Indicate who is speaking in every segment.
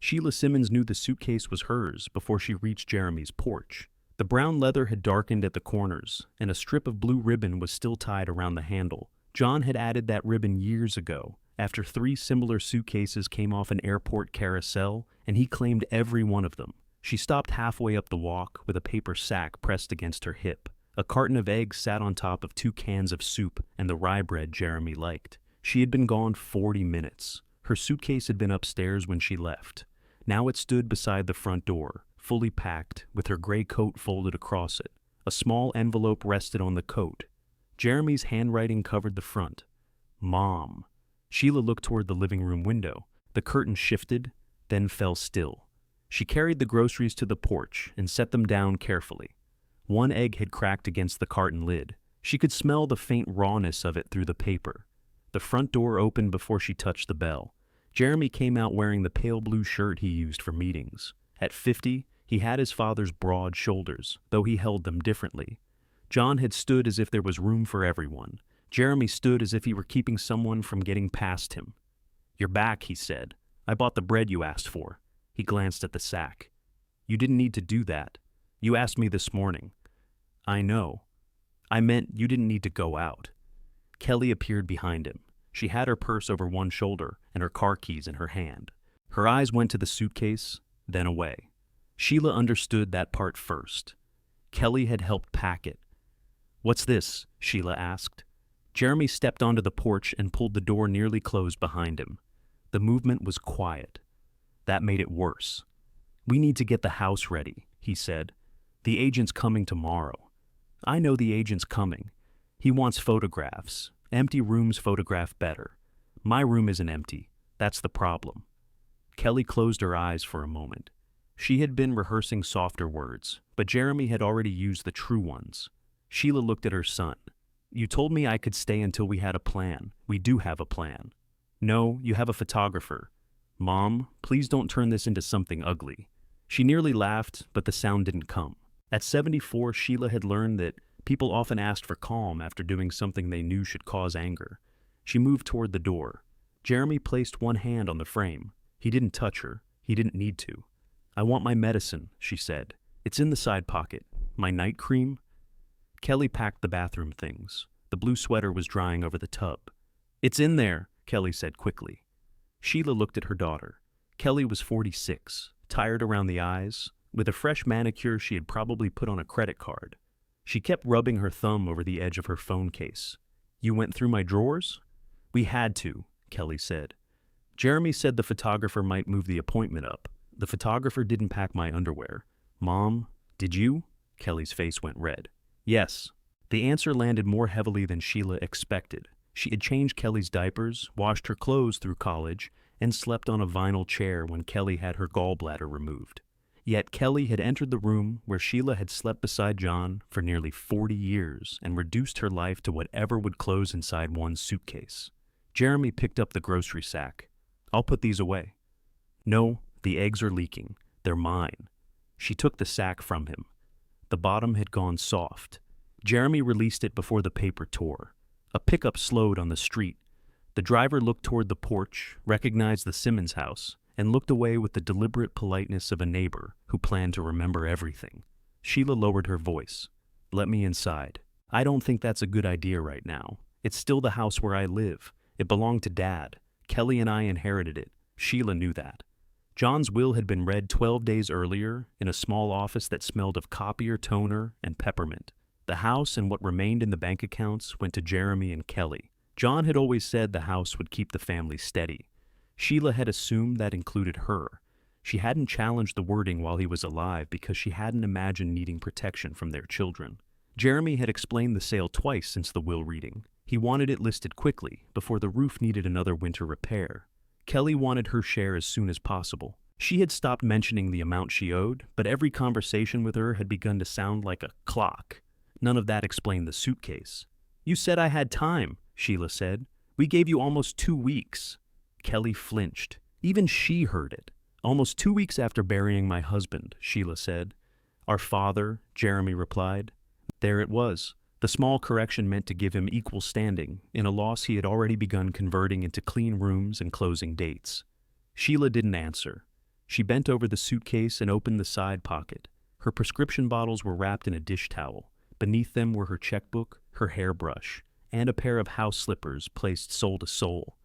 Speaker 1: Sheila Simmons knew the suitcase was hers before she reached Jeremy's porch. The brown leather had darkened at the corners, and a strip of blue ribbon was still tied around the handle. John had added that ribbon years ago, after 3 similar suitcases came off an airport carousel, and he claimed every one of them. She stopped halfway up the walk with a paper sack pressed against her hip. A carton of eggs sat on top of 2 cans of soup and the rye bread Jeremy liked. She had been gone 40 minutes. Her suitcase had been upstairs when she left. Now it stood beside the front door, fully packed, with her gray coat folded across it. A small envelope rested on the coat. Jeremy's handwriting covered the front. Mom. Sheila looked toward the living room window. The curtain shifted, then fell still. She carried the groceries to the porch and set them down carefully. 1 egg had cracked against the carton lid. She could smell the faint rawness of it through the paper. The front door opened before she touched the bell. Jeremy came out wearing the pale blue shirt he used for meetings. At 50, he had his father's broad shoulders, though he held them differently. John had stood as if there was room for everyone. Jeremy stood as if he were keeping someone from getting past him. "You're back," he said. "I bought the bread you asked for." He glanced at the sack. "You didn't need to do that. You asked me this morning." "I know. I meant you didn't need to go out." Kelly appeared behind him. She had her purse over one shoulder and her car keys in her hand. Her eyes went to the suitcase, then away. Sheila understood that part first. Kelly had helped pack it. "What's this?" Sheila asked. Jeremy stepped onto the porch and pulled the door nearly closed behind him. The movement was quiet. That made it worse. "We need to get the house ready," he said. "The agent's coming tomorrow." "I know the agent's coming. He wants photographs. Empty rooms photograph better. My room isn't empty. That's the problem." Kelly closed her eyes for a moment. She had been rehearsing softer words, but Jeremy had already used the true ones. Sheila looked at her son. "You told me I could stay until we had a plan. We do have a plan." "No, you have a photographer." "Mom, please don't turn this into something ugly." She nearly laughed, but the sound didn't come. At 74, Sheila had learned that people often asked for calm after doing something they knew should cause anger. She moved toward the door. Jeremy placed one hand on the frame. He didn't touch her. He didn't need to. "I want my medicine," she said. "It's in the side pocket. My night cream?" Kelly packed the bathroom things. The blue sweater was drying over the tub. "It's in there," Kelly said quickly. Sheila looked at her daughter. Kelly was 46, tired around the eyes. With a fresh manicure she had probably put on a credit card. She kept rubbing her thumb over the edge of her phone case. "You went through my drawers?" "We had to," Kelly said. "Jeremy said the photographer might move the appointment up. The photographer didn't pack my underwear." "Mom, did you?" Kelly's face went red. "Yes." The answer landed more heavily than Sheila expected. She had changed Kelly's diapers, washed her clothes through college, and slept on a vinyl chair when Kelly had her gallbladder removed. Yet Kelly had entered the room where Sheila had slept beside John for nearly 40 years and reduced her life to whatever would close inside one suitcase. Jeremy picked up the grocery sack. "I'll put these away." "No, the eggs are leaking. They're mine." She took the sack from him. The bottom had gone soft. Jeremy released it before the paper tore. A pickup slowed on the street. The driver looked toward the porch, recognized the Simmons house, and looked away with the deliberate politeness of a neighbor who planned to remember everything. Sheila lowered her voice. "Let me inside." "I don't think that's a good idea right now. It's still the house where I live. It belonged to Dad. Kelly and I inherited it." Sheila knew that. John's will had been read 12 days earlier in a small office that smelled of copier, toner, and peppermint. The house and what remained in the bank accounts went to Jeremy and Kelly. John had always said the house would keep the family steady. Sheila had assumed that included her. She hadn't challenged the wording while he was alive because she hadn't imagined needing protection from their children. Jeremy had explained the sale twice since the will reading. He wanted it listed quickly, before the roof needed another winter repair. Kelly wanted her share as soon as possible. She had stopped mentioning the amount she owed, but every conversation with her had begun to sound like a clock. None of that explained the suitcase. "You said I had time," Sheila said. "We gave you almost 2 weeks." Kelly flinched. Even she heard it. "Almost 2 weeks after burying my husband," Sheila said. "Our father," Jeremy replied. There it was. The small correction meant to give him equal standing in a loss he had already begun converting into clean rooms and closing dates. Sheila didn't answer. She bent over the suitcase and opened the side pocket. Her prescription bottles were wrapped in a dish towel. Beneath them were her checkbook, her hairbrush, and a pair of house slippers placed sole to sole.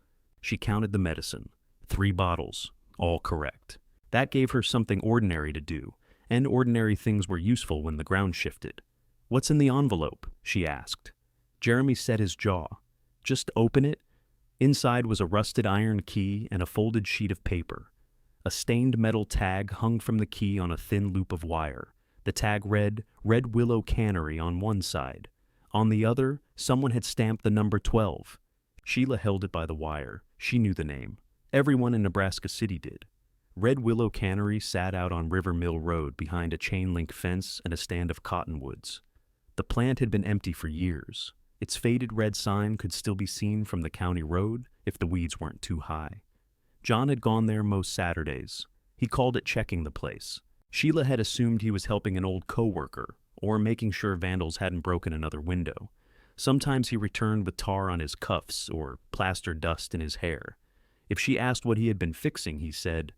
Speaker 1: She counted the medicine. 3 bottles, all correct. That gave her something ordinary to do, and ordinary things were useful when the ground shifted. "What's in the envelope?" she asked. Jeremy set his jaw. "Just open it." Inside was a rusted iron key and a folded sheet of paper. A stained metal tag hung from the key on a thin loop of wire. The tag read, "Red Willow Cannery" on one side. On the other, someone had stamped the number 12. Sheila held it by the wire. She knew the name. Everyone in Nebraska City did. Red Willow Cannery sat out on River Mill Road behind a chain-link fence and a stand of cottonwoods. The plant had been empty for years. Its faded red sign could still be seen from the county road if the weeds weren't too high. John had gone there most Saturdays. He called it checking the place. Sheila had assumed he was helping an old co-worker or making sure vandals hadn't broken another window. Sometimes he returned with tar on his cuffs or plaster dust in his hair. If she asked what he had been fixing, he said,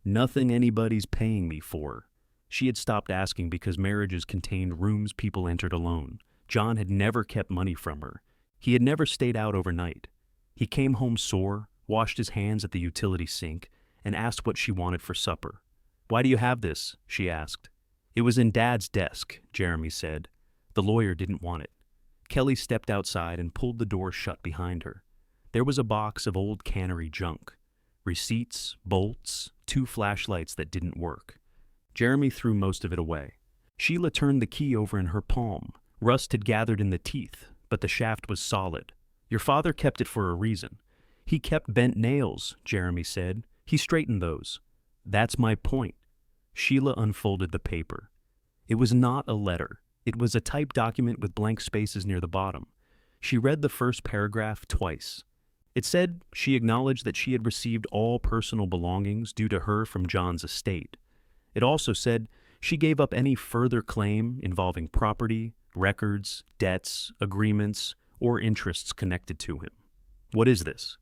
Speaker 1: "Nothing anybody's paying me for." She had stopped asking because marriages contained rooms people entered alone. John had never kept money from her. He had never stayed out overnight. He came home sore, washed his hands at the utility sink, and asked what she wanted for supper. "Why do you have this?" she asked. "It was in Dad's desk," Jeremy said. The lawyer didn't want it. Kelly stepped outside and pulled the door shut behind her. There was a box of old Cannery junk. Receipts, bolts, 2 flashlights that didn't work. Jeremy threw most of it away. Sheila turned the key over in her palm. Rust had gathered in the teeth, but the shaft was solid. "Your father kept it for a reason." "He kept bent nails," Jeremy said. "He straightened those." "That's my point." Sheila unfolded the paper. It was not a letter. It was a typed document with blank spaces near the bottom. She read the first paragraph twice. It said she acknowledged that she had received all personal belongings due to her from John's estate. It also said she gave up any further claim involving property, records, debts, agreements, or interests connected to him. "What is this?"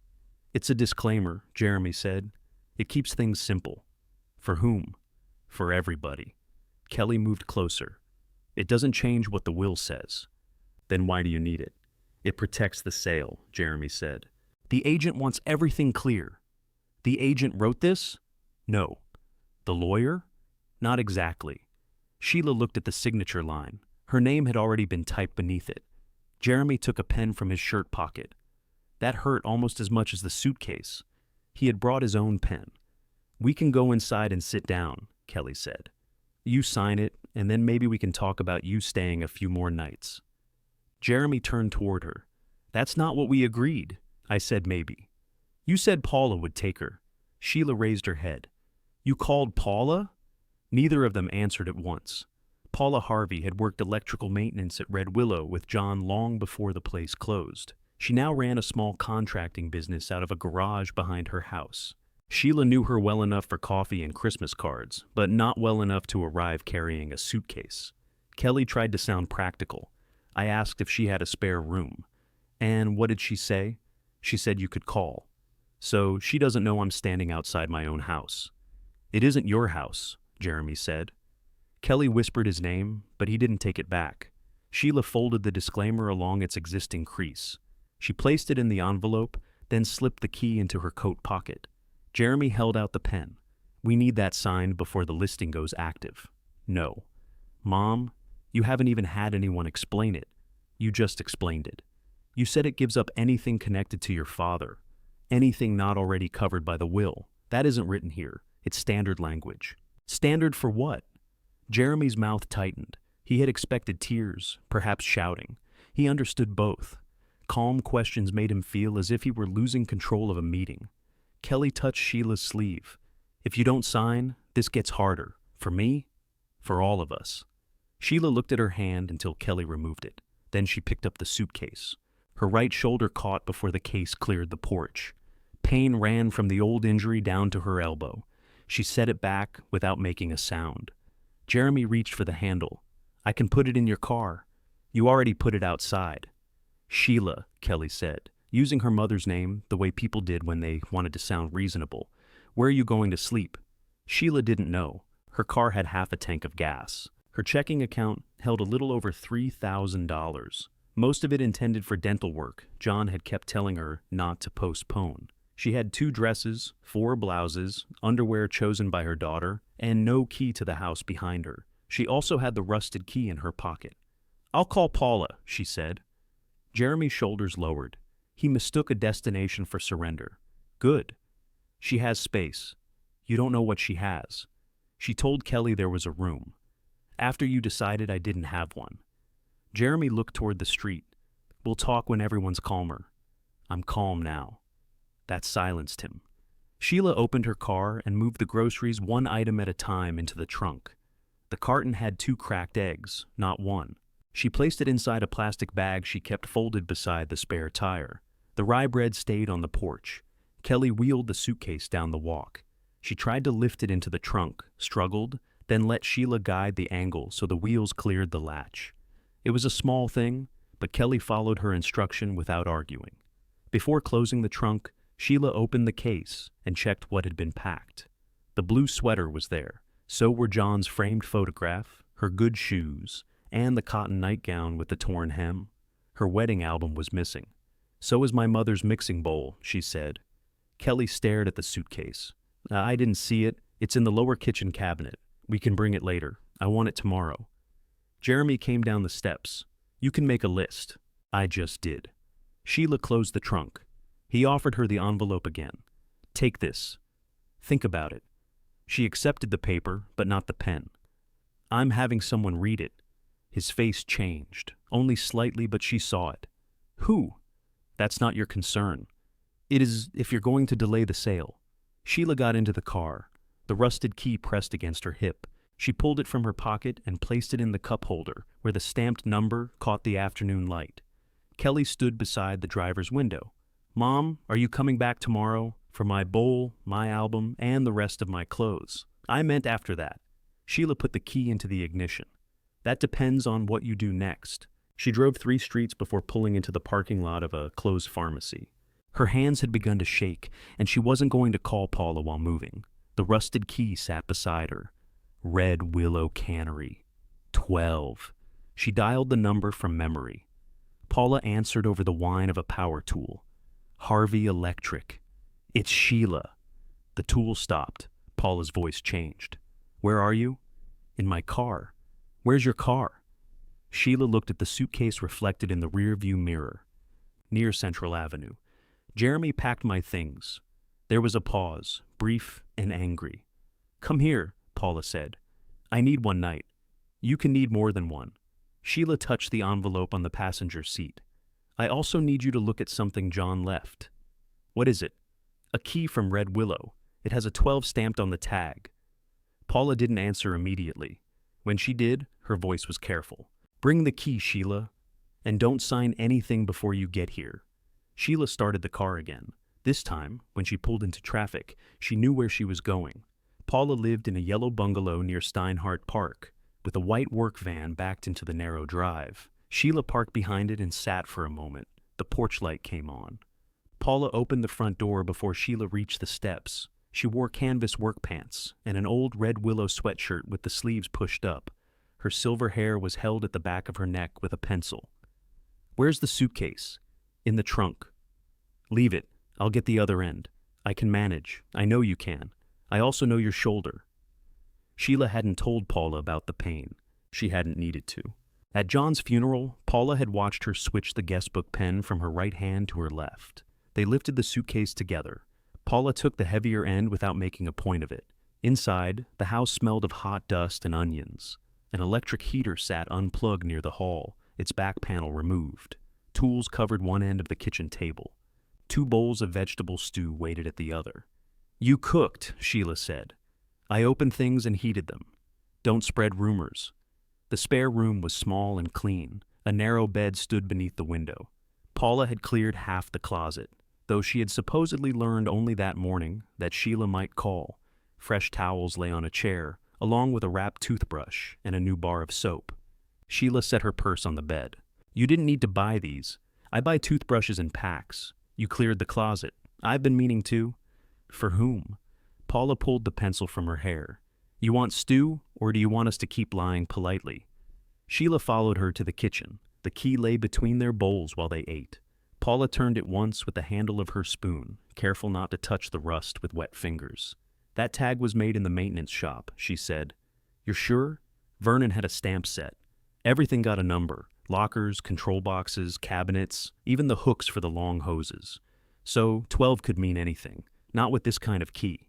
Speaker 1: "It's a disclaimer," Jeremy said. "It keeps things simple." "For whom?" "For everybody." Kelly moved closer. "It doesn't change what the will says." "Then why do you need it?" "It protects the sale," Jeremy said. "The agent wants everything clear." "The agent wrote this?" "No." "The lawyer?" "Not exactly." Sheila looked at the signature line. Her name had already been typed beneath it. Jeremy took a pen from his shirt pocket. That hurt almost as much as the suitcase. He had brought his own pen. "We can go inside and sit down," Kelly said. "You sign it, and then maybe we can talk about you staying a few more nights." Jeremy turned toward her. "That's not what we agreed." "I said maybe." "You said Paula would take her." Sheila raised her head. "You called Paula?" Neither of them answered at once. Paula Harvey had worked electrical maintenance at Red Willow with John long before the place closed. She now ran a small contracting business out of a garage behind her house. Sheila knew her well enough for coffee and Christmas cards, but not well enough to arrive carrying a suitcase. Kelly tried to sound practical. I asked if she had a spare room. "And what did she say?" "She said you could call." "So she doesn't know I'm standing outside my own house." "It isn't your house," Jeremy said. Kelly whispered his name, but he didn't take it back. Sheila folded the disclaimer along its existing crease. She placed it in the envelope, then slipped the key into her coat pocket. Jeremy held out the pen. "We need that signed before the listing goes active." "No." "Mom, you haven't even had anyone explain it. You just explained it. You said it gives up anything connected to your father, anything not already covered by the will. That isn't written here. It's standard language." "Standard for what?" Jeremy's mouth tightened. He had expected tears, perhaps shouting. He understood both. Calm questions made him feel as if he were losing control of a meeting. Kelly touched Sheila's sleeve. "If you don't sign, this gets harder. For me, for all of us." Sheila looked at her hand until Kelly removed it. Then she picked up the suitcase. Her right shoulder caught before the case cleared the porch. Pain ran from the old injury down to her elbow. She set it back without making a sound. Jeremy reached for the handle. "I can put it in your car." "You already put it outside." "Sheila," Kelly said, using her mother's name the way people did when they wanted to sound reasonable. "Where are you going to sleep?" Sheila didn't know. Her car had half a tank of gas. Her checking account held a little over $3,000. Most of it intended for dental work John had kept telling her not to postpone. She had 2 dresses, 4 blouses, underwear chosen by her daughter, and no key to the house behind her. She also had the rusted key in her pocket. "I'll call Paula," she said. Jeremy's shoulders lowered. He mistook a destination for surrender. "Good. She has space. You don't know what she has. She told Kelly there was a room. After you decided I didn't have one." Jeremy looked toward the street. "We'll talk when everyone's calmer." "I'm calm now." That silenced him. Sheila opened her car and moved the groceries one item at a time into the trunk. The carton had 2 cracked eggs, not one. She placed it inside a plastic bag she kept folded beside the spare tire. The rye bread stayed on the porch. Kelly wheeled the suitcase down the walk. She tried to lift it into the trunk, struggled, then let Sheila guide the angle so the wheels cleared the latch. It was a small thing, but Kelly followed her instruction without arguing. Before closing the trunk, Sheila opened the case and checked what had been packed. The blue sweater was there. So were John's framed photograph, her good shoes, and the cotton nightgown with the torn hem. Her wedding album was missing. "So is my mother's mixing bowl," she said. Kelly stared at the suitcase. "I didn't see it. It's in the lower kitchen cabinet. We can bring it later. I want it tomorrow." Jeremy came down the steps. "You can make a list." "I just did." Sheila closed the trunk. He offered her the envelope again. "Take this. Think about it." She accepted the paper, but not the pen. "I'm having someone read it." His face changed, only slightly, but she saw it. "Who?" "That's not your concern. It is if you're going to delay the sale." Sheila got into the car. The rusted key pressed against her hip. She pulled it from her pocket and placed it in the cup holder, where the stamped number caught the afternoon light. Kelly stood beside the driver's window. "Mom, are you coming back tomorrow for my bowl, my album, and the rest of my clothes?" "I meant after that." Sheila put the key into the ignition. "That depends on what you do next." She drove 3 streets before pulling into the parking lot of a closed pharmacy. Her hands had begun to shake, and she wasn't going to call Paula while moving. The rusted key sat beside her. Red Willow Cannery. 12. She dialed the number from memory. Paula answered over the whine of a power tool. "Harvey Electric." "It's Sheila." The tool stopped. Paula's voice changed. "Where are you?" "In my car." "Where's your car?" Sheila looked at the suitcase reflected in the rearview mirror. "Near Central Avenue." Jeremy packed my things. There was a pause, brief and angry. "Come here," Paula said. "I need one night." "You can need more than one." Sheila touched the envelope on the passenger seat. "I also need you to look at something John left." "What is it?" "A key from Red Willow. It has a 12 stamped on the tag." Paula didn't answer immediately. When she did, her voice was careful. "Bring the key, Sheila. And don't sign anything before you get here." Sheila started the car again. This time, when she pulled into traffic, she knew where she was going. Paula lived in a yellow bungalow near Steinhardt Park, with a white work van backed into the narrow drive. Sheila parked behind it and sat for a moment. The porch light came on. Paula opened the front door before Sheila reached the steps. She wore canvas work pants and an old Red Willow sweatshirt with the sleeves pushed up. Her silver hair was held at the back of her neck with a pencil. "Where's the suitcase?" "In the trunk." "Leave it. I'll get the other end. I can manage. I know you can. I also know your shoulder." Sheila hadn't told Paula about the pain. She hadn't needed to. At John's funeral, Paula had watched her switch the guestbook pen from her right hand to her left. They lifted the suitcase together. Paula took the heavier end without making a point of it. Inside, the house smelled of hot dust and onions. An electric heater sat unplugged near the hall, its back panel removed. Tools covered one end of the kitchen table. 2 bowls of vegetable stew waited at the other. "You cooked," Sheila said. "I opened things and heated them. Don't spread rumors." The spare room was small and clean. A narrow bed stood beneath the window. Paula had cleared half the closet, though she had supposedly learned only that morning that Sheila might call. Fresh towels lay on a chair, along with a wrapped toothbrush and a new bar of soap. Sheila set her purse on the bed. "You didn't need to buy these. I buy toothbrushes in packs. You cleared the closet. I've been meaning to." "For whom?" Paula pulled the pencil from her hair. You want stew, or do you want us to keep lying politely? Sheila followed her to the kitchen. The key lay between their bowls while they ate. Paula turned it once with the handle of her spoon, careful not to touch the rust with wet fingers. That tag was made in the maintenance shop, she said. You're sure? Vernon had a stamp set. Everything got a number. Lockers, control boxes, cabinets, even the hooks for the long hoses. So 12 could mean anything, not with this kind of key.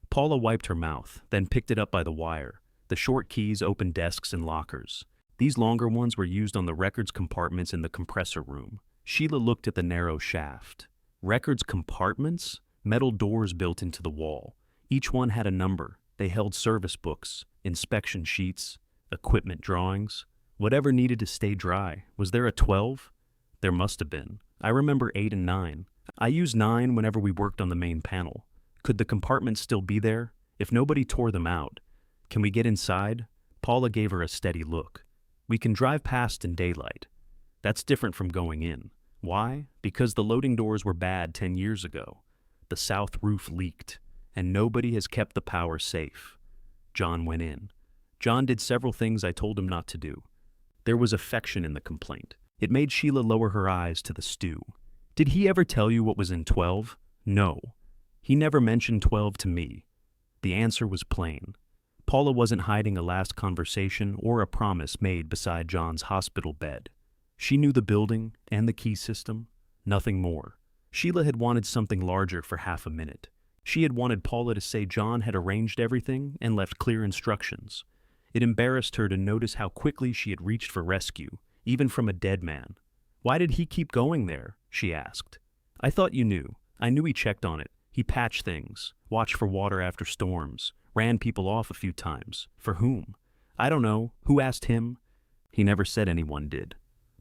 Speaker 1: Paula wiped her mouth, then picked it up by the wire. The short keys opened desks and lockers. These longer ones were used on the records compartments in the compressor room. Sheila looked at the narrow shaft. Records compartments? Metal doors built into the wall. Each one had a number. They held service books, inspection sheets, equipment drawings. Whatever needed to stay dry. Was there a 12? There must have been. I remember 8 and 9. I used 9 whenever we worked on the main panel. Could the compartments still be there? If nobody tore them out. Can we get inside? Paula gave her a steady look. We can drive past in daylight. That's different from going in. Why? Because the loading doors were bad 10 years ago. The south roof leaked, and nobody has kept the power safe. John went in. John did several things I told him not to do. There was affection in the complaint. It made Sheila lower her eyes to the stew. Did he ever tell you what was in 12? No. He never mentioned 12 to me. The answer was plain. Paula wasn't hiding a last conversation or a promise made beside John's hospital bed. She knew the building and the key system, nothing more. Sheila had wanted something larger for half a minute. She had wanted Paula to say John had arranged everything and left clear instructions. It embarrassed her to notice how quickly she had reached for rescue, even from a dead man. Why did he keep going there? She asked. I thought you knew. I knew he checked on it. He patched things, watched for water after storms, ran people off a few times. For whom? I don't know. Who asked him? He never said anyone did.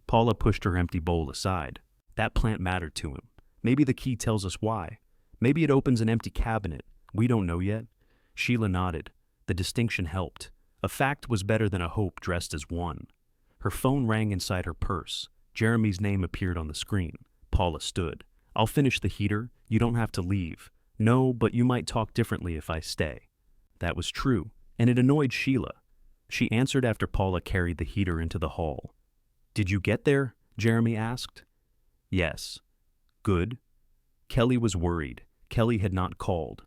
Speaker 1: Paula pushed her empty bowl aside. That plant mattered to him. Maybe the key tells us why. Maybe it opens an empty cabinet. We don't know yet. Sheila nodded. The distinction helped. A fact was better than a hope dressed as one. Her phone rang inside her purse. Jeremy's name appeared on the screen. Paula stood. I'll finish the heater. You don't have to leave. No, but you might talk differently if I stay. That was true, and it annoyed Sheila. She answered after Paula carried the heater into the hall. Did you get there? Jeremy asked. Yes. Good. Kelly was worried. Kelly had not called.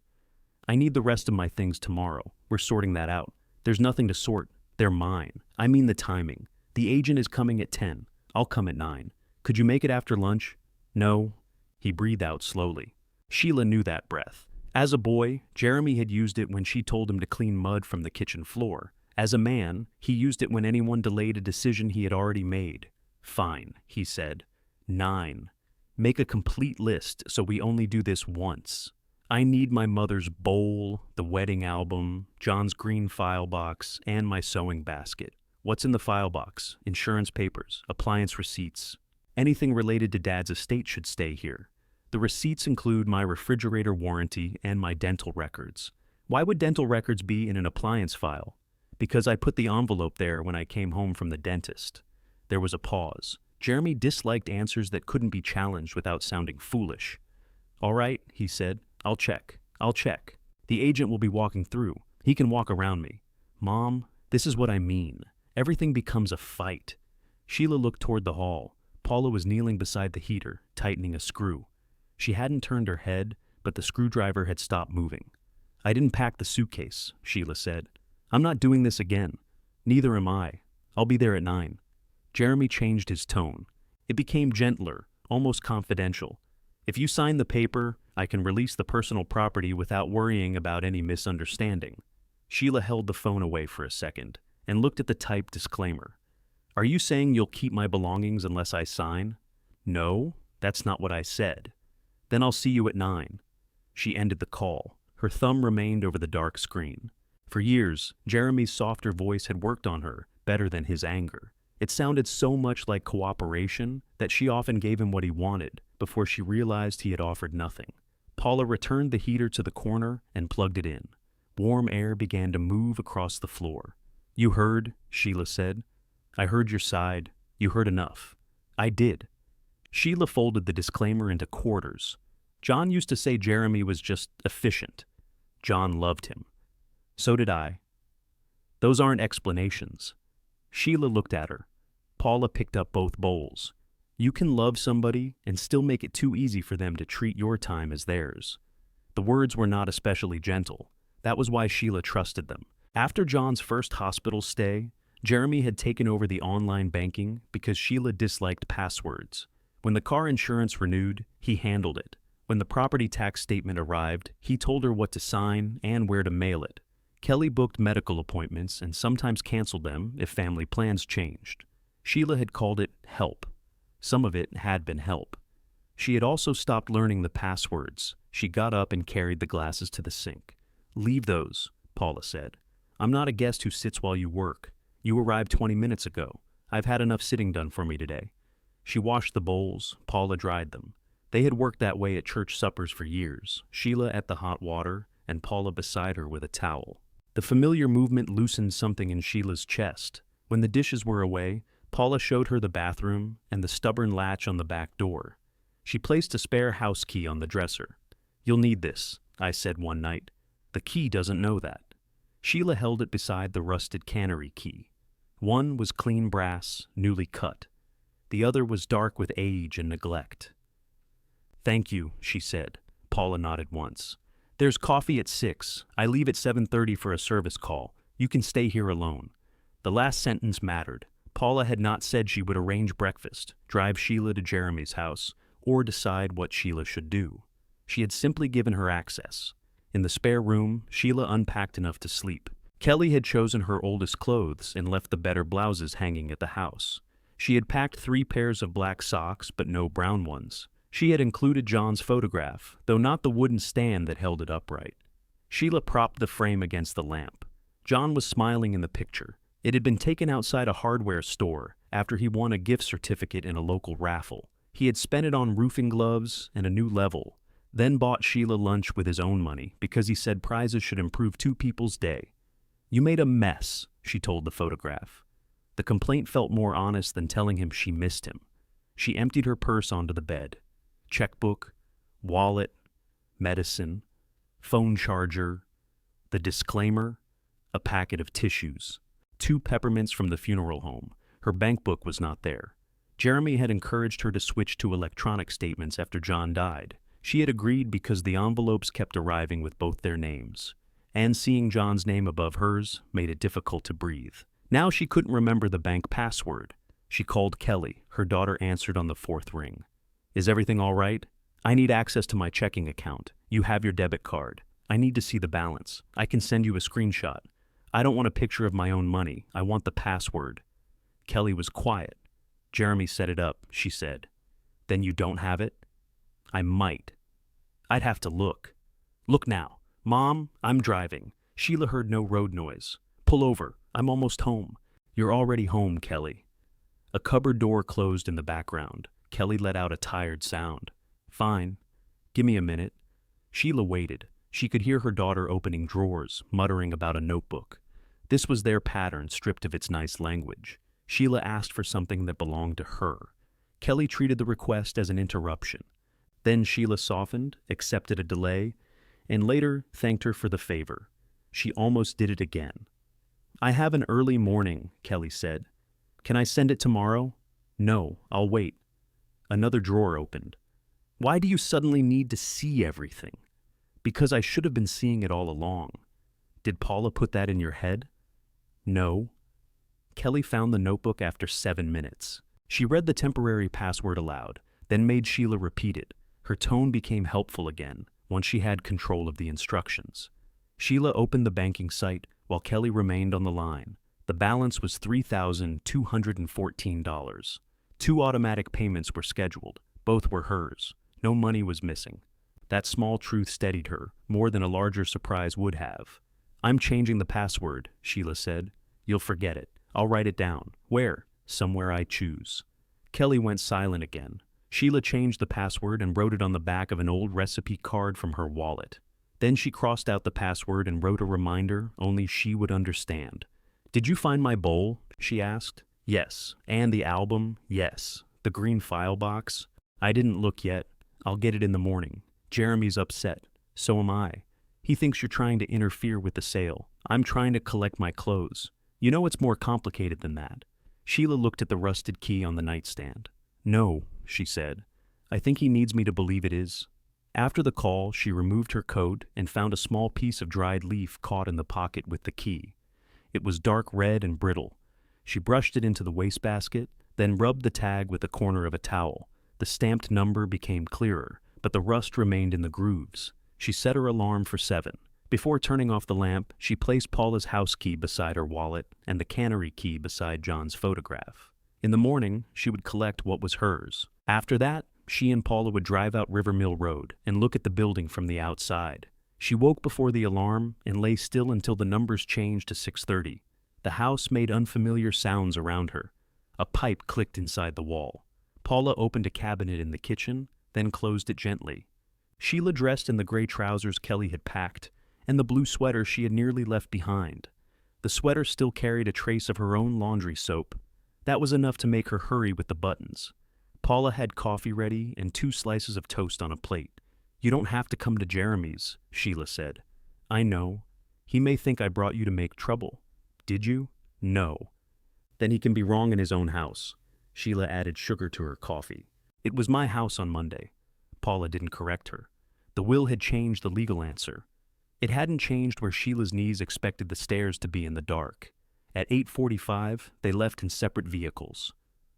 Speaker 1: I need the rest of my things tomorrow. We're sorting that out. There's nothing to sort. They're mine. I mean the timing. The agent is coming at 10. I'll come at 9. Could you make it after lunch? No. He breathed out slowly. Sheila knew that breath. As a boy, Jeremy had used it when she told him to clean mud from the kitchen floor. As a man, he used it when anyone delayed a decision he had already made. Fine, he said. 9. Make a complete list so we only do this once. I need my mother's bowl, the wedding album, John's green file box, and my sewing basket. What's in the file box? Insurance papers, appliance receipts. Anything related to Dad's estate should stay here. The receipts include my refrigerator warranty and my dental records. Why would dental records be in an appliance file? Because I put the envelope there when I came home from the dentist. There was a pause. Jeremy disliked answers that couldn't be challenged without sounding foolish. All right, he said. I'll check. The agent will be walking through. He can walk around me. Mom, this is what I mean. Everything becomes a fight. Sheila looked toward the hall. Paula was kneeling beside the heater, tightening a screw. She hadn't turned her head, but the screwdriver had stopped moving. I didn't pack the suitcase, Sheila said. I'm not doing this again. Neither am I. I'll be there at 9. Jeremy changed his tone. It became gentler, almost confidential. If you sign the paper, I can release the personal property without worrying about any misunderstanding. Sheila held the phone away for a second and looked at the typed disclaimer. Are you saying you'll keep my belongings unless I sign? No, that's not what I said. Then I'll see you at 9. She ended the call. Her thumb remained over the dark screen. For years, Jeremy's softer voice had worked on her better than his anger. It sounded so much like cooperation that she often gave him what he wanted before she realized he had offered nothing. Paula returned the heater to the corner and plugged it in. Warm air began to move across the floor. You heard, Sheila said. I heard your side. You heard enough. I did. Sheila folded the disclaimer into quarters. John used to say Jeremy was just efficient. John loved him. So did I. Those aren't explanations. Sheila looked at her. Paula picked up both bowls. You can love somebody and still make it too easy for them to treat your time as theirs. The words were not especially gentle. That was why Sheila trusted them. After John's first hospital stay, Jeremy had taken over the online banking because Sheila disliked passwords. When the car insurance renewed, he handled it. When the property tax statement arrived, he told her what to sign and where to mail it. Kelly booked medical appointments and sometimes canceled them if family plans changed. Sheila had called it help. Some of it had been help. She had also stopped learning the passwords. She got up and carried the glasses to the sink. Leave those, Paula said. I'm not a guest who sits while you work. You arrived 20 minutes ago. I've had enough sitting done for me today. She washed the bowls. Paula dried them. They had worked that way at church suppers for years, Sheila at the hot water and Paula beside her with a towel. The familiar movement loosened something in Sheila's chest. When the dishes were away, Paula showed her the bathroom and the stubborn latch on the back door. She placed a spare house key on the dresser. You'll need this, I said one night. The key doesn't know that. Sheila held it beside the rusted Cannery key. One was clean brass, newly cut. The other was dark with age and neglect. Thank you, she said. Paula nodded once. There's coffee at 6. I leave at 7:30 for a service call. You can stay here alone. The last sentence mattered. Paula had not said she would arrange breakfast, drive Sheila to Jeremy's house, or decide what Sheila should do. She had simply given her access. In the spare room, Sheila unpacked enough to sleep. Kelly had chosen her oldest clothes and left the better blouses hanging at the house. She had packed 3 pairs of black socks, but no brown ones. She had included John's photograph, though not the wooden stand that held it upright. Sheila propped the frame against the lamp. John was smiling in the picture. It had been taken outside a hardware store after he won a gift certificate in a local raffle. He had spent it on roofing gloves and a new level, then bought Sheila lunch with his own money because he said prizes should improve 2 people's day. You made a mess, she told the photograph. The complaint felt more honest than telling him she missed him. She emptied her purse onto the bed. Checkbook, wallet, medicine, phone charger, the disclaimer, a packet of tissues, 2 peppermints from the funeral home. Her bank book was not there. Jeremy had encouraged her to switch to electronic statements after John died. She had agreed because the envelopes kept arriving with both their names, and seeing John's name above hers made it difficult to breathe. Now she couldn't remember the bank password. She called Kelly. Her daughter answered on the 4th ring. Is everything all right? I need access to my checking account. You have your debit card. I need to see the balance. I can send you a screenshot. I don't want a picture of my own money. I want the password. Kelly was quiet. Jeremy set it up, she said. Then you don't have it? I might. I'd have to look. Look now. Mom, I'm driving. Sheila heard no road noise. Pull over. I'm almost home. You're already home, Kelly. A cupboard door closed in the background. Kelly let out a tired sound. Fine. Give me a minute. Sheila waited. She could hear her daughter opening drawers, muttering about a notebook. This was their pattern, stripped of its nice language. Sheila asked for something that belonged to her. Kelly treated the request as an interruption. Then Sheila softened, accepted a delay, and later thanked her for the favor. She almost did it again. I have an early morning, Kelly said. Can I send it tomorrow? No, I'll wait. Another drawer opened. Why do you suddenly need to see everything? Because I should have been seeing it all along. Did Paula put that in your head? No. Kelly found the notebook after 7 minutes. She read the temporary password aloud, then made Sheila repeat it. Her tone became helpful again, once she had control of the instructions. Sheila opened the banking site while Kelly remained on the line. The balance was $3,214. 2 automatic payments were scheduled. Both were hers. No money was missing. That small truth steadied her, more than a larger surprise would have. I'm changing the password, Sheila said. You'll forget it. I'll write it down. Where? Somewhere I choose. Kelly went silent again. Sheila changed the password and wrote it on the back of an old recipe card from her wallet. Then she crossed out the password and wrote a reminder only she would understand. Did you find my bowl? She asked. Yes. And the album? Yes. The green file box? I didn't look yet. I'll get it in the morning. Jeremy's upset. So am I. He thinks you're trying to interfere with the sale. I'm trying to collect my clothes. You know it's more complicated than that." Sheila looked at the rusted key on the nightstand. "No," she said. "I think he needs me to believe it is." After the call, she removed her coat and found a small piece of dried leaf caught in the pocket with the key. It was dark red and brittle. She brushed it into the wastebasket, then rubbed the tag with the corner of a towel. The stamped number became clearer, but the rust remained in the grooves. She set her alarm for 7. Before turning off the lamp, she placed Paula's house key beside her wallet and the Cannery key beside John's photograph. In the morning, she would collect what was hers. After that, she and Paula would drive out Rivermill Road and look at the building from the outside. She woke before the alarm and lay still until the numbers changed to 6:30. The house made unfamiliar sounds around her. A pipe clicked inside the wall. Paula opened a cabinet in the kitchen, then closed it gently. Sheila dressed in the gray trousers Kelly had packed and the blue sweater she had nearly left behind. The sweater still carried a trace of her own laundry soap. That was enough to make her hurry with the buttons. Paula had coffee ready and 2 slices of toast on a plate. "You don't have to come to Jeremy's," Sheila said. "I know. He may think I brought you to make trouble." "Did you?" "No." "Then he can be wrong in his own house." Sheila added sugar to her coffee. "It was my house on Monday." Paula didn't correct her. The will had changed the legal answer. It hadn't changed where Sheila's niece expected the stairs to be in the dark. At 8:45, they left in separate vehicles.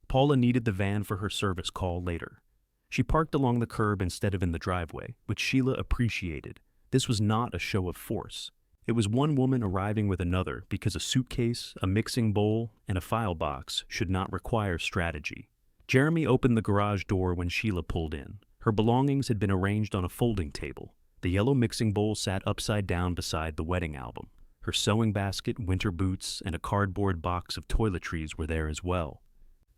Speaker 1: Paula needed the van for her service call later. She parked along the curb instead of in the driveway, which Sheila appreciated. This was not a show of force. It was one woman arriving with another because a suitcase, a mixing bowl, and a file box should not require strategy. Jeremy opened the garage door when Sheila pulled in. Her belongings had been arranged on a folding table. The yellow mixing bowl sat upside down beside the wedding album. Her sewing basket, winter boots, and a cardboard box of toiletries were there as well.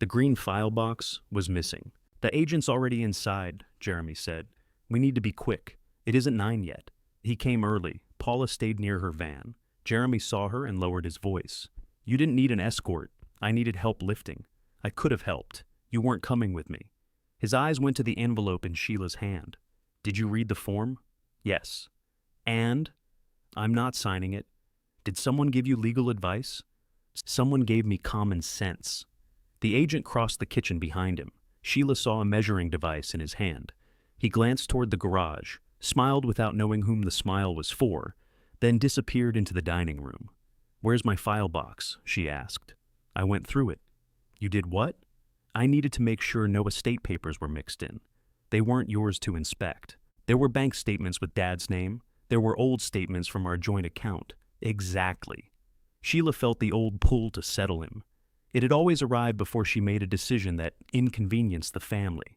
Speaker 1: The green file box was missing. "The agent's already inside," Jeremy said. "We need to be quick. It isn't 9 yet." He came early. Paula stayed near her van. Jeremy saw her and lowered his voice. "You didn't need an escort. I needed help lifting. I could have helped. You weren't coming with me." His eyes went to the envelope in Sheila's hand. "Did you read the form?" "Yes." "And?" "I'm not signing it." "Did someone give you legal advice?" "Someone gave me common sense." The agent crossed the kitchen behind him. Sheila saw a measuring device in his hand. He glanced toward the garage, smiled without knowing whom the smile was for, then disappeared into the dining room. "Where's my file box?" she asked. "I went through it." "You did what?" "I needed to make sure no estate papers were mixed in. They weren't yours to inspect. There were bank statements with Dad's name. There were old statements from our joint account." "Exactly." Sheila felt the old pull to settle him. It had always arrived before she made a decision that inconvenienced the family.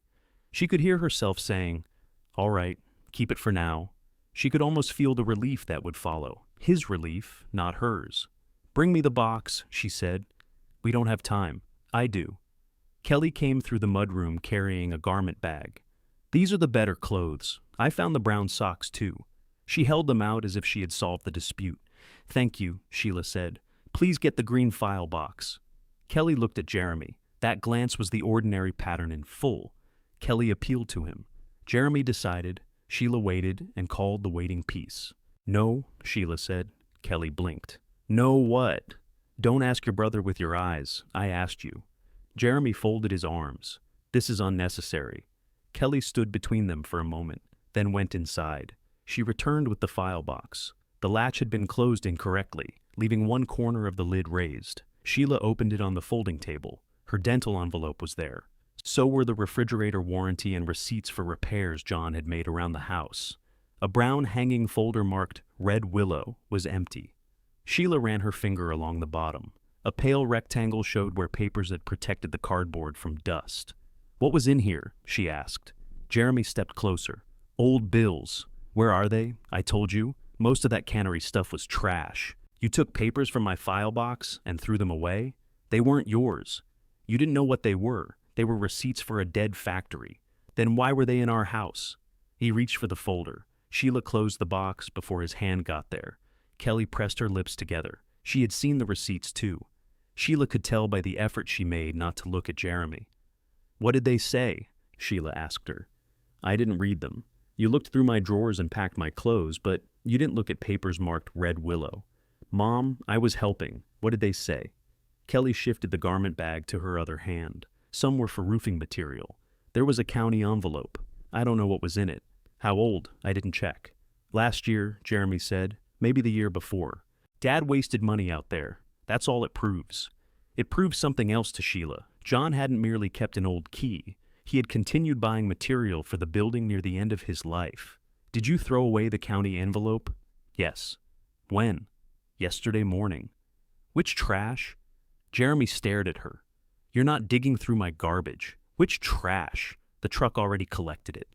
Speaker 1: She could hear herself saying, "All right, keep it for now." She could almost feel the relief that would follow. His relief, not hers. "Bring me the box," she said. "We don't have time." "I do." Kelly came through the mudroom carrying a garment bag. "These are the better clothes. I found the brown socks too." She held them out as if she had solved the dispute. "Thank you," Sheila said. "Please get the green file box." Kelly looked at Jeremy. That glance was the ordinary pattern in full. Kelly appealed to him. Jeremy decided. Sheila waited and called the waiting piece. "No," Sheila said. Kelly blinked. "No what?" "Don't ask your brother with your eyes. I asked you." Jeremy folded his arms. "This is unnecessary." Kelly stood between them for a moment, then went inside. She returned with the file box. The latch had been closed incorrectly, leaving one corner of the lid raised. Sheila opened it on the folding table. Her dental envelope was there. So were the refrigerator warranty and receipts for repairs John had made around the house. A brown hanging folder marked Red Willow was empty. Sheila ran her finger along the bottom. A pale rectangle showed where papers had protected the cardboard from dust. "What was in here?" she asked. Jeremy stepped closer. "Old bills. Where are they? I told you. Most of that Cannery stuff was trash. You took papers from my file box and threw them away? They weren't yours. You didn't know what they were. They were receipts for a dead factory. Then why were they in our house?" He reached for the folder. Sheila closed the box before his hand got there. Kelly pressed her lips together. She had seen the receipts too. Sheila could tell by the effort she made not to look at Jeremy. "What did they say?" Sheila asked her. "I didn't read them. You looked through my drawers and packed my clothes, but you didn't look at papers marked Red Willow. Mom, I was helping. What did they say? Kelly shifted the garment bag to her other hand. Some were for roofing material. There was a county envelope. I don't know what was in it. How old? I didn't check. Last year, Jeremy said. Maybe the year before. Dad wasted money out there. That's all it proves. It proves something else to Sheila. John hadn't merely kept an old key. He had continued buying material for the building near the end of his life. Did you throw away the county envelope? Yes. When? Yesterday morning. Which trash? Jeremy stared at her. You're not digging through my garbage. Which trash? The truck already collected it.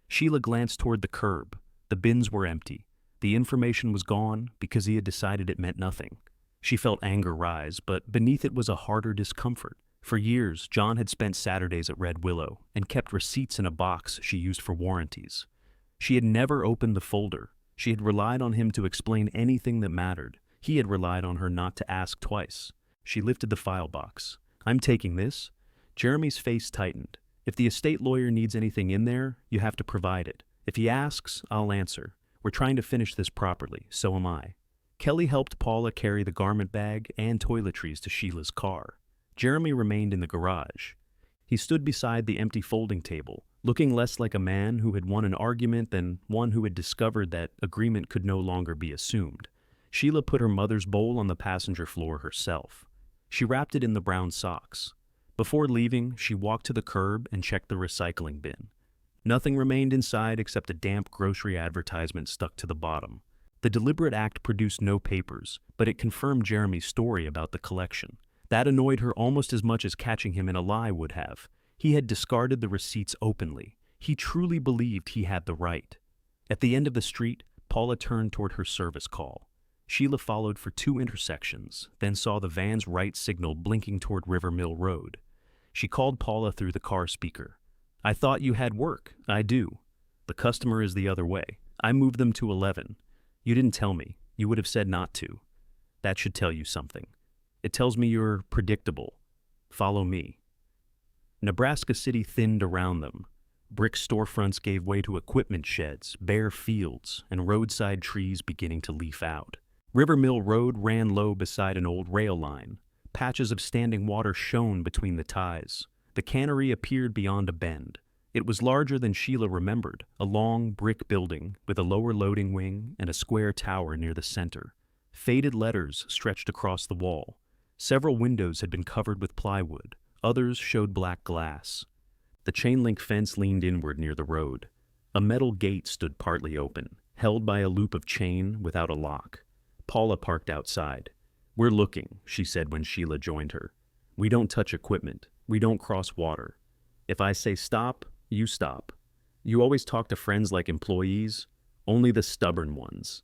Speaker 1: Sheila glanced toward the curb. The bins were empty. The information was gone because he had decided it meant nothing. She felt anger rise, but beneath it was a harder discomfort. For years, John had spent Saturdays at Red Willow and kept receipts in a box she used for warranties. She had never opened the folder. She had relied on him to explain anything that mattered. He had relied on her not to ask twice. She lifted the file box. I'm taking this. Jeremy's face tightened. If the estate lawyer needs anything in there, you have to provide it. If he asks, I'll answer. We're trying to finish this properly, so am I. Kelly helped Paula carry the garment bag and toiletries to Sheila's car. Jeremy remained in the garage. He stood beside the empty folding table, looking less like a man who had won an argument than one who had discovered that agreement could no longer be assumed. Sheila put her mother's bowl on the passenger floor herself. She wrapped it in the brown socks. Before leaving, she walked to the curb and checked the recycling bin. Nothing remained inside except a damp grocery advertisement stuck to the bottom. The deliberate act produced no papers, but it confirmed Jeremy's story about the collection. That annoyed her almost as much as catching him in a lie would have. He had discarded the receipts openly. He truly believed he had the right. At the end of the street, Paula turned toward her service call. Sheila followed for 2 intersections, then saw the van's right signal blinking toward River Mill Road. She called Paula through the car speaker. I thought you had work. I do. The customer is the other way. I moved them to 11. You didn't tell me. You would have said not to. That should tell you something. It tells me you're predictable. Follow me. Nebraska City thinned around them. Brick storefronts gave way to equipment sheds, bare fields, and roadside trees beginning to leaf out. River Mill Road ran low beside an old rail line. Patches of standing water shone between the ties. The cannery appeared beyond a bend. It was larger than Sheila remembered, a long brick building with a lower loading wing and a square tower near the center. Faded letters stretched across the wall. Several windows had been covered with plywood. Others showed black glass. The chain-link fence leaned inward near the road. A metal gate stood partly open, held by a loop of chain without a lock. Paula parked outside. We're looking, she said when Sheila joined her. We don't touch equipment. We don't cross water. If I say stop, you stop. You always talk to friends like employees, only the stubborn ones.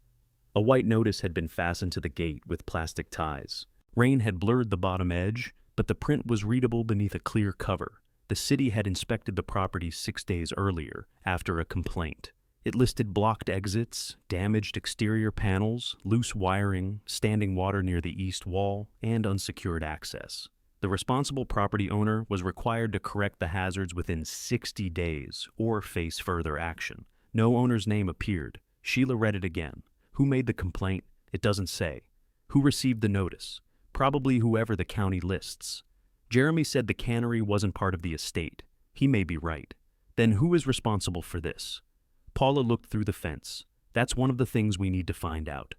Speaker 1: A white notice had been fastened to the gate with plastic ties. Rain had blurred the bottom edge, but the print was readable beneath a clear cover. The city had inspected the property 6 days earlier, after a complaint. It listed blocked exits, damaged exterior panels, loose wiring, standing water near the east wall, and unsecured access. The responsible property owner was required to correct the hazards within 60 days or face further action. No owner's name appeared. Sheila read it again. Who made the complaint? It doesn't say. Who received the notice? Probably whoever the county lists. Jeremy said the cannery wasn't part of the estate. He may be right. Then who is responsible for this? Paula looked through the fence. That's one of the things we need to find out.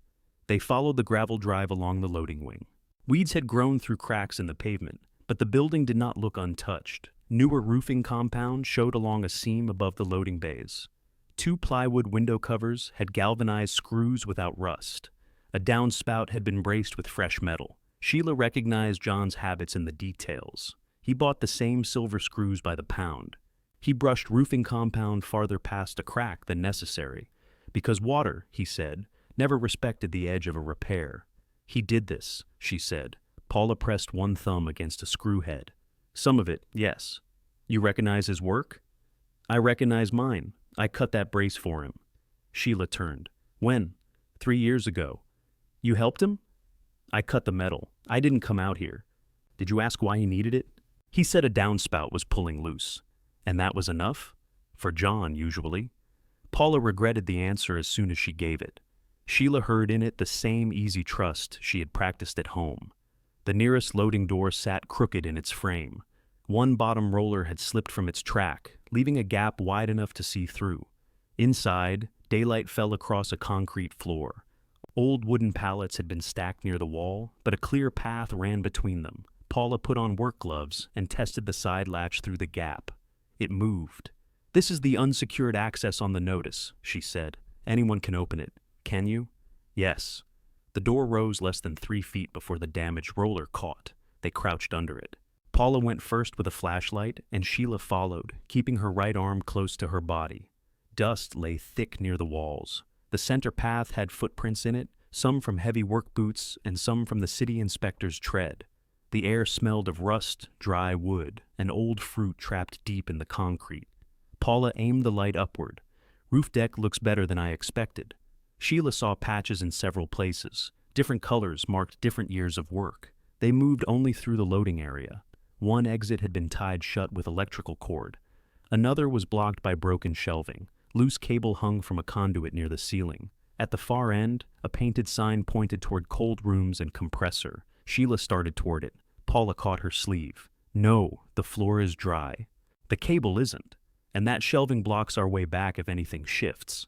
Speaker 1: They followed the gravel drive along the loading wing. Weeds had grown through cracks in the pavement, but the building did not look untouched. Newer roofing compound showed along a seam above the loading bays. 2 plywood window covers had galvanized screws without rust. A downspout had been braced with fresh metal. Sheila recognized John's habits in the details. He bought the same silver screws by the pound. He brushed roofing compound farther past a crack than necessary, because water, he said, never respected the edge of a repair. He did this, she said. Paula pressed one thumb against a screw head. Some of it, yes. You recognize his work? I recognize mine. I cut that brace for him. Sheila turned. When? 3 years ago. You helped him? I cut the metal. I didn't come out here. Did you ask why he needed it? He said a downspout was pulling loose. And that was enough? For John, usually. Paula regretted the answer as soon as she gave it. Sheila heard in it the same easy trust she had practiced at home. The nearest loading door sat crooked in its frame. One bottom roller had slipped from its track, leaving a gap wide enough to see through. Inside, daylight fell across a concrete floor. Old wooden pallets had been stacked near the wall, but a clear path ran between them. Paula put on work gloves and tested the side latch through the gap. It moved. "This is the unsecured access on the notice," she said. "Anyone can open it. Can you?" "Yes." The door rose less than 3 feet before the damaged roller caught. They crouched under it. Paula went first with a flashlight, and Sheila followed, keeping her right arm close to her body. Dust lay thick near the walls. The center path had footprints in it, some from heavy work boots and some from the city inspector's tread. The air smelled of rust, dry wood, and old fruit trapped deep in the concrete. Paula aimed the light upward. "Roof deck looks better than I expected." Sheila saw patches in several places. Different colors marked different years of work. They moved only through the loading area. One exit had been tied shut with electrical cord. Another was blocked by broken shelving. Loose cable hung from a conduit near the ceiling. At the far end, a painted sign pointed toward cold rooms and compressor. Sheila started toward it. Paula caught her sleeve. "No, the floor is dry." "The cable isn't. And that shelving blocks our way back if anything shifts."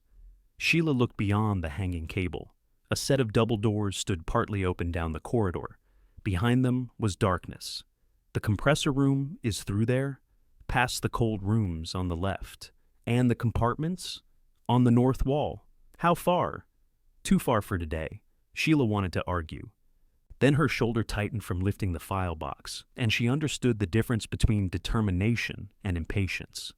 Speaker 1: Sheila looked beyond the hanging cable. A set of double doors stood partly open down the corridor. Behind them was darkness. "The compressor room is through there?" "Past the cold rooms on the left." "And the compartments?" "On the north wall." "How far?" "Too far for today." Sheila wanted to argue. Then her shoulder tightened from lifting the file box, and she understood the difference between determination and impatience.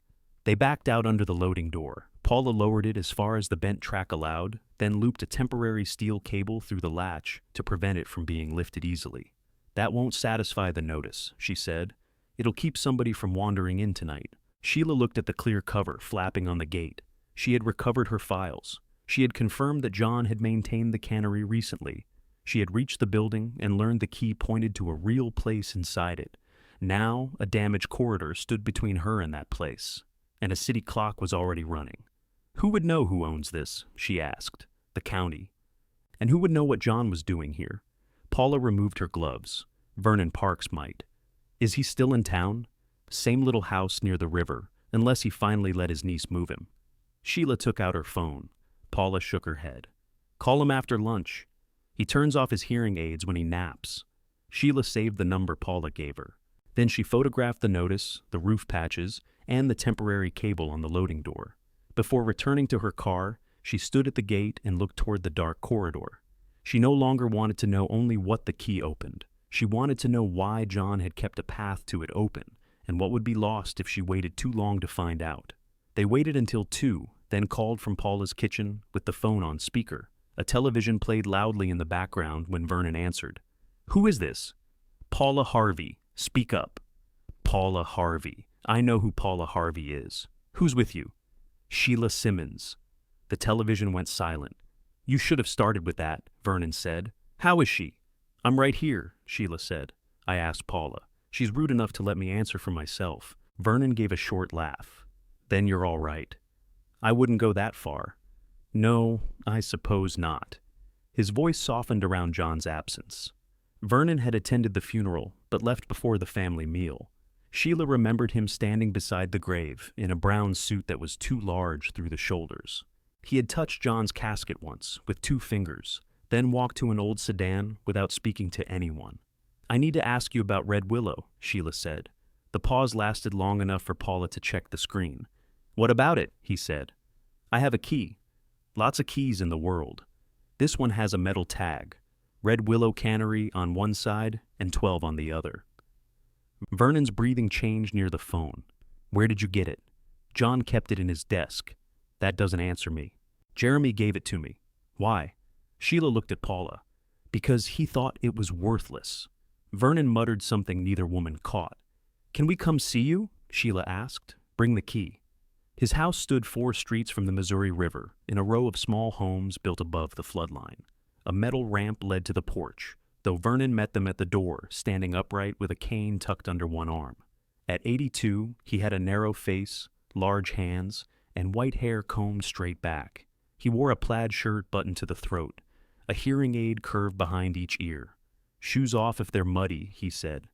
Speaker 1: They backed out under the loading door. Paula lowered it as far as the bent track allowed, then looped a temporary steel cable through the latch to prevent it from being lifted easily. "That won't satisfy the notice," she said. "It'll keep somebody from wandering in tonight." Sheila looked at the clear cover flapping on the gate. She had recovered her files. She had confirmed that John had maintained the cannery recently. She had reached the building and learned the key pointed to a real place inside it. Now, a damaged corridor stood between her and that place, and a city clock was already running. "Who would know who owns this?" she asked. "The county." "And who would know what John was doing here?" Paula removed her gloves. "Vernon Parks might." "Is he still in town?" "Same little house near the river, unless he finally let his niece move him." Sheila took out her phone. Paula shook her head. "Call him after lunch. He turns off his hearing aids when he naps." Sheila saved the number Paula gave her. Then she photographed the notice, the roof patches, and the temporary cable on the loading door. Before returning to her car, she stood at the gate and looked toward the dark corridor. She no longer wanted to know only what the key opened. She wanted to know why John had kept a path to it open, and what would be lost if she waited too long to find out. They waited until 2, then called from Paula's kitchen with the phone on speaker. A television played loudly in the background when Vernon answered. "Who is this?" "Paula Harvey. Speak up." "Paula Harvey. I know who Paula Harvey is. Who's with you?" "Sheila Simmons." The television went silent. "You should have started with that," Vernon said. "How is she?" "I'm right here," Sheila said. "I asked Paula. She's rude enough to let me answer for myself." Vernon gave a short laugh. "Then you're all right." "I wouldn't go that far." "No, I suppose not." His voice softened around John's absence. Vernon had attended the funeral, but left before the family meal. Sheila remembered him standing beside the grave in a brown suit that was too large through the shoulders. He had touched John's casket once, with 2 fingers, then walked to an old sedan without speaking to anyone. "I need to ask you about Red Willow," Sheila said. The pause lasted long enough for Paula to check the screen. "What about it?" he said. "I have a key. Lots of keys in the world. This one has a metal tag. Red Willow Cannery on one side and 12 on the other." Vernon's breathing changed near the phone. "Where did you get it?" "John kept it in his desk." "That doesn't answer me." "Jeremy gave it to me." "Why?" Sheila looked at Paula. "Because he thought it was worthless." Vernon muttered something neither woman caught. "Can we come see you?" Sheila asked. "Bring the key." His house stood 4 streets from the Missouri River, in a row of small homes built above the floodline. A metal ramp led to the porch, though Vernon met them at the door, standing upright with a cane tucked under one arm. At 82, he had a narrow face, large hands, and white hair combed straight back. He wore a plaid shirt buttoned to the throat, a hearing aid curved behind each ear. "Shoes off if they're muddy," he said.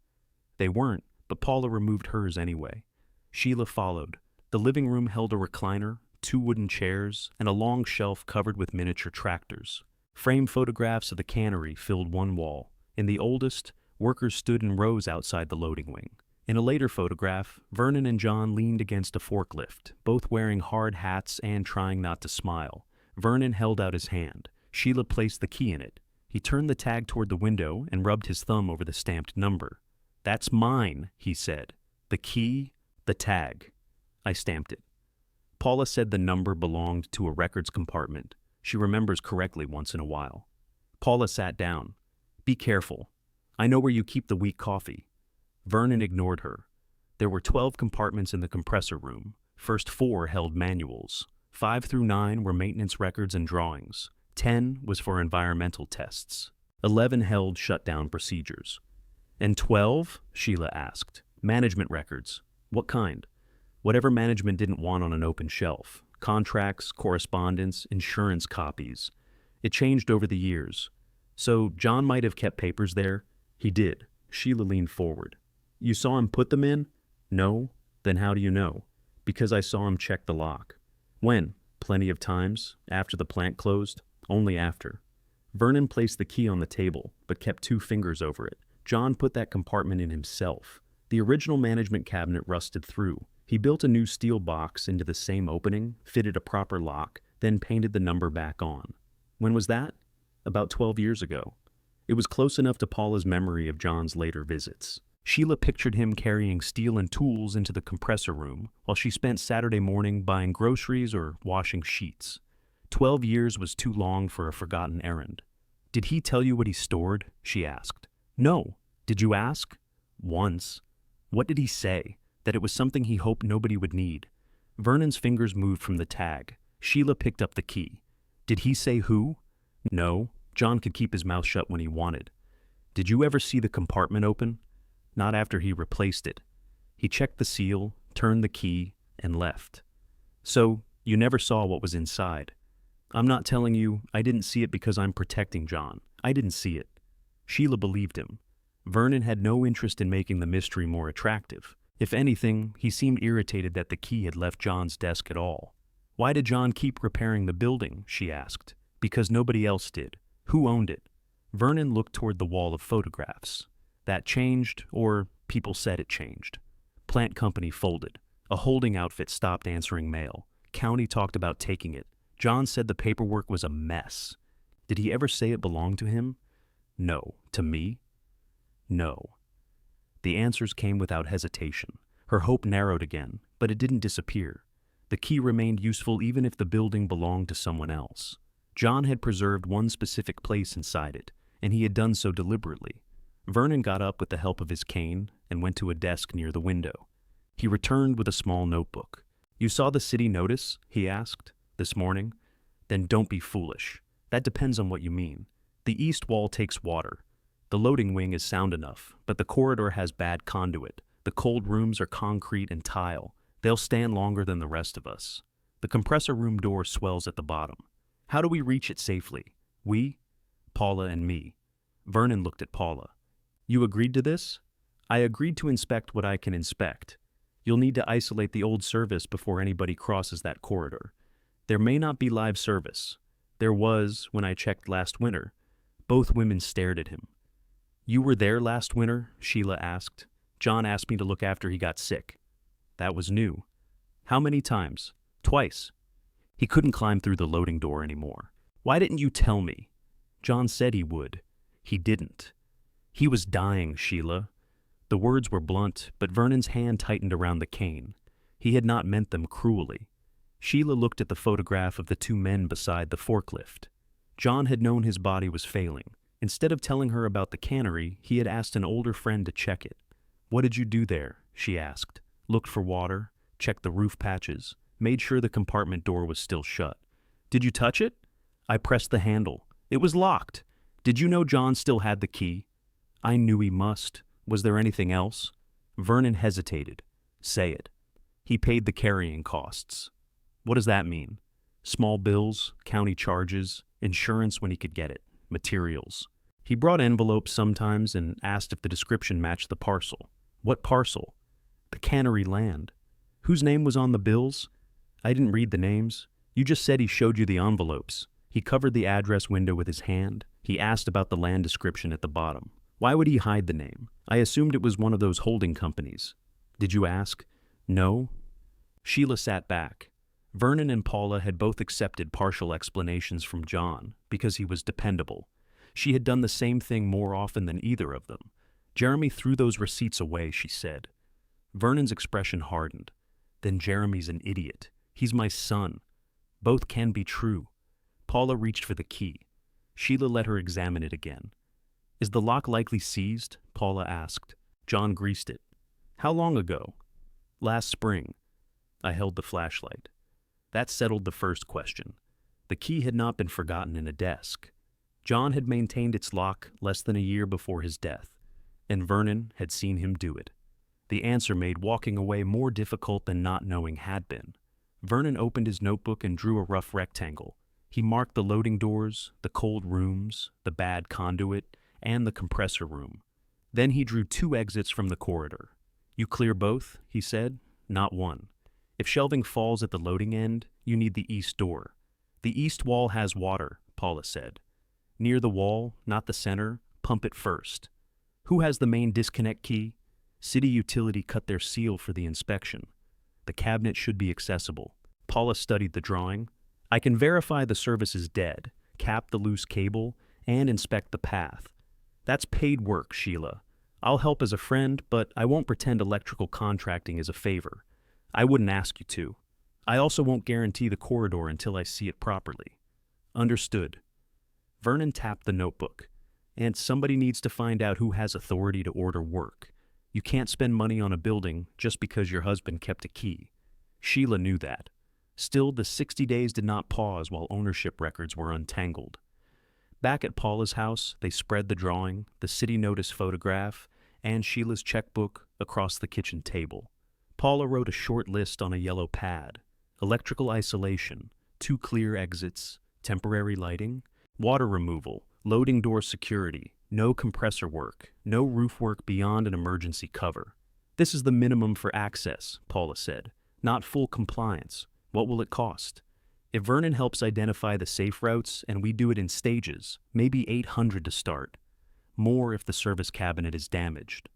Speaker 1: They weren't, but Paula removed hers anyway. Sheila followed. The living room held a recliner, 2 wooden chairs, and a long shelf covered with miniature tractors. Framed photographs of the cannery filled one wall. In the oldest, workers stood in rows outside the loading wing. In a later photograph, Vernon and John leaned against a forklift, both wearing hard hats and trying not to smile. Vernon held out his hand. Sheila placed the key in it. He turned the tag toward the window and rubbed his thumb over the stamped number. "That's mine," he said. "The key, the tag." I stamped it. Paula said the number belonged to a records compartment. She remembers correctly once in a while. Paula sat down. "Be careful. I know where you keep the weak coffee." Vernon ignored her. There were 12 compartments in the compressor room. First 4 held manuals. 5 through 9 were maintenance records and drawings. 10 was for environmental tests. 11 held shutdown procedures. "And 12?" Sheila asked. "Management records." "What kind?" "Whatever management didn't want on an open shelf. Contracts, correspondence, insurance copies. It changed over the years. So John might have kept papers there?" "He did." Sheila leaned forward. "You saw him put them in?" "No." "Then how do you know?" "Because I saw him check the lock." "When?" "Plenty of times. After the plant closed." "Only after." Vernon placed the key on the table, but kept 2 fingers over it. "John put that compartment in himself. The original management cabinet rusted through. He built a new steel box into the same opening, fitted a proper lock, then painted the number back on." "When was that?" "About 12 years ago." It was close enough to Paula's memory of John's later visits. Sheila pictured him carrying steel and tools into the compressor room while she spent Saturday morning buying groceries or washing sheets. 12 years was too long for a forgotten errand. "Did he tell you what he stored?" she asked. "No." "Did you ask?" "Once." "What did he say?" "That it was something he hoped nobody would need." Vernon's fingers moved from the tag. Sheila picked up the key. "Did he say who?" "No. John could keep his mouth shut when he wanted." "Did you ever see the compartment open?" "Not after he replaced it." He checked the seal, turned the key, and left. "So, you never saw what was inside?" "I'm not telling you. I didn't see it because I'm protecting John. I didn't see it." Sheila believed him. Vernon had no interest in making the mystery more attractive. If anything, he seemed irritated that the key had left John's desk at all. "Why did John keep repairing the building?" she asked. "Because nobody else did." "Who owned it?" Vernon looked toward the wall of photographs. "That changed, or people said it changed." Plant company folded. A holding outfit stopped answering mail. County talked about taking it. John said the paperwork was a mess. "Did he ever say it belonged to him?" "No." "To me?" "No." The answers came without hesitation. Her hope narrowed again, but it didn't disappear. The key remained useful even if the building belonged to someone else. John had preserved one specific place inside it, and he had done so deliberately. Vernon got up with the help of his cane and went to a desk near the window. He returned with a small notebook. "You saw the city notice?" he asked. "This morning?" "Then don't be foolish. That depends on what you mean. The east wall takes water. The loading wing is sound enough, but the corridor has bad conduit. The cold rooms are concrete and tile. They'll stand longer than the rest of us. The compressor room door swells at the bottom. How do we reach it safely? We? Paula and me." Vernon looked at Paula. "You agreed to this?" "I agreed to inspect what I can inspect. You'll need to isolate the old service before anybody crosses that corridor. There may not be live service. There was when I checked last winter." Both women stared at him. "You were there last winter?" Sheila asked. "John asked me to look after he got sick." "That was new." "How many times?" "Twice." "He couldn't climb through the loading door anymore." "Why didn't you tell me?" "John said he would." "He didn't." "He was dying, Sheila." The words were blunt, but Vernon's hand tightened around the cane. He had not meant them cruelly. Sheila looked at the photograph of the 2 men beside the forklift. John had known his body was failing. Instead of telling her about the cannery, he had asked an older friend to check it. "What did you do there?" she asked. "Looked for water, checked the roof patches, made sure the compartment door was still shut." "Did you touch it?" "I pressed the handle. It was locked." "Did you know John still had the key?" "I knew he must. Was there anything else?" Vernon hesitated. "Say it." "He paid the carrying costs." What does that mean? Small bills, county charges, insurance when he could get it, materials. He brought envelopes sometimes and asked if the description matched the parcel. What parcel? The Cannery land. Whose name was on the bills? I didn't read the names. You just said he showed you the envelopes. He covered the address window with his hand. He asked about the land description at the bottom. Why would he hide the name? I assumed it was one of those holding companies. Did you ask? No. Sheila sat back. Vernon and Paula had both accepted partial explanations from John because he was dependable. She had done the same thing more often than either of them. Jeremy threw those receipts away, she said. Vernon's expression hardened. Then Jeremy's an idiot. He's my son. Both can be true. Paula reached for the key. Sheila let her examine it again. Is the lock likely seized? Paula asked. John greased it. How long ago? Last spring. I held the flashlight. That settled the first question. The key had not been forgotten in a desk. John had maintained its lock less than a year before his death, and Vernon had seen him do it. The answer made walking away more difficult than not knowing had been. Vernon opened his notebook and drew a rough rectangle. He marked the loading doors, the cold rooms, the bad conduit, and the compressor room. Then he drew 2 exits from the corridor. You clear both, he said. Not one. If shelving falls at the loading end, you need the east door. The east wall has water, Paula said. Near the wall, not the center, pump it first. Who has the main disconnect key? City utility cut their seal for the inspection. The cabinet should be accessible. Paula studied the drawing. I can verify the service is dead, cap the loose cable, and inspect the path. That's paid work, Sheila. I'll help as a friend, but I won't pretend electrical contracting is a favor. I wouldn't ask you to. I also won't guarantee the corridor until I see it properly. Understood. Vernon tapped the notebook. And somebody needs to find out who has authority to order work. You can't spend money on a building just because your husband kept a key. Sheila knew that. Still, the 60 days did not pause while ownership records were untangled. Back at Paula's house, they spread the drawing, the city notice photograph, and Sheila's checkbook across the kitchen table. Paula wrote a short list on a yellow pad. Electrical isolation, 2 clear exits, temporary lighting, water removal, loading door security, no compressor work, no roof work beyond an emergency cover. This is the minimum for access, Paula said, not full compliance. What will it cost? If Vernon helps identify the safe routes and we do it in stages, maybe $800 to start. More if the service cabinet is damaged.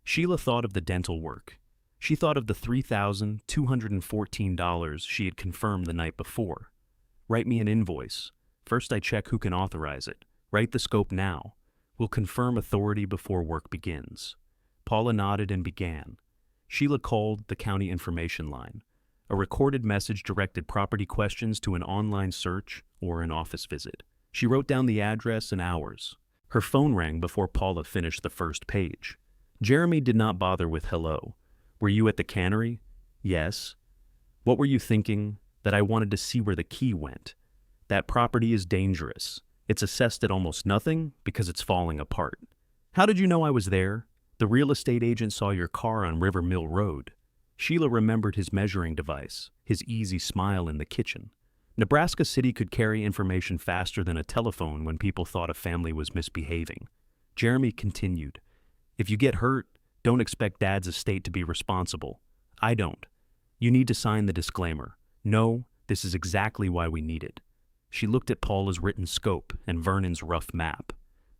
Speaker 1: Sheila thought of the dental work. She thought of the $3,214 she had confirmed the night before. Write me an invoice. First I check who can authorize it. Write the scope now. We'll confirm authority before work begins. Paula nodded and began. Sheila called the county information line. A recorded message directed property questions to an online search or an office visit. She wrote down the address and hours. Her phone rang before Paula finished the first page. Jeremy did not bother with hello. Were you at the Cannery? Yes. What were you thinking? That I wanted to see where the key went. That property is dangerous. It's assessed at almost nothing because it's falling apart. How did you know I was there? The real estate agent saw your car on River Mill Road. Sheila remembered his measuring device, his easy smile in the kitchen. Nebraska City could carry information faster than a telephone when people thought a family was misbehaving. Jeremy continued, If you get hurt, don't expect Dad's estate to be responsible. I don't. You need to sign the disclaimer. No, this is exactly why we need it. She looked at Paula's written scope and Vernon's rough map.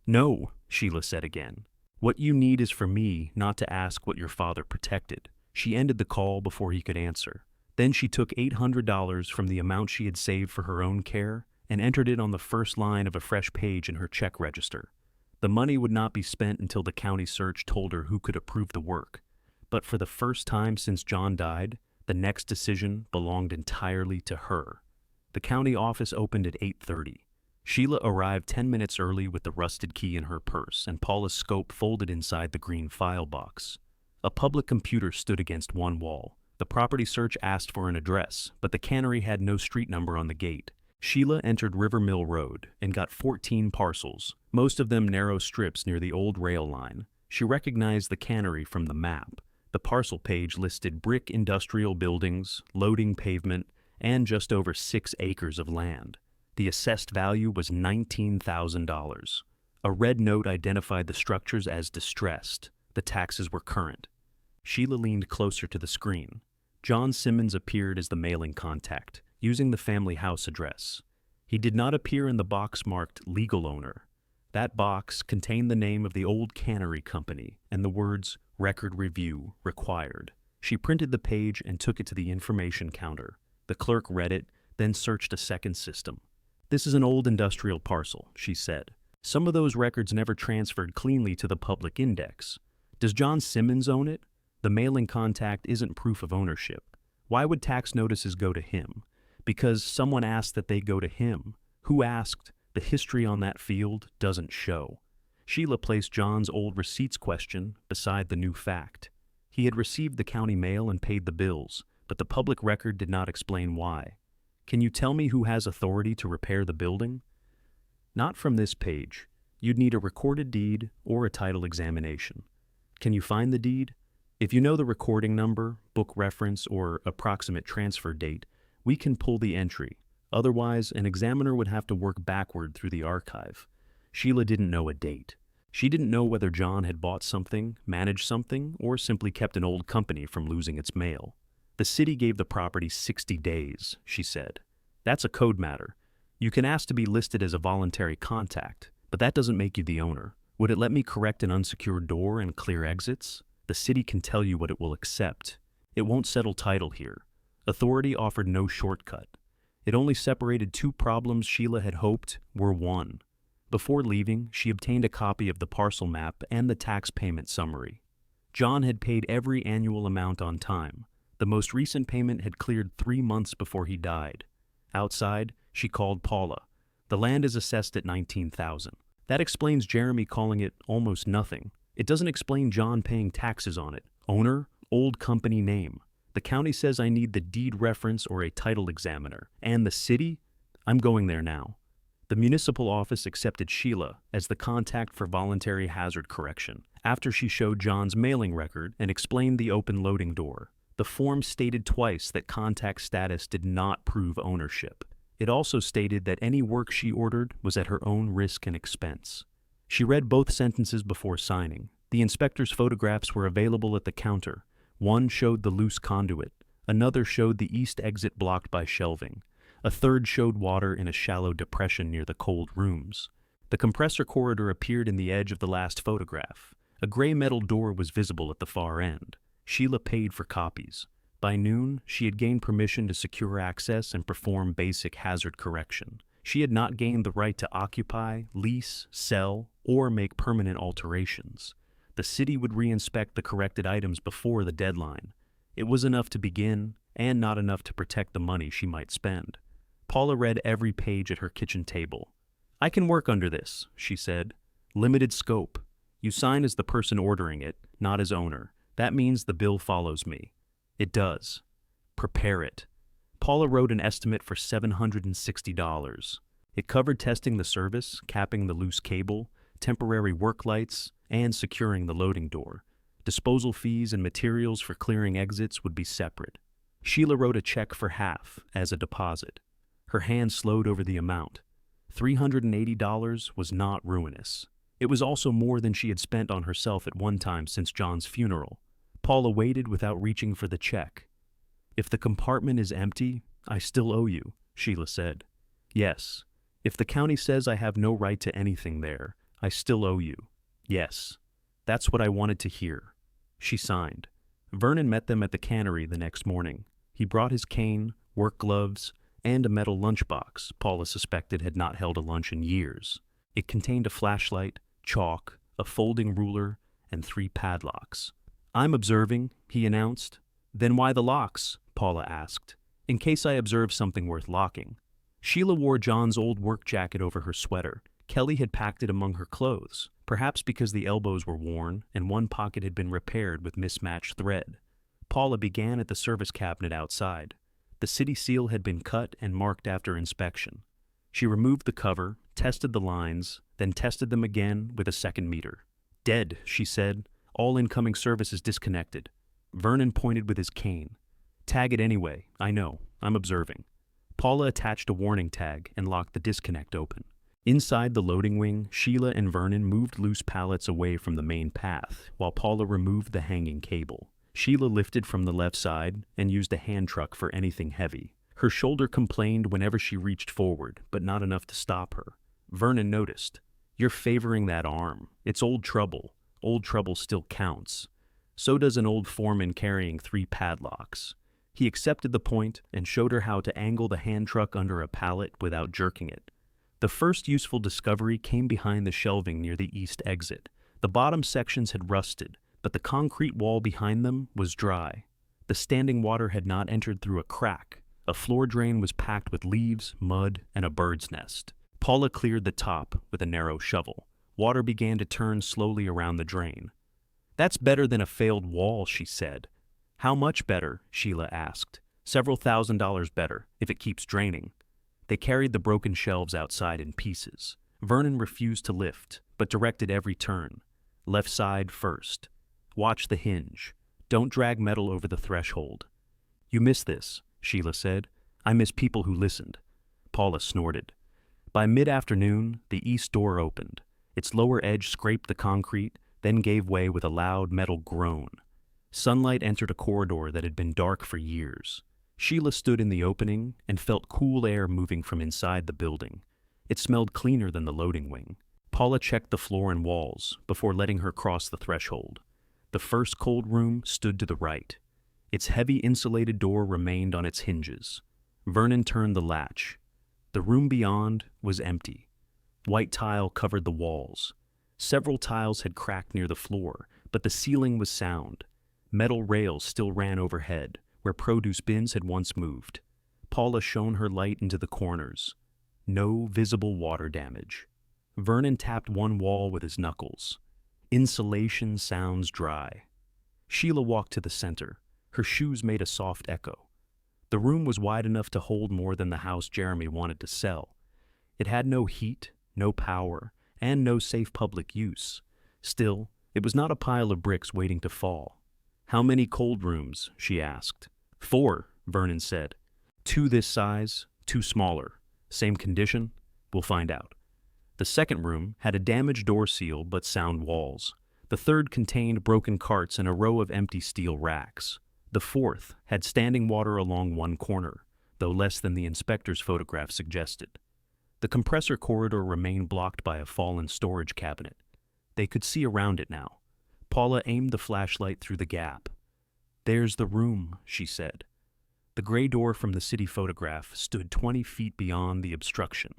Speaker 1: No, Sheila said again. What you need is for me not to ask what your father protected. She ended the call before he could answer. Then she took $800 from the amount she had saved for her own care and entered it on the first line of a fresh page in her check register. The money would not be spent until the county search told her who could approve the work. But for the first time since John died, the next decision belonged entirely to her. The county office opened at 8:30. Sheila arrived 10 minutes early with the rusted key in her purse and Paula's scope folded inside the green file box. A public computer stood against one wall. The property search asked for an address, but the Cannery had no street number on the gate. Sheila entered River Mill Road and got 14 parcels, most of them narrow strips near the old rail line. She recognized the Cannery from the map. The parcel page listed brick industrial buildings, loading pavement, and just over 6 acres of land. The assessed value was $19,000. A red note identified the structures as distressed. The taxes were current. Sheila leaned closer to the screen. John Simmons appeared as the mailing contact, using the family house address. He did not appear in the box marked legal owner. That box contained the name of the old Cannery company and the words record review required. She printed the page and took it to the information counter. The clerk read it, then searched a second system. "This is an old industrial parcel," she said. "Some of those records never transferred cleanly to the public index. Does John Simmons own it? The mailing contact isn't proof of ownership. Why would tax notices go to him? Because someone asked that they go to him. Who asked? The history on that field doesn't show." Sheila placed John's old receipts question beside the new fact. He had received the county mail and paid the bills, but the public record did not explain why. "Can you tell me who has authority to repair the building?" "Not from this page. You'd need a recorded deed or a title examination." "Can you find the deed?" "If you know the recording number, book reference, or approximate transfer date, we can pull the entry. Otherwise, an examiner would have to work backward through the archive." Sheila didn't know a date. She didn't know whether John had bought something, managed something, or simply kept an old company from losing its mail. "The city gave the property 60 days, she said. "That's a code matter. You can ask to be listed as a voluntary contact, but that doesn't make you the owner. Would it let me correct an unsecured door and clear exits? The city can tell you what it will accept. It won't settle title here." Authority offered no shortcut. It only separated two problems Sheila had hoped were one. Before leaving, she obtained a copy of the parcel map and the tax payment summary. John had paid every annual amount on time. The most recent payment had cleared 3 months before he died. Outside, she called Paula. "The land is assessed at $19,000. That explains Jeremy calling it almost nothing. It doesn't explain John paying taxes on it. Owner, old company name. The county says I need the deed reference or a title examiner. And the city? I'm going there now." The municipal office accepted Sheila as the contact for voluntary hazard correction after she showed John's mailing record and explained the open loading door. The form stated twice that contact status did not prove ownership. It also stated that any work she ordered was at her own risk and expense. She read both sentences before signing. The inspector's photographs were available at the counter. One showed the loose conduit. Another showed the east exit blocked by shelving. A third showed water in a shallow depression near the cold rooms. The compressor corridor appeared in the edge of the last photograph. A gray metal door was visible at the far end. Sheila paid for copies. By noon, she had gained permission to secure access and perform basic hazard correction. She had not gained the right to occupy, lease, sell, or make permanent alterations. The city would re-inspect the corrected items before the deadline. It was enough to begin, and not enough to protect the money she might spend. Paula read every page at her kitchen table. "I can work under this," she said. "Limited scope. You sign as the person ordering it, not as owner. That means the bill follows me." "It does." "Prepare it." Paula wrote an estimate for $760. It covered testing the service, capping the loose cable, temporary work lights, and securing the loading door. Disposal fees and materials for clearing exits would be separate. Sheila wrote a check for half as a deposit. Her hand slowed over the amount. $380 was not ruinous. It was also more than she had spent on herself at one time since John's funeral. Paula waited without reaching for the check. "If the compartment is empty, I still owe you," Sheila said. "Yes. If the county says I have no right to anything there, I still owe you." "Yes. That's what I wanted to hear." She signed. Vernon met them at the cannery the next morning. He brought his cane, work gloves, and a metal lunchbox Paula suspected had not held a lunch in years. It contained a flashlight, chalk, a folding ruler, and 3 padlocks. "I'm observing," he announced. "Then why the locks?" Paula asked. "In case I observe something worth locking." Sheila wore John's old work jacket over her sweater. Kelly had packed it among her clothes, perhaps because the elbows were worn and one pocket had been repaired with mismatched thread. Paula began at the service cabinet outside. The city seal had been cut and marked after inspection. She removed the cover, tested the lines, then tested them again with a second meter. "Dead," she said. "All incoming service is disconnected." Vernon pointed with his cane. Tag it anyway, I know, I'm observing. Paula attached a warning tag and locked the disconnect open. Inside the loading wing, Sheila and Vernon moved loose pallets away from the main path, while Paula removed the hanging cable. Sheila lifted from the left side and used a hand truck for anything heavy. Her shoulder complained whenever she reached forward, but not enough to stop her. Vernon noticed. You're favoring that arm. It's old trouble. Old trouble still counts. So does an old foreman carrying 3 padlocks. He accepted the point and showed her how to angle the hand truck under a pallet without jerking it. The first useful discovery came behind the shelving near the east exit. The bottom sections had rusted, but the concrete wall behind them was dry. The standing water had not entered through a crack. A floor drain was packed with leaves, mud, and a bird's nest. Paula cleared the top with a narrow shovel. Water began to turn slowly around the drain. That's better than a failed wall, she said. How much better? Sheila asked. Several $1,000s better, if it keeps draining. They carried the broken shelves outside in pieces. Vernon refused to lift, but directed every turn. Left side first. Watch the hinge. Don't drag metal over the threshold. You miss this, Sheila said. I miss people who listened. Paula snorted. By mid-afternoon, the east door opened. Its lower edge scraped the concrete, then gave way with a loud metal groan. Sunlight entered a corridor that had been dark for years. Sheila stood in the opening and felt cool air moving from inside the building. It smelled cleaner than the loading wing. Paula checked the floor and walls before letting her cross the threshold. The first cold room stood to the right. Its heavy insulated door remained on its hinges. Vernon turned the latch. The room beyond was empty. White tile covered the walls. Several tiles had cracked near the floor, but the ceiling was sound. Metal rails still ran overhead, where produce bins had once moved. Paula shone her light into the corners. No visible water damage. Vernon tapped one wall with his knuckles. Insulation sounds dry. Sheila walked to the center. Her shoes made a soft echo. The room was wide enough to hold more than the house Jeremy wanted to sell. It had no heat, no power, and no safe public use. Still, it was not a pile of bricks waiting to fall. How many cold rooms? She asked. 4, Vernon said. 2 this size, 2 smaller. Same condition? We'll find out. The second room had a damaged door seal but sound walls. The third contained broken carts and a row of empty steel racks. The fourth had standing water along one corner, though less than the inspector's photograph suggested. The compressor corridor remained blocked by a fallen storage cabinet. They could see around it now. Paula aimed the flashlight through the gap. There's the room, she said. The gray door from the city photograph stood 20 feet beyond the obstruction.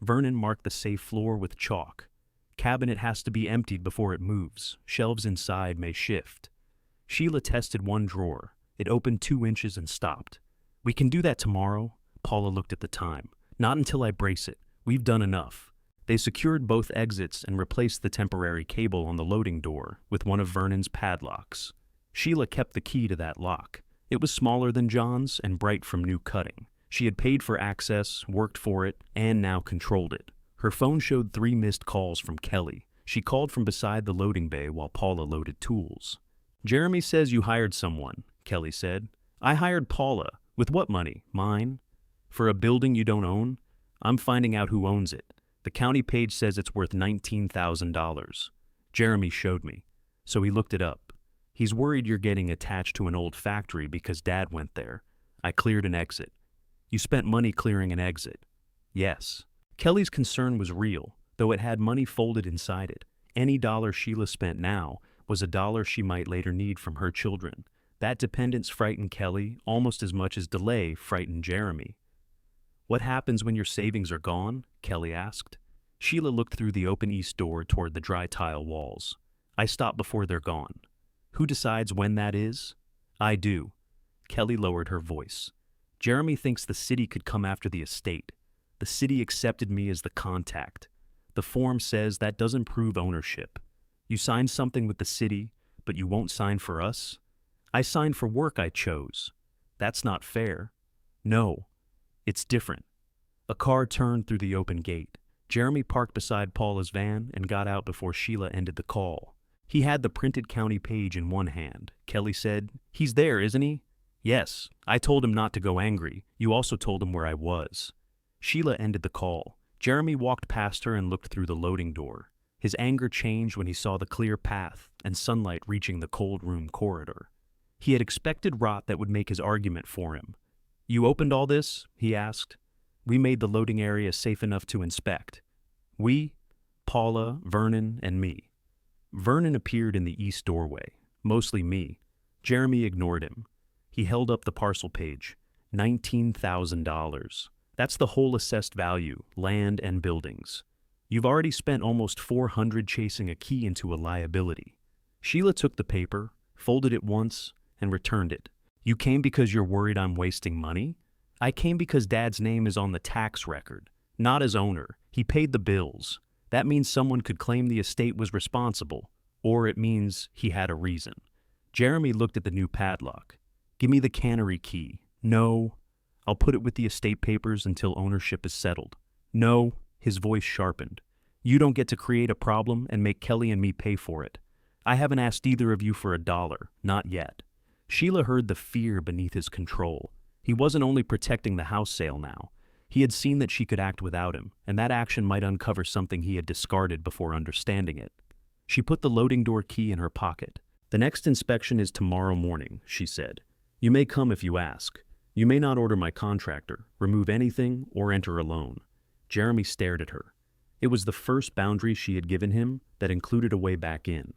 Speaker 1: Vernon marked the safe floor with chalk. Cabinet has to be emptied before it moves. Shelves inside may shift. Sheila tested one drawer. It opened 2 inches and stopped. We can do that tomorrow. Paula looked at the time. Not until I brace it. We've done enough. They secured both exits and replaced the temporary cable on the loading door with one of Vernon's padlocks. Sheila kept the key to that lock. It was smaller than John's and bright from new cutting. She had paid for access, worked for it, and now controlled it. Her phone showed 3 missed calls from Kelly. She called from beside the loading bay while Paula loaded tools. Jeremy says you hired someone, Kelly said. I hired Paula. With what money? Mine? For a building you don't own? I'm finding out who owns it. The county page says it's worth $19,000. Jeremy showed me. So he looked it up. He's worried you're getting attached to an old factory because Dad went there. I cleared an exit. You spent money clearing an exit. Yes. Kelly's concern was real, though it had money folded inside it. Any dollar Sheila spent now was a dollar she might later need from her children. That dependence frightened Kelly almost as much as delay frightened Jeremy. What happens when your savings are gone? Kelly asked. Sheila looked through the open east door toward the dry tile walls. I stop before they're gone. Who decides when that is? I do. Kelly lowered her voice. Jeremy thinks the city could come after the estate. The city accepted me as the contact. The form says that doesn't prove ownership. You signed something with the city, but you won't sign for us? I signed for work I chose. That's not fair. No, it's different. A car turned through the open gate. Jeremy parked beside Paula's van and got out before Sheila ended the call. He had the printed county page in one hand. Kelly said, He's there, isn't he? Yes, I told him not to go angry. You also told him where I was. Sheila ended the call. Jeremy walked past her and looked through the loading door. His anger changed when he saw the clear path and sunlight reaching the cold room corridor. He had expected rot that would make his argument for him. You opened all this? He asked. We made the loading area safe enough to inspect. We? Paula, Vernon, and me. Vernon appeared in the east doorway, mostly me. Jeremy ignored him. He held up the parcel page. $19,000. That's the whole assessed value, land and buildings. You've already spent almost $400 chasing a key into a liability. Sheila took the paper, folded it once, and returned it. You came because you're worried I'm wasting money? I came because Dad's name is on the tax record. Not as owner. He paid the bills. That means someone could claim the estate was responsible, or it means he had a reason. Jeremy looked at the new padlock. Give me the Cannery key. No. I'll put it with the estate papers until ownership is settled. No. His voice sharpened. You don't get to create a problem and make Kelly and me pay for it. I haven't asked either of you for $1, not yet. Sheila heard the fear beneath his control. He wasn't only protecting the house sale now. He had seen that she could act without him, and that action might uncover something he had discarded before understanding it. She put the loading door key in her pocket. The next inspection is tomorrow morning, she said. You may come if you ask. You may not order my contractor, remove anything, or enter alone. Jeremy stared at her. It was the first boundary she had given him that included a way back in.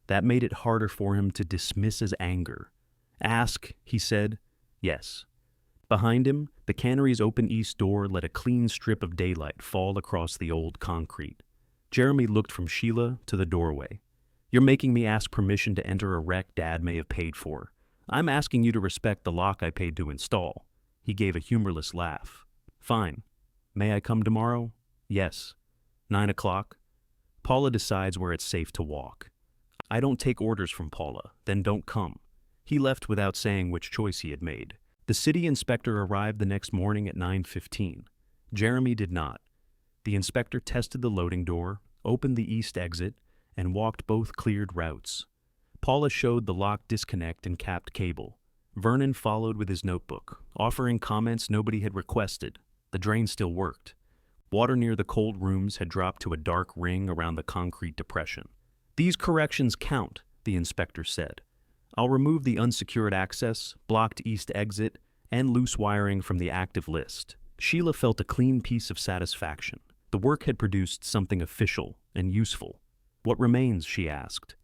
Speaker 1: That made it harder for him to dismiss his anger. Ask, he said. Yes. Behind him, the cannery's open east door let a clean strip of daylight fall across the old concrete. Jeremy looked from Sheila to the doorway. You're making me ask permission to enter a wreck Dad may have paid for. I'm asking you to respect the lock I paid to install. He gave a humorless laugh. Fine. May I come tomorrow? Yes. 9 o'clock? Paula decides where it's safe to walk. I don't take orders from Paula, then don't come. He left without saying which choice he had made. The city inspector arrived the next morning at 9:15. Jeremy did not. The inspector tested the loading door, opened the east exit, and walked both cleared routes. Paula showed the lock disconnect and capped cable. Vernon followed with his notebook, offering comments nobody had requested. The drain still worked. Water near the cold rooms had dropped to a dark ring around the concrete depression. These corrections count, the inspector said. I'll remove the unsecured access, blocked east exit, and loose wiring from the active list. Sheila felt a clean piece of satisfaction. The work had produced something official and useful. What remains, she asked.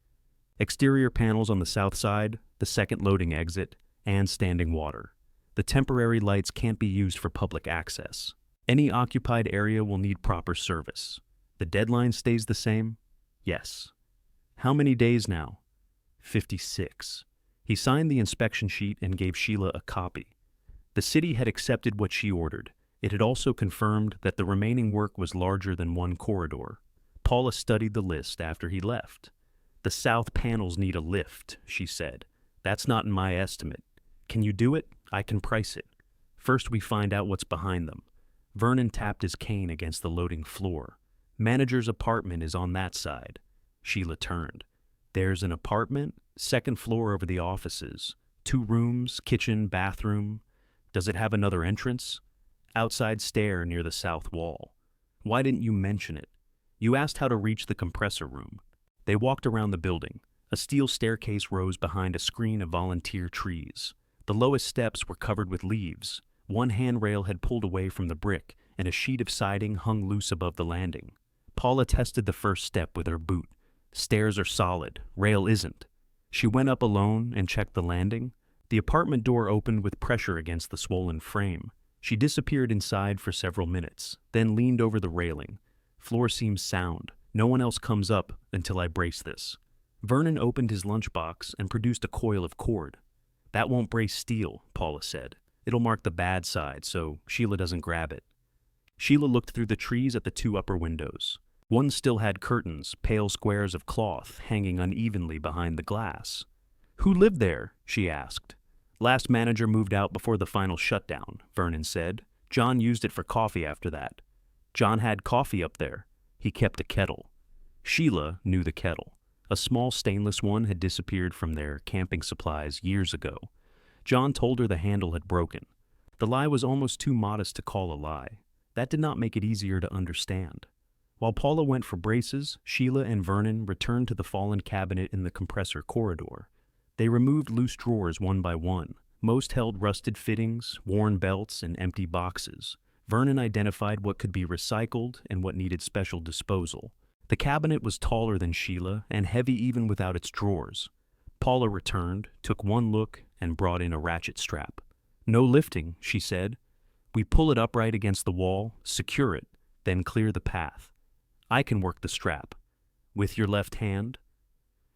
Speaker 1: Exterior panels on the south side, the second loading exit, and standing water. The temporary lights can't be used for public access. Any occupied area will need proper service. The deadline stays the same? Yes. How many days now? 56. He signed the inspection sheet and gave Sheila a copy. The city had accepted what she ordered. It had also confirmed that the remaining work was larger than one corridor. Paula studied the list after he left. The south panels need a lift, she said. That's not in my estimate. Can you do it? I can price it. First we find out what's behind them. Vernon tapped his cane against the loading floor. Manager's apartment is on that side. Sheila turned. There's an apartment, second floor over the offices. 2 rooms, kitchen, bathroom. Does it have another entrance? Outside stair near the south wall. Why didn't you mention it? You asked how to reach the compressor room. They walked around the building. A steel staircase rose behind a screen of volunteer trees. The lowest steps were covered with leaves. One handrail had pulled away from the brick, and a sheet of siding hung loose above the landing. Paula tested the first step with her boot. Stairs are solid, rail isn't. She went up alone and checked the landing. The apartment door opened with pressure against the swollen frame. She disappeared inside for several minutes, then leaned over the railing. Floor seems sound. No one else comes up until I brace this. Vernon opened his lunchbox and produced a coil of cord. That won't brace steel, Paula said. It'll mark the bad side so Sheila doesn't grab it. Sheila looked through the trees at the 2 upper windows. One still had curtains, pale squares of cloth hanging unevenly behind the glass. Who lived there? She asked. Last manager moved out before the final shutdown, Vernon said. John used it for coffee after that. John had coffee up there. He kept a kettle. Sheila knew the kettle. A small stainless one had disappeared from their camping supplies years ago. John told her the handle had broken. The lie was almost too modest to call a lie. That did not make it easier to understand. While Paula went for braces, Sheila and Vernon returned to the fallen cabinet in the compressor corridor. They removed loose drawers one by one. Most held rusted fittings, worn belts, and empty boxes. Vernon identified what could be recycled and what needed special disposal. The cabinet was taller than Sheila and heavy even without its drawers. Paula returned, took one look, and brought in a ratchet strap. "No lifting," she said. "We pull it upright against the wall, secure it, then clear the path. I can work the strap. With your left hand?"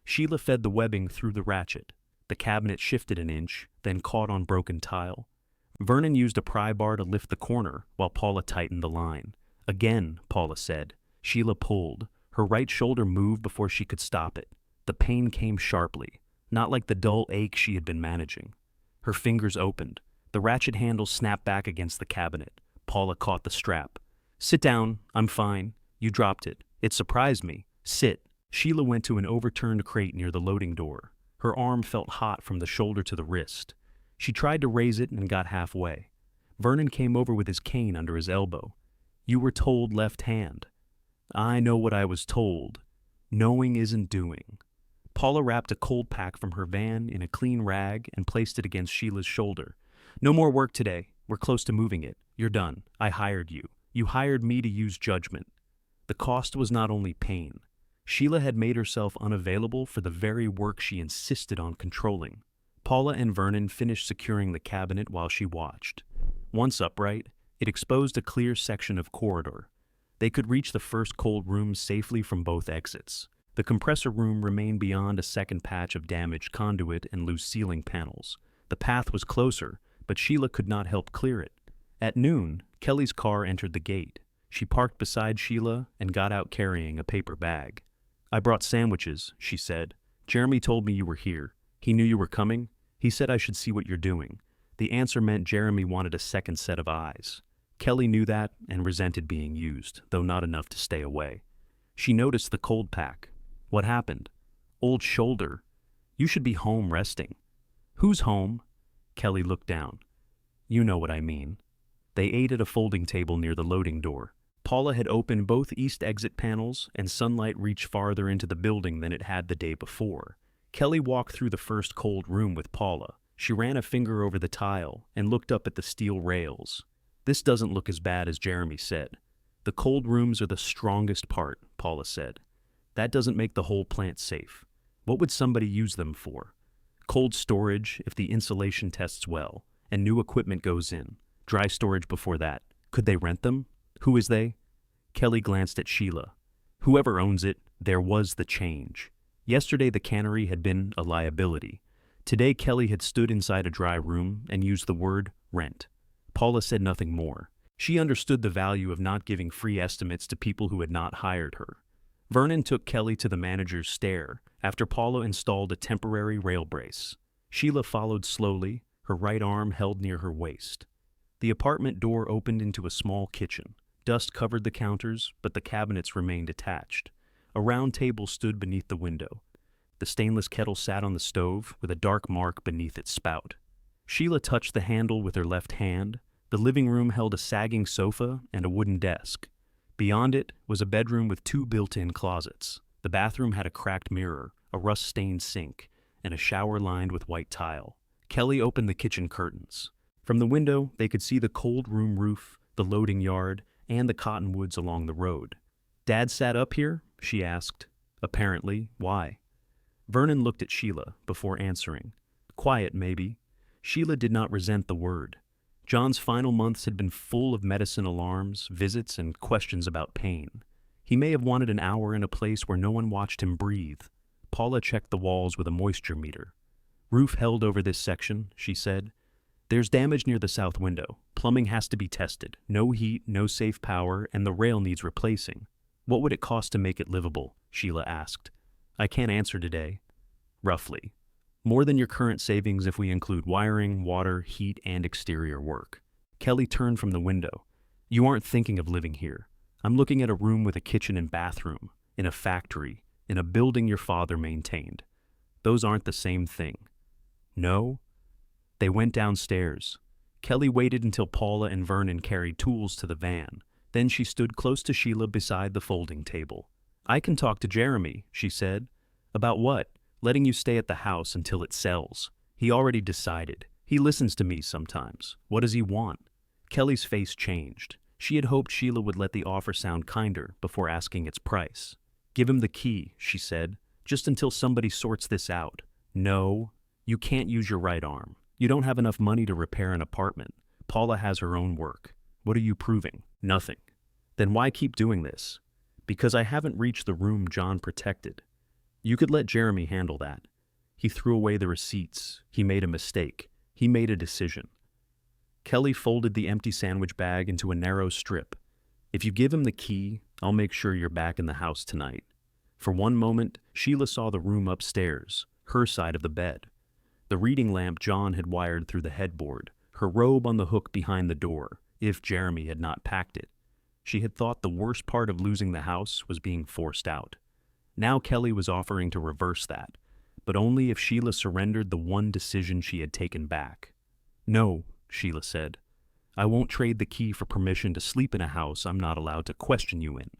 Speaker 1: Sheila fed the webbing through the ratchet. The cabinet shifted an inch, then caught on broken tile. Vernon used a pry bar to lift the corner while Paula tightened the line. "Again," Paula said. Sheila pulled. Her right shoulder moved before she could stop it. The pain came sharply, not like the dull ache she had been managing. Her fingers opened. The ratchet handle snapped back against the cabinet. Paula caught the strap. "Sit down. I'm fine. You dropped it. It surprised me. Sit." Sheila went to an overturned crate near the loading door. Her arm felt hot from the shoulder to the wrist. She tried to raise it and got halfway. Vernon came over with his cane under his elbow. "You were told left hand." "I know what I was told. Knowing isn't doing." Paula wrapped a cold pack from her van in a clean rag and placed it against Sheila's shoulder. "No more work today. We're close to moving it. You're done. I hired you. You hired me to use judgment." The cost was not only pain. Sheila had made herself unavailable for the very work she insisted on controlling. Paula and Vernon finished securing the cabinet while she watched. Once upright, it exposed a clear section of corridor. They could reach the first cold room safely from both exits. The compressor room remained beyond a second patch of damaged conduit and loose ceiling panels. The path was closer, but Sheila could not help clear it. At noon, Kelly's car entered the gate. She parked beside Sheila and got out carrying a paper bag. "I brought sandwiches," she said. "Jeremy told me you were here. He knew you were coming. He said I should see what you're doing." The answer meant Jeremy wanted a second set of eyes. Kelly knew that and resented being used, though not enough to stay away. She noticed the cold pack. "What happened?" "Old shoulder. You should be home resting." "Who's home?" Kelly looked down. "You know what I mean." They ate at a folding table near the loading door. Paula had opened both east exit panels, and sunlight reached farther into the building than it had the day before. Kelly walked through the first cold room with Paula. She ran a finger over the tile and looked up at the steel rails. "This doesn't look as bad as Jeremy said." "The cold rooms are the strongest part," Paula said. "That doesn't make the whole plant safe. What would somebody use them for? Cold storage if the insulation tests well, and new equipment goes in. Dry storage before that. Could they rent them? Who is they?" Kelly glanced at Sheila. "Whoever owns it, there was the change. Yesterday the cannery had been a liability. Today Kelly had stood inside a dry room and used the word rent." Paula said nothing more. She understood the value of not giving free estimates to people who had not hired her. Vernon took Kelly to the manager's stair after Paula installed a temporary rail brace. Sheila followed slowly, her right arm held near her waist. The apartment door opened into a small kitchen. Dust covered the counters, but the cabinets remained attached. A round table stood beneath the window. The stainless kettle sat on the stove with a dark mark beneath its spout. Sheila touched the handle with her left hand. The living room held a sagging sofa and a wooden desk. Beyond it was a bedroom with 2 built-in closets. The bathroom had a cracked mirror, a rust-stained sink, and a shower lined with white tile. Kelly opened the kitchen curtains. From the window, they could see the cold room roof, the loading yard, and the cottonwoods along the road. "Dad sat up here?" she asked. "Apparently. Why?" Vernon looked at Sheila before answering. "Quiet, maybe." Sheila did not resent the word. John's final months had been full of medicine alarms, visits, and questions about pain. He may have wanted an hour in a place where no one watched him breathe. Paula checked the walls with a moisture meter. "Roof held over this section," she said. "There's damage near the south window. Plumbing has to be tested. No heat, no safe power, and the rail needs replacing." "What would it cost to make it livable?" Sheila asked. "I can't answer today." "Roughly." "More than your current savings if we include wiring, water, heat, and exterior work." Kelly turned from the window. "You aren't thinking of living here. I'm looking at a room with a kitchen and bathroom, in a factory, in a building your father maintained. Those aren't the same thing." "No?" They went downstairs. Kelly waited until Paula and Vernon carried tools to the van. Then she stood close to Sheila beside the folding table. "I can talk to Jeremy," she said. "About what?" "Letting you stay at the house until it sells. He already decided. He listens to me sometimes. What does he want?" Kelly's face changed. She had hoped Sheila would let the offer sound kinder before asking its price. "Give him the key," she said, "just until somebody sorts this out." "No, you can't use your right arm. You don't have enough money to repair an apartment. Paula has her own work. What are you proving?" "Nothing." "Then why keep doing this?" "Because I haven't reached the room John protected." "You could let Jeremy handle that. He threw away the receipts. He made a mistake. He made a decision." Kelly folded the empty sandwich bag into a narrow strip. "If you give him the key, I'll make sure you're back in the house tonight." For one moment, Sheila saw the room upstairs, her side of the bed. The reading lamp John had wired through the headboard, her robe on the hook behind the door, if Jeremy had not packed it. She had thought the worst part of losing the house was being forced out. Now Kelly was offering to reverse that, but only if Sheila surrendered the one decision she had taken back. "No," Sheila said. "I won't trade the key for permission to sleep in a house I'm not allowed to question you in.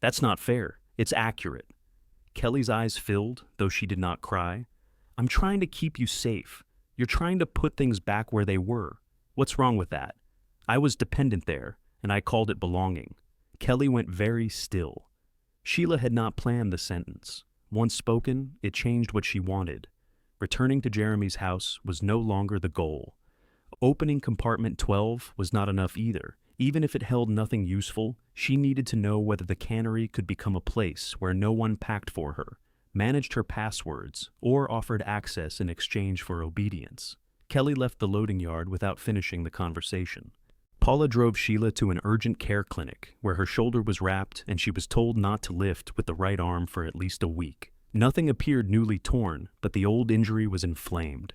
Speaker 1: That's not fair. It's accurate." Kelly's eyes filled, though she did not cry. "I'm trying to keep you safe. You're trying to put things back where they were. What's wrong with that? I was dependent there, and I called it belonging." Kelly went very still. Sheila had not planned the sentence. Once spoken, it changed what she wanted. Returning to Jeremy's house was no longer the goal. Opening compartment 12 was not enough either. Even if it held nothing useful, she needed to know whether the cannery could become a place where no one packed for her, managed her passwords, or offered access in exchange for obedience. Kelly left the loading yard without finishing the conversation. Paula drove Sheila to an urgent care clinic where her shoulder was wrapped and she was told not to lift with the right arm for at least a week. Nothing appeared newly torn, but the old injury was inflamed.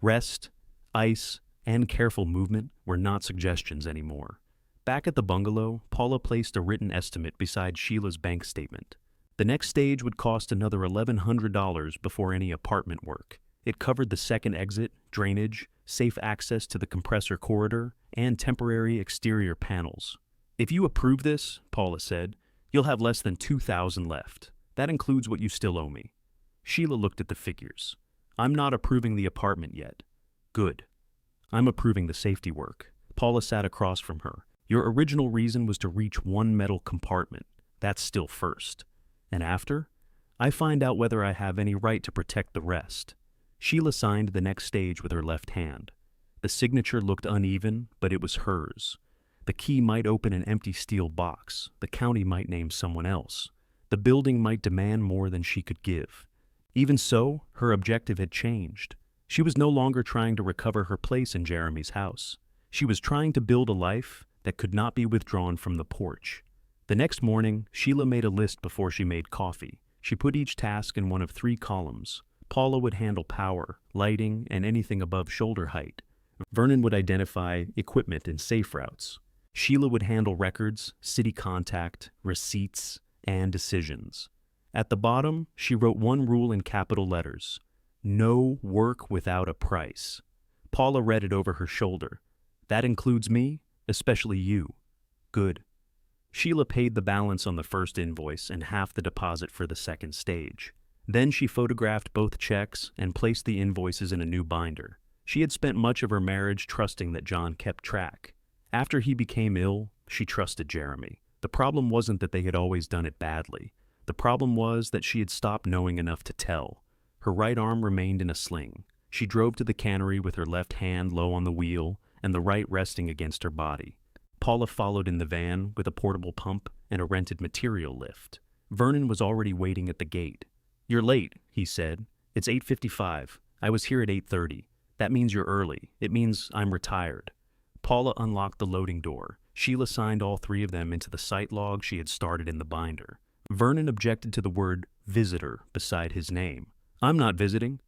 Speaker 1: Rest, ice, and careful movement were not suggestions anymore. Back at the bungalow, Paula placed a written estimate beside Sheila's bank statement. The next stage would cost another $1,100 before any apartment work. It covered the second exit, drainage, safe access to the compressor corridor, and temporary exterior panels. "If you approve this," Paula said, "you'll have less than $2,000 left. That includes what you still owe me." Sheila looked at the figures. "I'm not approving the apartment yet." "Good. I'm approving the safety work." Paula sat across from her. "Your original reason was to reach one metal compartment. That's still first. And after? I find out whether I have any right to protect the rest." Sheila signed the next stage with her left hand. The signature looked uneven, but it was hers. The key might open an empty steel box. The county might name someone else. The building might demand more than she could give. Even so, her objective had changed. She was no longer trying to recover her place in Jeremy's house. She was trying to build a life that could not be withdrawn from the porch. The next morning, Sheila made a list before she made coffee. She put each task in one of 3 columns. Paula would handle power, lighting, and anything above shoulder height. Vernon would identify equipment and safe routes. Sheila would handle records, city contact, receipts, and decisions. At the bottom, she wrote one rule in capital letters: "No work without a price." Paula read it over her shoulder. "That includes me, especially you." "Good." Sheila paid the balance on the first invoice and half the deposit for the second stage. Then she photographed both checks and placed the invoices in a new binder. She had spent much of her marriage trusting that John kept track. After he became ill, she trusted Jeremy. The problem wasn't that they had always done it badly. The problem was that she had stopped knowing enough to tell. Her right arm remained in a sling. She drove to the cannery with her left hand low on the wheel and the right resting against her body. Paula followed in the van with a portable pump and a rented material lift. Vernon was already waiting at the gate. "You're late," he said. "It's 8:55. I was here at 8:30. That means you're early. It means I'm retired." Paula unlocked the loading door. Sheila signed all 3 of them into the site log she had started in the binder. Vernon objected to the word visitor beside his name. "I'm not visiting."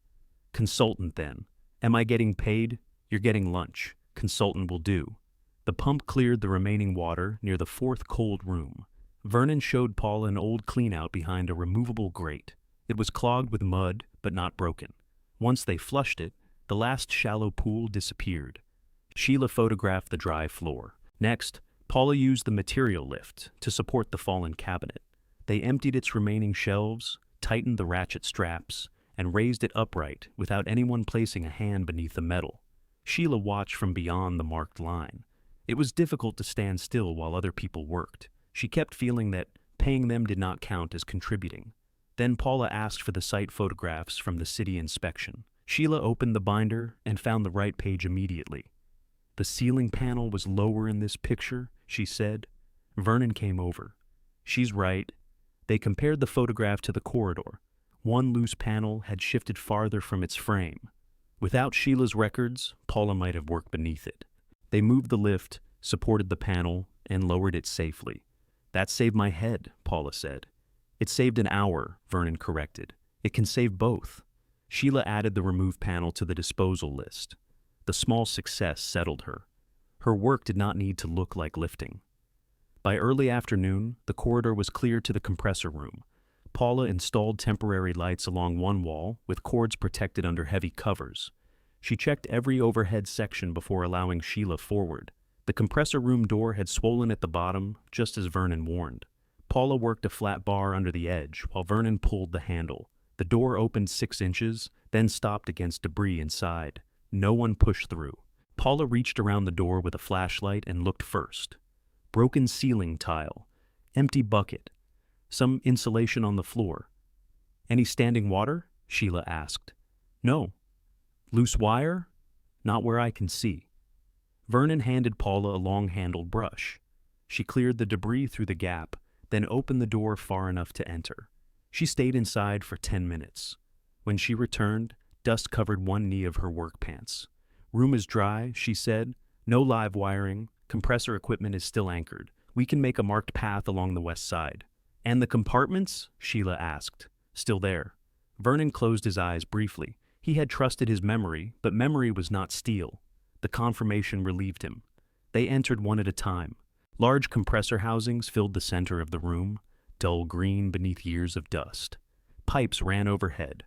Speaker 1: "Consultant, then. Am I getting paid?" "You're getting lunch. Consultant will do." The pump cleared the remaining water near the 4th cold room. Vernon showed Paula an old cleanout behind a removable grate. It was clogged with mud, but not broken. Once they flushed it, The last shallow pool disappeared. Sheila photographed the dry floor. Next, Paula used the material lift to support the fallen cabinet. They emptied its remaining shelves, tightened the ratchet straps, and raised it upright without anyone placing a hand beneath the metal. Sheila watched from beyond the marked line. It was difficult to stand still while other people worked. She kept feeling that paying them did not count as contributing. Then Paula asked for the site photographs from the city inspection. Sheila opened the binder and found the right page immediately. "The ceiling panel was lower in this picture," she said. Vernon came over. "She's right." They compared the photograph to the corridor. One loose panel had shifted farther from its frame. Without Sheila's records, Paula might have worked beneath it. They moved the lift, supported the panel, and lowered it safely. "That saved my head," Paula said. "It saved an hour," Vernon corrected. "It can save both." Sheila added the remove panel to the disposal list. The small success settled her. Her work did not need to look like lifting. By early afternoon, the corridor was cleared to the compressor room. Paula installed temporary lights along one wall, with cords protected under heavy covers. She checked every overhead section before allowing Sheila forward. The compressor room door had swollen at the bottom, just as Vernon warned. Paula worked a flat bar under the edge, while Vernon pulled the handle. The door opened 6 inches, then stopped against debris inside. No one pushed through. Paula reached around the door with a flashlight and looked first. Broken ceiling tile. Empty bucket. Some insulation on the floor. "Any standing water?" Sheila asked. "No." "Loose wire?" "Not where I can see." Vernon handed Paula a long-handled brush. She cleared the debris through the gap, then opened the door far enough to enter. She stayed inside for 10 minutes. When she returned, dust covered one knee of her work pants. "Room is dry," she said. "No live wiring. Compressor equipment is still anchored. We can make a marked path along the west side." "And the compartments?" Sheila asked. "Still there." Vernon closed his eyes briefly. He had trusted his memory, but memory was not steel. The confirmation relieved him. They entered one at a time. Large compressor housings filled the center of the room, dull green beneath years of dust. Pipes ran overhead.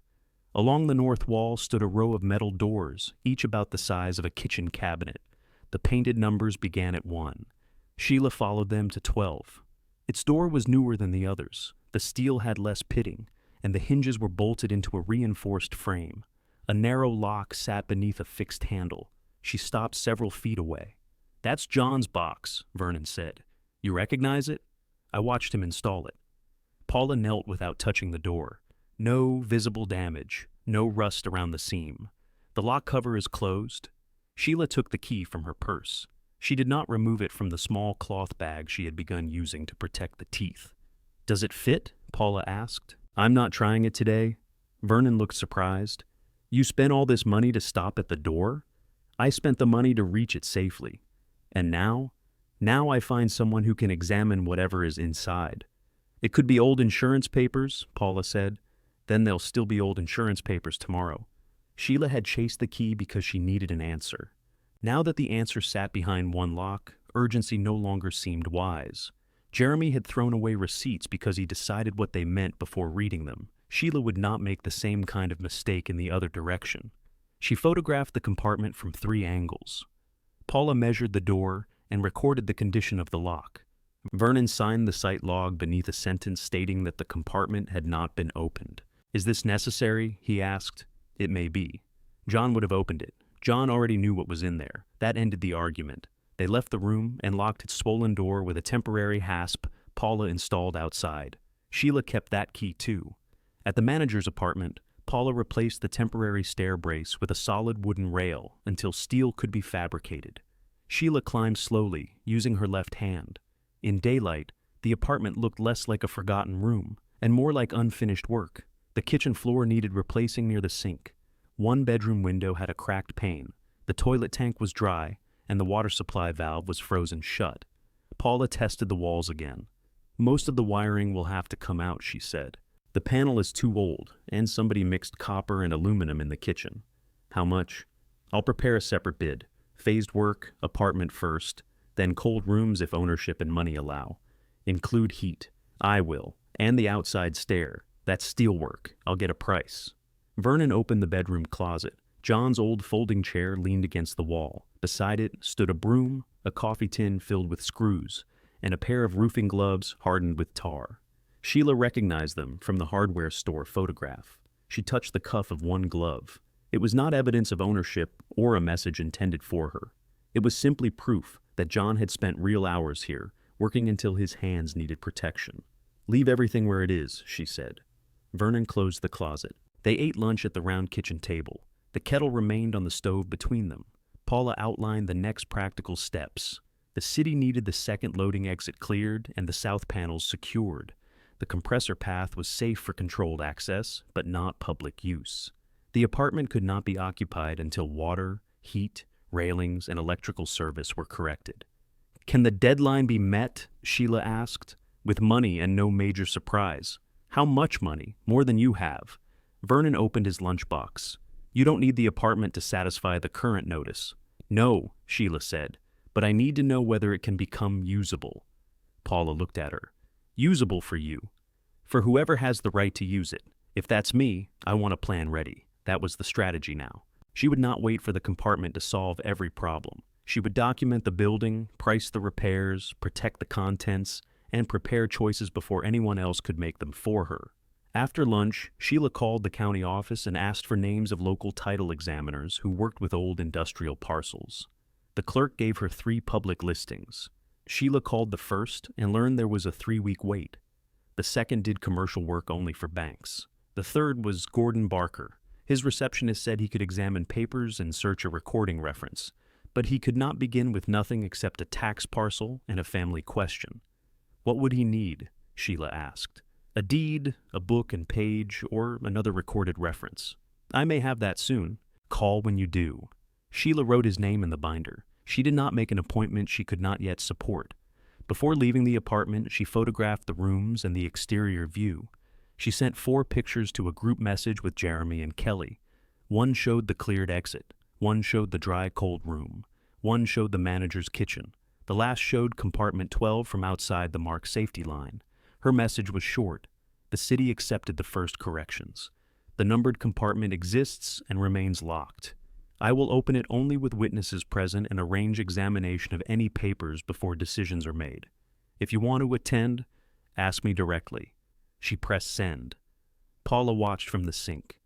Speaker 1: Along the north wall stood a row of metal doors, each about the size of a kitchen cabinet. The painted numbers began at 1. Sheila followed them to 12. Its door was newer than the others. The steel had less pitting, and the hinges were bolted into a reinforced frame. A narrow lock sat beneath a fixed handle. She stopped several feet away. "That's John's box," Vernon said. "You recognize it?" I watched him install it. Paula knelt without touching the door. No visible damage, no rust around the seam. The lock cover is closed. Sheila took the key from her purse. She did not remove it from the small cloth bag she had begun using to protect the teeth. "Does it fit?" Paula asked. "I'm not trying it today." Vernon looked surprised. "You spent all this money to stop at the door?" "I spent the money to reach it safely. And now? Now I find someone who can examine whatever is inside." "It could be old insurance papers," Paula said. "Then there'll still be old insurance papers tomorrow." Sheila had chased the key because she needed an answer. Now that the answer sat behind one lock, urgency no longer seemed wise. Jeremy had thrown away receipts because he decided what they meant before reading them. Sheila would not make the same kind of mistake in the other direction. She photographed the compartment from 3 angles. Paula measured the door and recorded the condition of the lock. Vernon signed the site log beneath a sentence stating that the compartment had not been opened. "Is this necessary?" he asked. "It may be." John would have opened it. John already knew what was in there. That ended the argument. They left the room and locked its swollen door with a temporary hasp Paula installed outside. Sheila kept that key too. At the manager's apartment, Paula replaced the temporary stair brace with a solid wooden rail until steel could be fabricated. Sheila climbed slowly, using her left hand. In daylight, the apartment looked less like a forgotten room and more like unfinished work. The kitchen floor needed replacing near the sink. One bedroom window had a cracked pane. The toilet tank was dry, and the water supply valve was frozen shut. Paula tested the walls again. "Most of the wiring will have to come out," she said. "The panel is too old, and somebody mixed copper and aluminum in the kitchen." "How much?" "I'll prepare a separate bid. Phased work, apartment first, then cold rooms if ownership and money allow. Include heat." "I will. And the outside stair. That's steel work. I'll get a price." Vernon opened the bedroom closet. John's old folding chair leaned against the wall. Beside it stood a broom, a coffee tin filled with screws, and a pair of roofing gloves hardened with tar. Sheila recognized them from the hardware store photograph. She touched the cuff of one glove. It was not evidence of ownership or a message intended for her. It was simply proof that John had spent real hours here, working until his hands needed protection. "Leave everything where it is," she said. Vernon closed the closet. They ate lunch at the round kitchen table. The kettle remained on the stove between them. Paula outlined the next practical steps. The city needed the second loading exit cleared and the south panels secured. The compressor path was safe for controlled access, but not public use. The apartment could not be occupied until water, heat, railings, and electrical service were corrected. "Can the deadline be met?" Sheila asked. "With money and no major surprise." "How much money? More than you have." Vernon opened his lunchbox. "You don't need the apartment to satisfy the current notice." "No," Sheila said, "but I need to know whether it can become usable." Paula looked at her. "Usable for you. For whoever has the right to use it. If that's me, I want a plan ready." That was the strategy now. She would not wait for the compartment to solve every problem. She would document the building, price the repairs, protect the contents, and prepare choices before anyone else could make them for her. After lunch, Sheila called the county office and asked for names of local title examiners who worked with old industrial parcels. The clerk gave her 3 public listings. Sheila called the first and learned there was a 3-week wait. The second did commercial work only for banks. The third was Gordon Barker. His receptionist said he could examine papers and search a recording reference, but he could not begin with nothing except a tax parcel and a family question. What would he need? Sheila asked. A deed, a book and page, or another recorded reference. "I may have that soon. Call when you do." Sheila wrote his name in the binder. She did not make an appointment she could not yet support. Before leaving the apartment, she photographed the rooms and the exterior view. She sent 4 pictures to a group message with Jeremy and Kelly. One showed the cleared exit. One showed the dry, cold room. One showed the manager's kitchen. The last showed compartment 12 from outside the marked safety line. Her message was short. The city accepted the first corrections. The numbered compartment exists and remains locked. I will open it only with witnesses present and arrange examination of any papers before decisions are made. If you want to attend, ask me directly. She pressed send. Paula watched from the sink.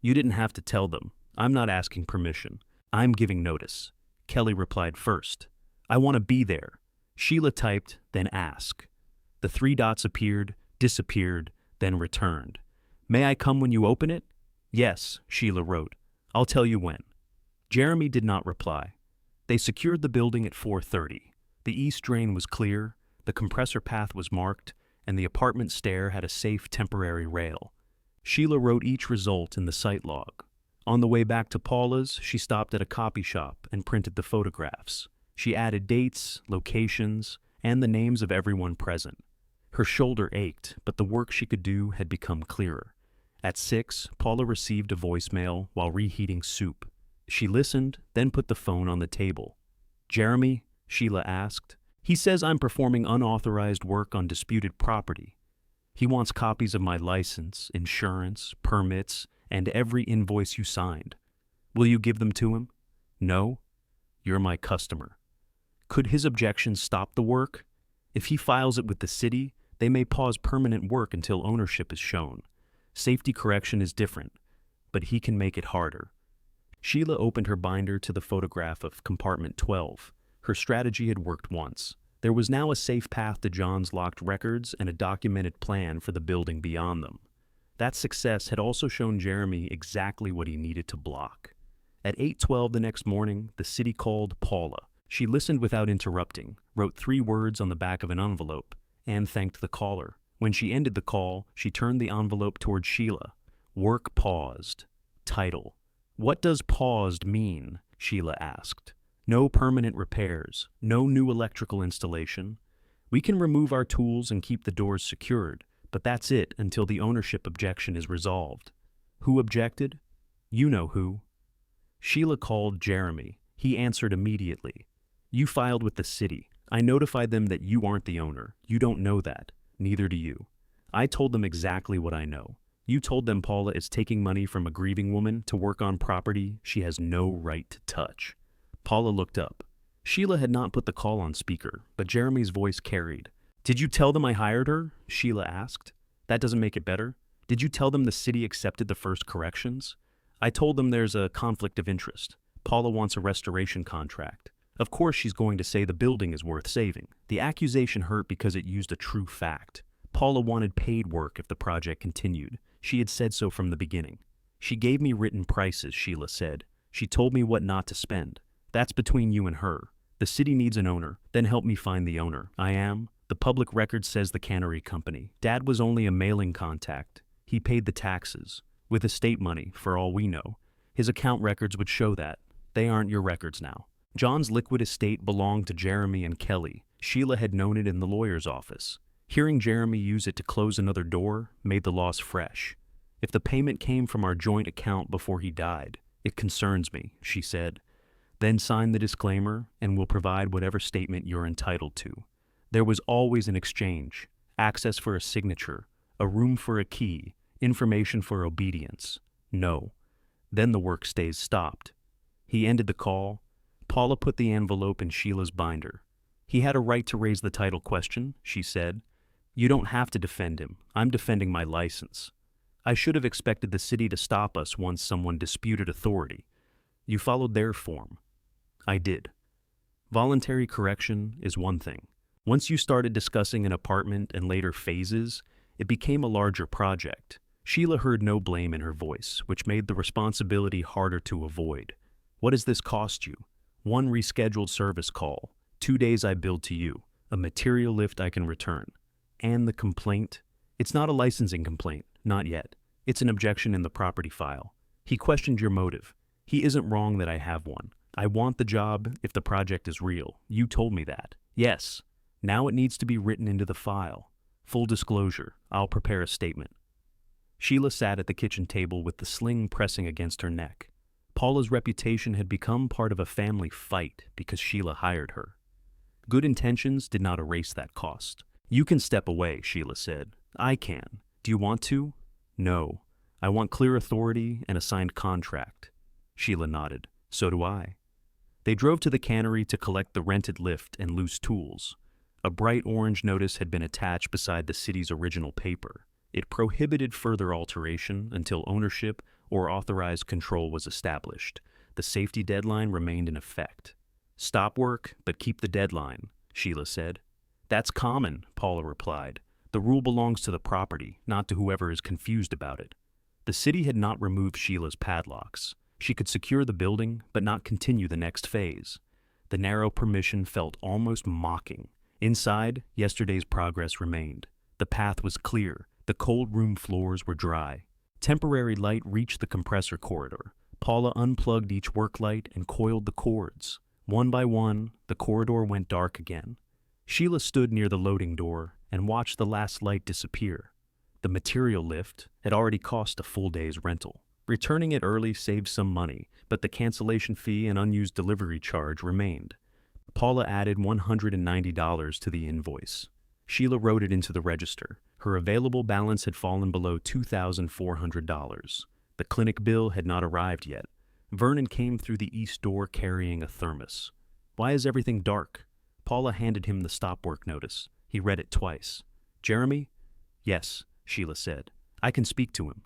Speaker 1: You didn't have to tell them. I'm not asking permission. I'm giving notice. Kelly replied first. I want to be there. Sheila typed, then ask. The 3 dots appeared, disappeared, then returned. May I come when you open it? Yes, Sheila wrote. I'll tell you when. Jeremy did not reply. They secured the building at 4:30. The east drain was clear, the compressor path was marked, and the apartment stair had a safe temporary rail. Sheila wrote each result in the site log. On the way back to Paula's, she stopped at a copy shop and printed the photographs. She added dates, locations, and the names of everyone present. Her shoulder ached, but the work she could do had become clearer. At 6, Paula received a voicemail while reheating soup. She listened, then put the phone on the table. Jeremy? Sheila asked. He says I'm performing unauthorized work on disputed property. He wants copies of my license, insurance, permits, and every invoice you signed. Will you give them to him? No? You're my customer. Could his objections stop the work? If he files it with the city, they may pause permanent work until ownership is shown. Safety correction is different, but he can make it harder. Sheila opened her binder to the photograph of compartment 12. Her strategy had worked once. There was now a safe path to John's locked records and a documented plan for the building beyond them. That success had also shown Jeremy exactly what he needed to block. At 8:12 the next morning, the city called Paula. She listened without interrupting, wrote 3 words on the back of an envelope, and thanked the caller. When she ended the call, she turned the envelope toward Sheila. Work paused. Title. What does paused mean? Sheila asked. No permanent repairs, no new electrical installation. We can remove our tools and keep the doors secured, but that's it until the ownership objection is resolved. Who objected? You know who. Sheila called Jeremy. He answered immediately. You filed with the city. I notified them that you aren't the owner. You don't know that. Neither do you. I told them exactly what I know. You told them Paula is taking money from a grieving woman to work on property she has no right to touch. Paula looked up. Sheila had not put the call on speaker, but Jeremy's voice carried. Did you tell them I hired her? Sheila asked. That doesn't make it better. Did you tell them the city accepted the first corrections? I told them there's a conflict of interest. Paula wants a restoration contract. Of course she's going to say the building is worth saving. The accusation hurt because it used a true fact. Paula wanted paid work if the project continued. She had said so from the beginning. She gave me written prices, Sheila said. She told me what not to spend. That's between you and her. The city needs an owner, then help me find the owner. I am. The public record says the Cannery Company. Dad was only a mailing contact. He paid the taxes. With estate money, for all we know. His account records would show that. They aren't your records now. John's liquid estate belonged to Jeremy and Kelly. Sheila had known it in the lawyer's office. Hearing Jeremy use it to close another door made the loss fresh. If the payment came from our joint account before he died, it concerns me, she said. Then sign the disclaimer and we'll provide whatever statement you're entitled to. There was always an exchange, access for a signature, a room for a key, information for obedience. No. Then the work stays stopped. He ended the call. Paula put the envelope in Sheila's binder. He had a right to raise the title question, she said. You don't have to defend him. I'm defending my license. I should have expected the city to stop us once someone disputed authority. You followed their form. I did. Voluntary correction is one thing. Once you started discussing an apartment and later phases, it became a larger project. Sheila heard no blame in her voice, which made the responsibility harder to avoid. What does this cost you? 1 rescheduled service call, 2 days I billed to you, a material lift I can return. And the complaint? It's not a licensing complaint, not yet. It's an objection in the property file. He questioned your motive. He isn't wrong that I have one. I want the job if the project is real. You told me that. Yes. Now it needs to be written into the file. Full disclosure, I'll prepare a statement. Sheila sat at the kitchen table with the sling pressing against her neck. Paula's reputation had become part of a family fight because Sheila hired her. Good intentions did not erase that cost. You can step away, Sheila said. I can. Do you want to? No. I want clear authority and a signed contract. Sheila nodded. So do I. They drove to the cannery to collect the rented lift and loose tools. A bright orange notice had been attached beside the city's original paper. It prohibited further alteration until ownership or authorized control was established. The safety deadline remained in effect. Stop work, but keep the deadline, Sheila said. That's common, Paula replied. The rule belongs to the property, not to whoever is confused about it. The city had not removed Sheila's padlocks. She could secure the building, but not continue the next phase. The narrow permission felt almost mocking. Inside, yesterday's progress remained. The path was clear. The cold room floors were dry. Temporary light reached the compressor corridor. Paula unplugged each work light and coiled the cords. One by one, the corridor went dark again. Sheila stood near the loading door and watched the last light disappear. The material lift had already cost a full day's rental. Returning it early saved some money, but the cancellation fee and unused delivery charge remained. Paula added $190 to the invoice. Sheila wrote it into the register. Her available balance had fallen below $2,400. The clinic bill had not arrived yet. Vernon came through the east door carrying a thermos. Why is everything dark? Paula handed him the stop work notice. He read it twice. Jeremy? Yes, Sheila said. I can speak to him.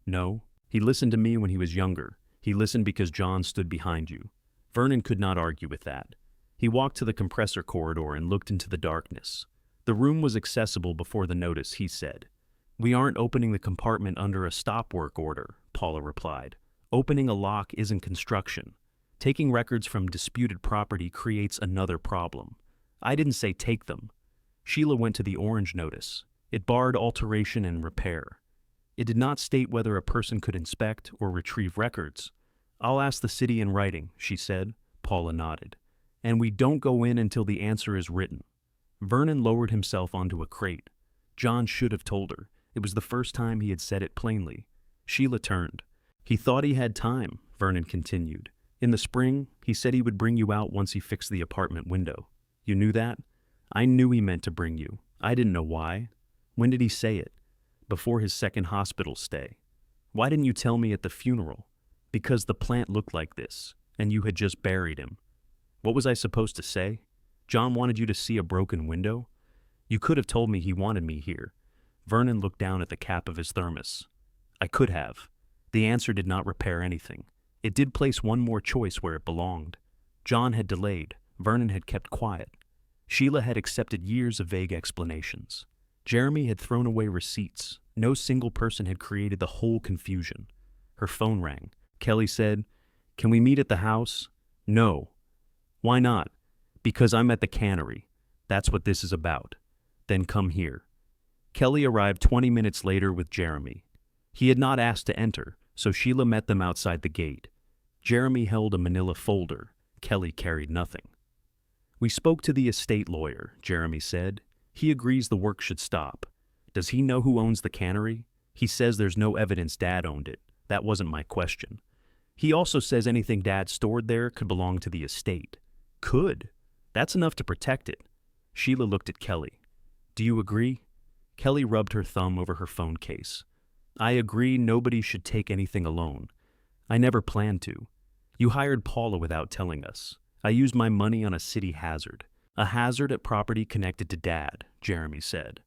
Speaker 1: No. He listened to me when he was younger. He listened because John stood behind you. Vernon could not argue with that. He walked to the compressor corridor and looked into the darkness. The room was accessible before the notice, he said. We aren't opening the compartment under a stop work order, Paula replied. Opening a lock isn't construction. Taking records from disputed property creates another problem. I didn't say take them. Sheila went to the orange notice. It barred alteration and repair. It did not state whether a person could inspect or retrieve records. I'll ask the city in writing, she said. Paula nodded. And we don't go in until the answer is written. Vernon lowered himself onto a crate. John should have told her. It was the first time he had said it plainly. Sheila turned. He thought he had time, Vernon continued. In the spring, he said he would bring you out once he fixed the apartment window. You knew that? I knew he meant to bring you. I didn't know why. When did he say it? before his second hospital stay. Why didn't you tell me at the funeral? Because the plant looked like this, and you had just buried him. What was I supposed to say? John wanted you to see a broken window? You could have told me he wanted me here. Vernon looked down at the cap of his thermos. I could have. The answer did not repair anything. It did place one more choice where it belonged. John had delayed. Vernon had kept quiet. Sheila had accepted years of vague explanations. Jeremy had thrown away receipts. No single person had created the whole confusion. Her phone rang. Kelly said, "Can we meet at the house?" "No." "Why not?" "Because I'm at the Cannery. That's what this is about." "Then come here." Kelly arrived 20 minutes later with Jeremy. He had not asked to enter, so Sheila met them outside the gate. Jeremy held a manila folder. Kelly carried nothing. "We spoke to the estate lawyer," Jeremy said. "He agrees the work should stop. Does he know who owns the Cannery? He says there's no evidence Dad owned it. That wasn't my question. He also says anything Dad stored there could belong to the estate." "Could? That's enough to protect it." Sheila looked at Kelly. "Do you agree?" Kelly rubbed her thumb over her phone case. "I agree nobody should take anything alone. I never planned to. You hired Paula without telling us. I used my money on a city hazard. A hazard at property connected to Dad," Jeremy said.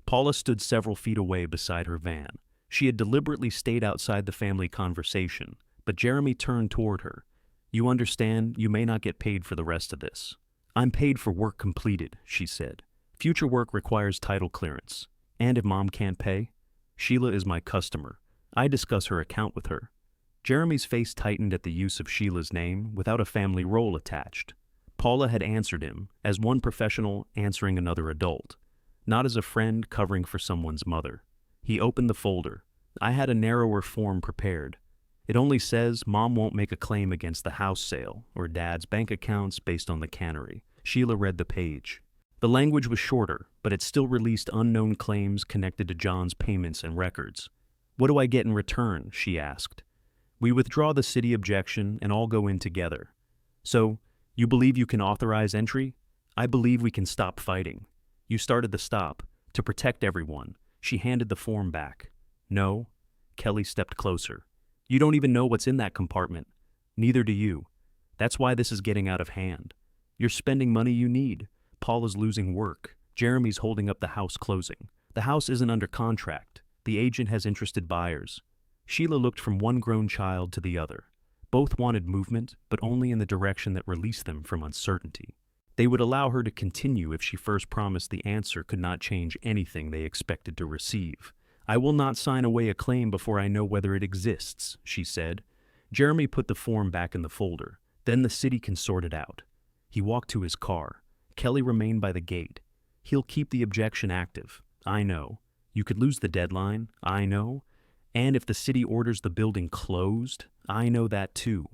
Speaker 1: Paula stood several feet away beside her van. She had deliberately stayed outside the family conversation, but Jeremy turned toward her. "You understand, you may not get paid for the rest of this." "I'm paid for work completed," she said. "Future work requires title clearance. And if Mom can't pay?" "Sheila is my customer. I discuss her account with her." Jeremy's face tightened at the use of Sheila's name without a family role attached. Paula had answered him as one professional answering another adult, not as a friend covering for someone's mother. He opened the folder. "I had a narrower form prepared. It only says Mom won't make a claim against the house sale or Dad's bank accounts based on the Cannery." Sheila read the page. The language was shorter, but it still released unknown claims connected to John's payments and records. "What do I get in return?" she asked. "We withdraw the city objection and all go in together." "So, you believe you can authorize entry?" "I believe we can stop fighting." "You started the stop. To protect everyone." She handed the form back. "No." Kelly stepped closer. "You don't even know what's in that compartment. Neither do you. That's why this is getting out of hand. You're spending money you need. Paula's losing work. Jeremy's holding up the house closing. The house isn't under contract. The agent has interested buyers." Sheila looked from one grown child to the other. Both wanted movement, but only in the direction that released them from uncertainty. They would allow her to continue if she first promised the answer could not change anything they expected to receive. "I will not sign away a claim before I know whether it exists," she said. Jeremy put the form back in the folder. "Then the city can sort it out." He walked to his car. Kelly remained by the gate. "He'll keep the objection active. I know. You could lose the deadline. I know. And if the city orders the building closed, I know that too."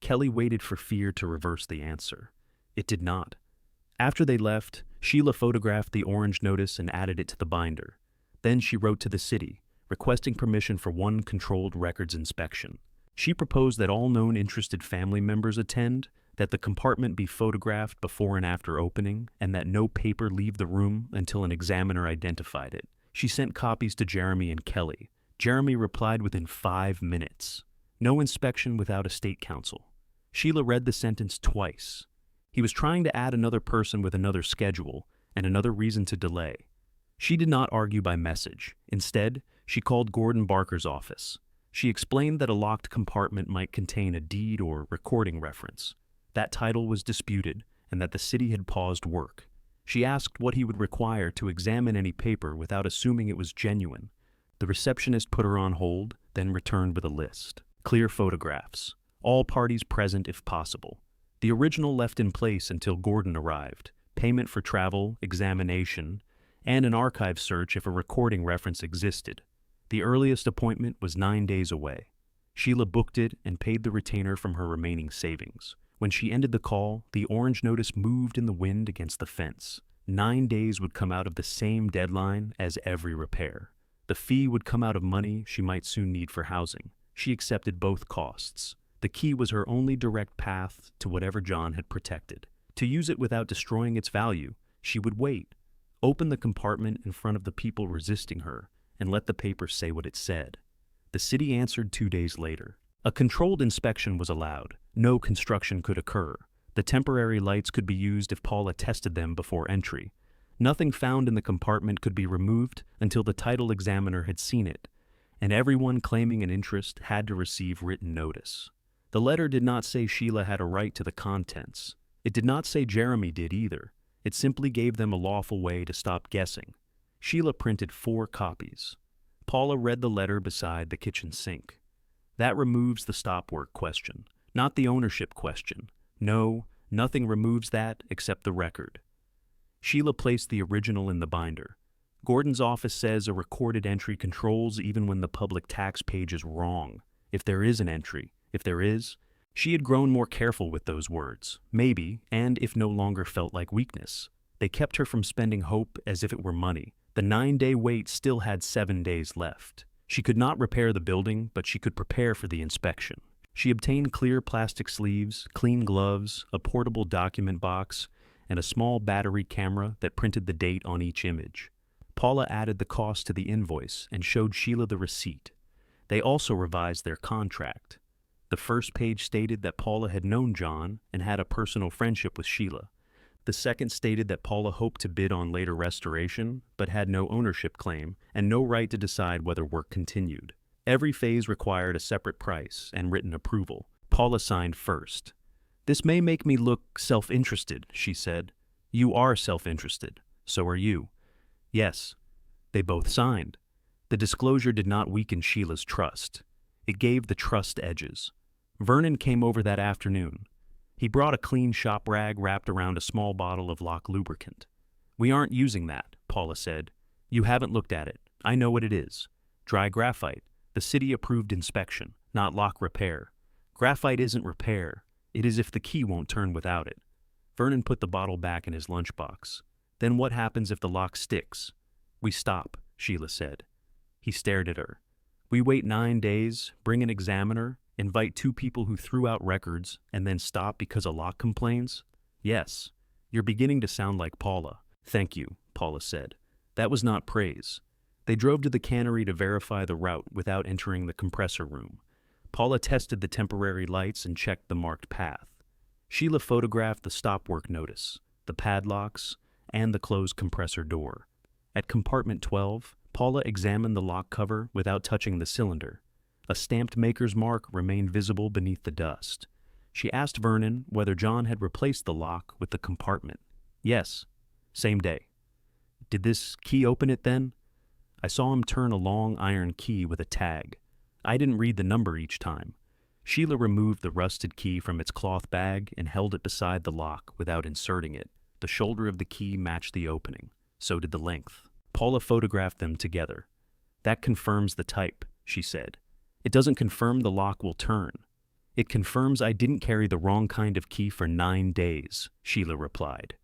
Speaker 1: Kelly waited for fear to reverse the answer. It did not. After they left, Sheila photographed the orange notice and added it to the binder. Then she wrote to the city, requesting permission for one controlled records inspection. She proposed that all known interested family members attend, that the compartment be photographed before and after opening, and that no paper leave the room until an examiner identified it. She sent copies to Jeremy and Kelly. Jeremy replied within 5 minutes. "No inspection without a state counsel." Sheila read the sentence twice. He was trying to add another person with another schedule and another reason to delay. She did not argue by message. Instead, she called Gordon Barker's office. She explained that a locked compartment might contain a deed or recording reference. That title was disputed and that the city had paused work. She asked what he would require to examine any paper without assuming it was genuine. The receptionist put her on hold, then returned with a list. Clear photographs. All parties present if possible. The original left in place until Gordon arrived. Payment for travel, examination, and an archive search if a recording reference existed. The earliest appointment was 9 days away. Sheila booked it and paid the retainer from her remaining savings. When she ended the call, the orange notice moved in the wind against the fence. 9 days would come out of the same deadline as every repair. The fee would come out of money she might soon need for housing. She accepted both costs. The key was her only direct path to whatever John had protected. To use it without destroying its value, she would wait, open the compartment in front of the people resisting her, and let the paper say what it said. The city answered 2 days later. A controlled inspection was allowed. No construction could occur. The temporary lights could be used if Paula tested them before entry. Nothing found in the compartment could be removed until the title examiner had seen it, and everyone claiming an interest had to receive written notice. The letter did not say Sheila had a right to the contents. It did not say Jeremy did either. It simply gave them a lawful way to stop guessing. Sheila printed 4 copies. Paula read the letter beside the kitchen sink. That removes the stop work question, not the ownership question. No, nothing removes that except the record. Sheila placed the original in the binder. Gordon's office says a recorded entry controls even when the public tax page is wrong. If there is an entry, if there is, she had grown more careful with those words, maybe, and if no longer felt like weakness. They kept her from spending hope as if it were money. The 9-day wait still had 7 days left. She could not repair the building, but she could prepare for the inspection. She obtained clear plastic sleeves, clean gloves, a portable document box, and a small battery camera that printed the date on each image. Paula added the cost to the invoice and showed Sheila the receipt. They also revised their contract. The first page stated that Paula had known John and had a personal friendship with Sheila. The second stated that Paula hoped to bid on later restoration, but had no ownership claim and no right to decide whether work continued. Every phase required a separate price and written approval. Paula signed first. "This may make me look self-interested," she said. "You are self-interested. So are you." Yes. They both signed. The disclosure did not weaken Sheila's trust. It gave the trust edges. Vernon came over that afternoon. He brought a clean shop rag wrapped around a small bottle of lock lubricant. "We aren't using that," Paula said. "You haven't looked at it. I know what it is. Dry graphite. The city-approved inspection, not lock repair. Graphite isn't repair. It is if the key won't turn without it." Vernon put the bottle back in his lunchbox. "Then what happens if the lock sticks?" "We stop," Sheila said. He stared at her. "We wait 9 days, bring an examiner, invite 2 people who threw out records, and then stop because a lock complains?" "Yes. You're beginning to sound like Paula." "Thank you," Paula said. That was not praise. They drove to the cannery to verify the route without entering the compressor room. Paula tested the temporary lights and checked the marked path. Sheila photographed the stop work notice, the padlocks, and the closed compressor door. At compartment 12, Paula examined the lock cover without touching the cylinder. A stamped maker's mark remained visible beneath the dust. She asked Vernon whether John had replaced the lock with the compartment. "Yes, same day." "Did this key open it then?" "I saw him turn a long iron key with a tag. I didn't read the number each time." Sheila removed the rusted key from its cloth bag and held it beside the lock without inserting it. The shoulder of the key matched the opening. So did the length. Paula photographed them together. "That confirms the type," she said. "It doesn't confirm the lock will turn. It confirms I didn't carry the wrong kind of key for 9 days, Sheila replied.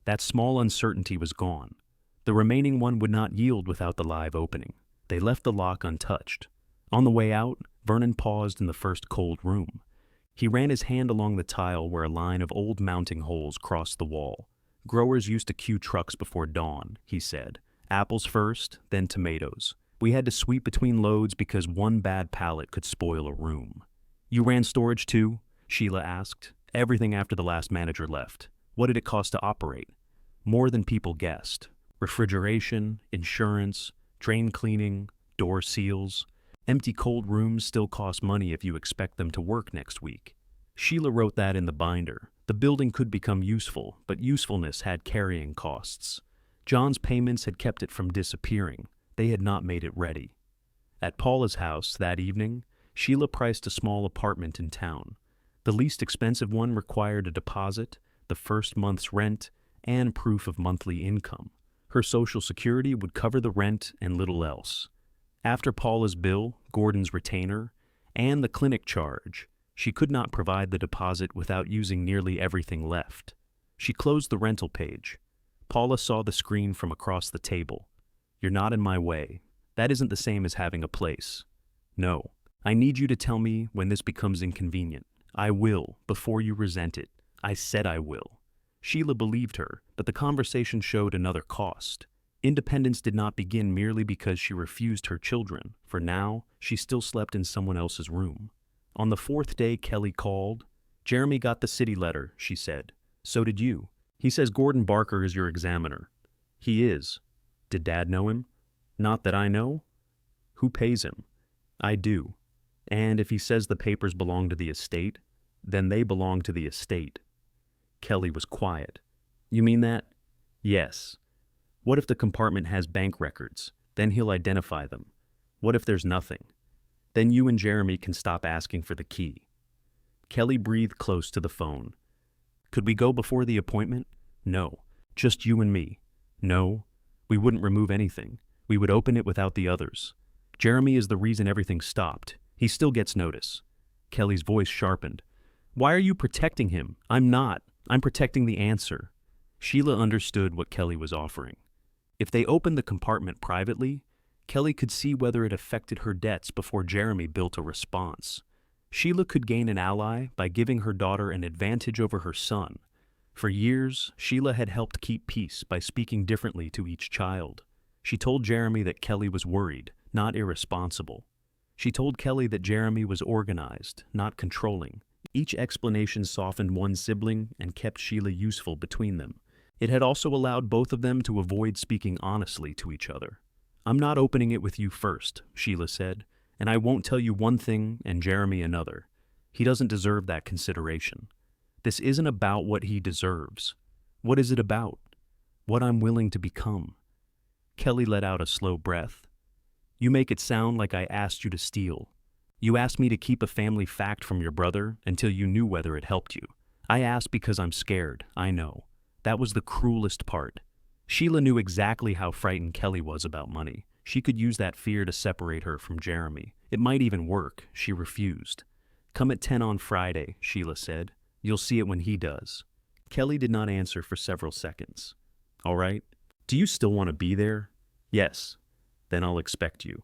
Speaker 1: That small uncertainty was gone. The remaining one would not yield without the live opening. They left the lock untouched. On the way out, Vernon paused in the first cold room. He ran his hand along the tile where a line of old mounting holes crossed the wall. "Growers used to queue trucks before dawn," he said. "Apples first, then tomatoes. We had to sweep between loads because one bad pallet could spoil a room." "You ran storage too?" Sheila asked. "Everything after the last manager left. What did it cost to operate?" "More than people guessed. Refrigeration, insurance, drain cleaning, door seals. Empty cold rooms still cost money if you expect them to work next week." Sheila wrote that in the binder. The building could become useful, but usefulness had carrying costs. John's payments had kept it from disappearing. They had not made it ready. At Paula's house that evening, Sheila priced a small apartment in town. The least expensive one required a deposit, the first month's rent, and proof of monthly income. Her Social Security would cover the rent and little else. After Paula's bill, Gordon's retainer, and the clinic charge, she could not provide the deposit without using nearly everything left. She closed the rental page. Paula saw the screen from across the table. "You're not in my way. That isn't the same as having a place. No. I need you to tell me when this becomes inconvenient. I will, before you resent it. I said I will." Sheila believed her, but the conversation showed another cost. Independence did not begin merely because she refused her children, for now she still slept in someone else's room. On the fourth day, Kelly called. "Jeremy got the city letter," she said. "So did you. He says Gordon Barker is your examiner." "He is. Did Dad know him?" "Not that I know." "Who pays him?" "I do. And if he says the papers belong to the estate, then they belong to the estate." Kelly was quiet. "You mean that?" "Yes. What if the compartment has bank records? Then he'll identify them. What if there's nothing? Then you and Jeremy can stop asking for the key." Kelly breathed close to the phone. "Could we go before the appointment?" "No. Just you and me." "No. We wouldn't remove anything. We would open it without the others. Jeremy is the reason everything stopped. He still gets notice." Kelly's voice sharpened. "Why are you protecting him?" "I'm not. I'm protecting the answer." Sheila understood what Kelly was offering. If they opened the compartment privately, Kelly could see whether it affected her debts before Jeremy built a response. Sheila could gain an ally by giving her daughter an advantage over her son. For years, Sheila had helped keep peace by speaking differently to each child. She told Jeremy that Kelly was worried, not irresponsible. She told Kelly that Jeremy was organized, not controlling. Each explanation softened one sibling and kept Sheila useful between them. It had also allowed both of them to avoid speaking honestly to each other. "I'm not opening it with you first," Sheila said, "and I won't tell you one thing and Jeremy another. He doesn't deserve that consideration. This isn't about what he deserves. What is it about? What I'm willing to become." Kelly let out a slow breath. "You make it sound like I asked you to steal. You asked me to keep a family fact from your brother until you knew whether it helped you. I asked because I'm scared, I know. That was the cruelest part." Sheila knew exactly how frightened Kelly was about money. She could use that fear to separate her from Jeremy. It might even work. She refused. "Come at 10 on Friday," Sheila said. "You'll see it when he does." Kelly did not answer for several seconds. "All right. Do you still want to be there?" "Yes." "Then I'll expect you."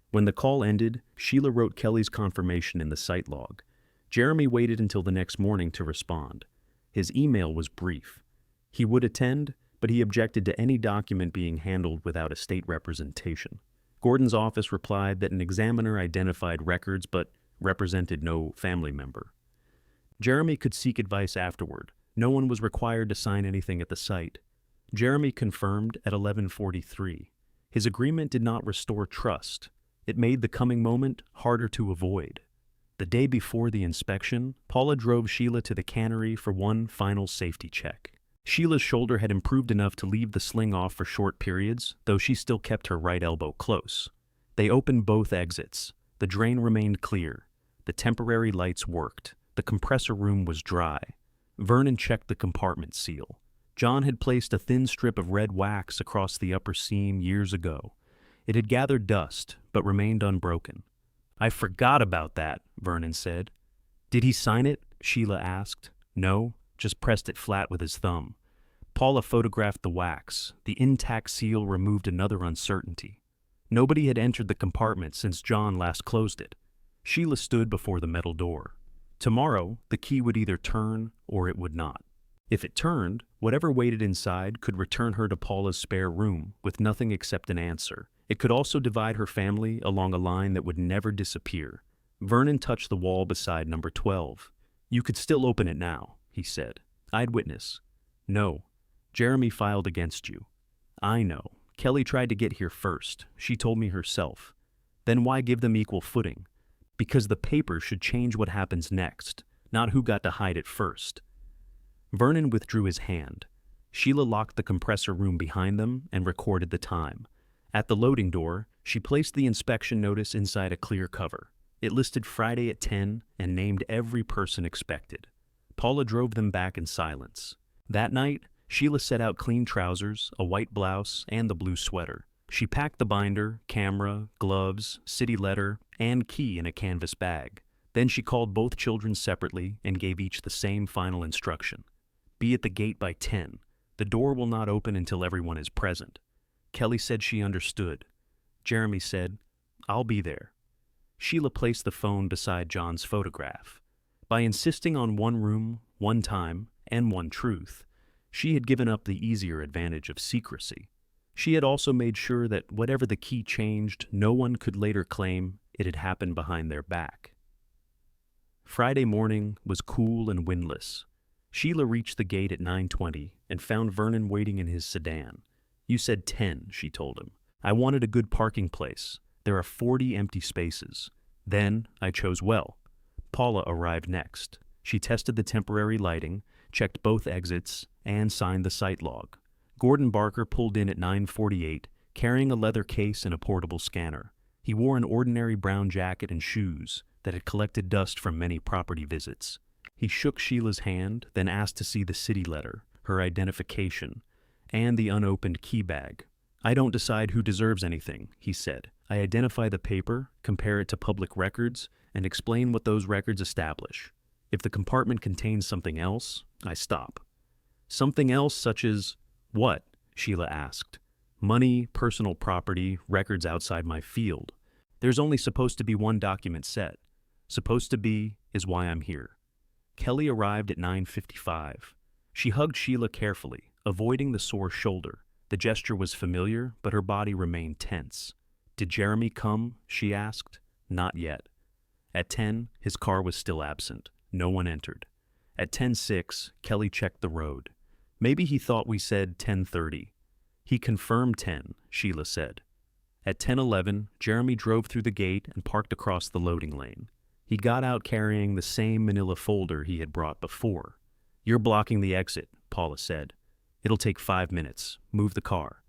Speaker 1: When the call ended, Sheila wrote Kelly's confirmation in the site log. Jeremy waited until the next morning to respond. His email was brief. He would attend, but he objected to any document being handled without estate representation. Gordon's office replied that an examiner identified records but represented no family member. Jeremy could seek advice afterward. No one was required to sign anything at the site. Jeremy confirmed at 11:43. His agreement did not restore trust. It made the coming moment harder to avoid. The day before the inspection, Paula drove Sheila to the Cannery for one final safety check. Sheila's shoulder had improved enough to leave the sling off for short periods, though she still kept her right elbow close. They opened both exits. The drain remained clear. The temporary lights worked. The compressor room was dry. Vernon checked the compartment seal. John had placed a thin strip of red wax across the upper seam years ago. It had gathered dust, but remained unbroken. "I forgot about that," Vernon said. "Did he sign it?" Sheila asked. "No, just pressed it flat with his thumb." Paula photographed the wax. The intact seal removed another uncertainty. Nobody had entered the compartment since John last closed it. Sheila stood before the metal door. Tomorrow, the key would either turn or it would not. If it turned, whatever waited inside could return her to Paula's spare room with nothing except an answer. It could also divide her family along a line that would never disappear. Vernon touched the wall beside number 12. "You could still open it now," he said. "I'd witness." "No. Jeremy filed against you." "I know. Kelly tried to get here first. She told me herself." "Then why give them equal footing?" "Because the papers should change what happens next, not who got to hide it first." Vernon withdrew his hand. Sheila locked the compressor room behind them and recorded the time. At the loading door, she placed the inspection notice inside a clear cover. It listed Friday at 10 and named every person expected. Paula drove them back in silence. That night, Sheila set out clean trousers, a white blouse, and the blue sweater. She packed the binder, camera, gloves, city letter, and key in a canvas bag. Then she called both children separately and gave each the same final instruction. "Be at the gate by 10. The door will not open until everyone is present." Kelly said she understood. Jeremy said, "I'll be there." Sheila placed the phone beside John's photograph. By insisting on one room, one time, and one truth, she had given up the easier advantage of secrecy. She had also made sure that whatever the key changed, no one could later claim it had happened behind their back. Friday morning was cool and windless. Sheila reached the gate at 9:20 and found Vernon waiting in his sedan. "You said 10, she told him. "I wanted a good parking place. There are 40 empty spaces. Then I chose well." Paula arrived next. She tested the temporary lighting, checked both exits, and signed the site log. Gordon Barker pulled in at 9:48, carrying a leather case and a portable scanner. He wore an ordinary brown jacket and shoes that had collected dust from many property visits. He shook Sheila's hand, then asked to see the city letter, her identification, and the unopened key bag. "I don't decide who deserves anything," he said. "I identify the paper, compare it to public records, and explain what those records establish. If the compartment contains something else, I stop." "Something else such as what?" Sheila asked. "Money, personal property, records outside my field. There's only supposed to be one document set. Supposed to be is why I'm here." Kelly arrived at 9:55. She hugged Sheila carefully, avoiding the sore shoulder. The gesture was familiar, but her body remained tense. "Did Jeremy come?" she asked. "Not yet." At 10, his car was still absent. No one entered. At 10:06, Kelly checked the road. "Maybe he thought we said 10:30. "He confirmed 10, Sheila said. At 10:11, Jeremy drove through the gate and parked across the loading lane. He got out carrying the same manila folder he had brought before. "You're blocking the exit," Paula said. "It'll take 5 minutes. Move the car."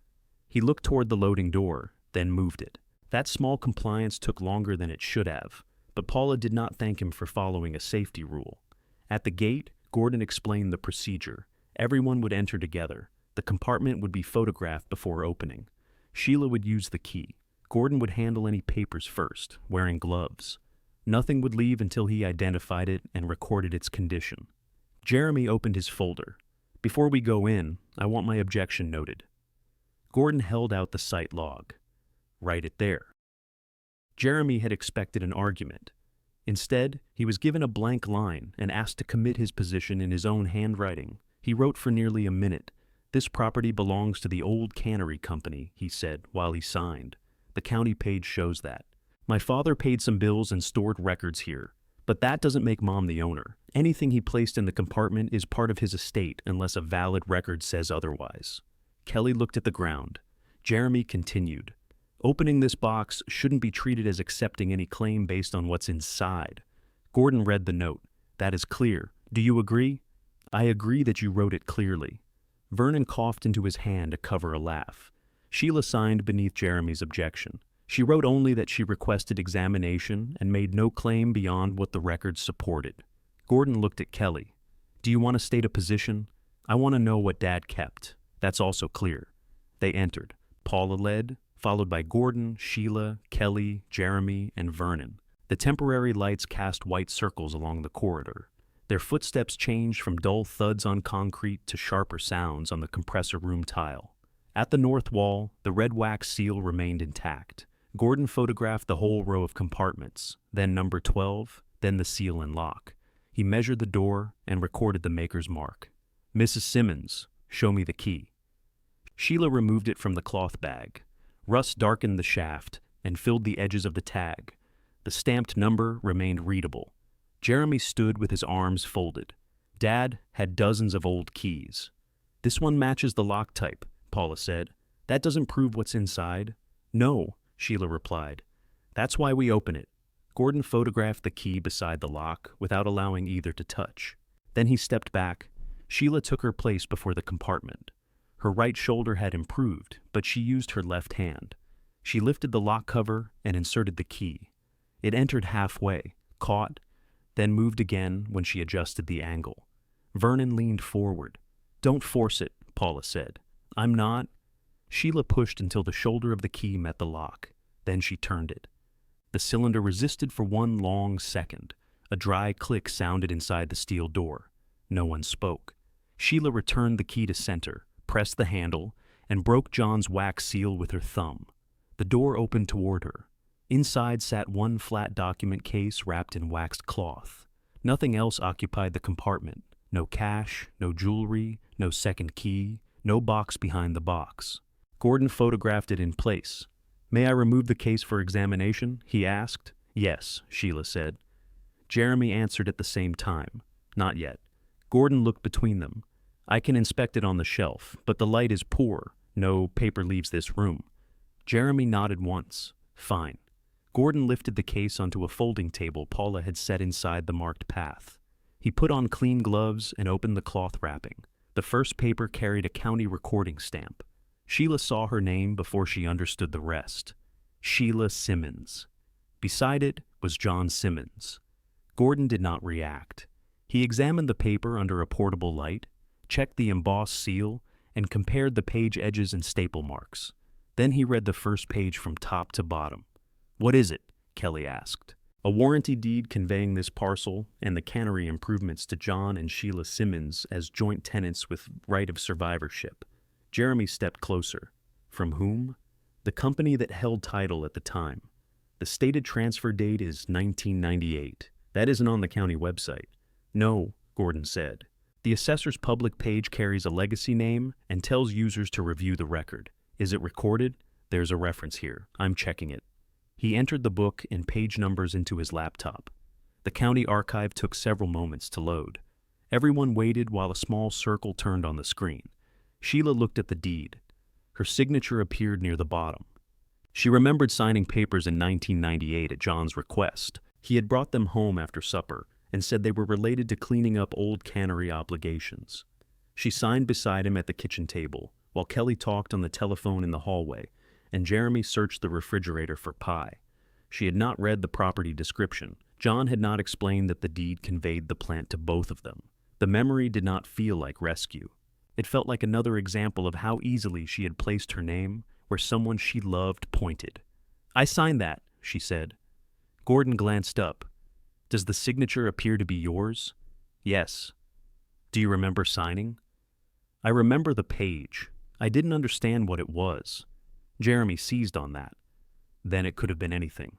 Speaker 1: He looked toward the loading door, then moved it. That small compliance took longer than it should have, but Paula did not thank him for following a safety rule. At the gate, Gordon explained the procedure. Everyone would enter together. The compartment would be photographed before opening. Sheila would use the key. Gordon would handle any papers first, wearing gloves. Nothing would leave until he identified it and recorded its condition. Jeremy opened his folder. "Before we go in, I want my objection noted." Gordon held out the site log. "Write it there." Jeremy had expected an argument. Instead, he was given a blank line and asked to commit his position in his own handwriting. He wrote for nearly a minute. "This property belongs to the old Cannery company," he said while he signed. "The county page shows that. My father paid some bills and stored records here, but that doesn't make Mom the owner. Anything he placed in the compartment is part of his estate unless a valid record says otherwise." Kelly looked at the ground. Jeremy continued. "Opening this box shouldn't be treated as accepting any claim based on what's inside." Gordon read the note. "That is clear. Do you agree?" "I agree that you wrote it clearly." Vernon coughed into his hand to cover a laugh. Sheila signed beneath Jeremy's objection. She wrote only that she requested examination and made no claim beyond what the records supported. Gordon looked at Kelly. "Do you want to state a position? I want to know what Dad kept. That's also clear." They entered. Paula led, followed by Gordon, Sheila, Kelly, Jeremy, and Vernon. The temporary lights cast white circles along the corridor. Their footsteps changed from dull thuds on concrete to sharper sounds on the compressor room tile. At the north wall, the red wax seal remained intact. Gordon photographed the whole row of compartments, then number 12, then the seal and lock. He measured the door and recorded the maker's mark. "Mrs. Simmons, show me the key." Sheila removed it from the cloth bag. Rust darkened the shaft and filled the edges of the tag. The stamped number remained readable. Jeremy stood with his arms folded. Dad had dozens of old keys. "This one matches the lock type," Paula said. "That doesn't prove what's inside." "No," Sheila replied. "That's why we open it." Gordon photographed the key beside the lock without allowing either to touch. Then he stepped back. Sheila took her place before the compartment. Her right shoulder had improved, but she used her left hand. She lifted the lock cover and inserted the key. It entered halfway, caught, then moved again when she adjusted the angle. Vernon leaned forward. "Don't force it," Paula said. "I'm not." Sheila pushed until the shoulder of the key met the lock. Then she turned it. The cylinder resisted for one long second. A dry click sounded inside the steel door. No one spoke. Sheila returned the key to center, pressed the handle, and broke John's wax seal with her thumb. The door opened toward her. Inside sat one flat document case wrapped in waxed cloth. Nothing else occupied the compartment. No cash, no jewelry, no second key, no box behind the box. Gordon photographed it in place. "May I remove the case for examination?" he asked. "Yes," Sheila said. Jeremy answered at the same time. "Not yet." Gordon looked between them. "I can inspect it on the shelf, but the light is poor. No paper leaves this room." Jeremy nodded once. "Fine." Gordon lifted the case onto a folding table Paula had set inside the marked path. He put on clean gloves and opened the cloth wrapping. The first paper carried a county recording stamp. Sheila saw her name before she understood the rest. Sheila Simmons. Beside it was John Simmons. Gordon did not react. He examined the paper under a portable light, checked the embossed seal, and compared the page edges and staple marks. Then he read the first page from top to bottom. "What is it?" Kelly asked. "A warranty deed conveying this parcel and the cannery improvements to John and Sheila Simmons as joint tenants with right of survivorship." Jeremy stepped closer. "From whom?" "The company that held title at the time. The stated transfer date is 1998. That isn't on the county website." "No," Gordon said. "The assessor's public page carries a legacy name and tells users to review the record. Is it recorded? There's a reference here. I'm checking it." He entered the book and page numbers into his laptop. The county archive took several moments to load. Everyone waited while a small circle turned on the screen. Sheila looked at the deed. Her signature appeared near the bottom. She remembered signing papers in 1998 at John's request. He had brought them home after supper and said they were related to cleaning up old cannery obligations. She signed beside him at the kitchen table, while Kelly talked on the telephone in the hallway, and Jeremy searched the refrigerator for pie. She had not read the property description. John had not explained that the deed conveyed the plant to both of them. The memory did not feel like rescue. It felt like another example of how easily she had placed her name where someone she loved pointed. "I signed that," she said. Gordon glanced up. "Does the signature appear to be yours?" "Yes." "Do you remember signing?" "I remember the page. I didn't understand what it was." Jeremy seized on that. "Then it could have been anything."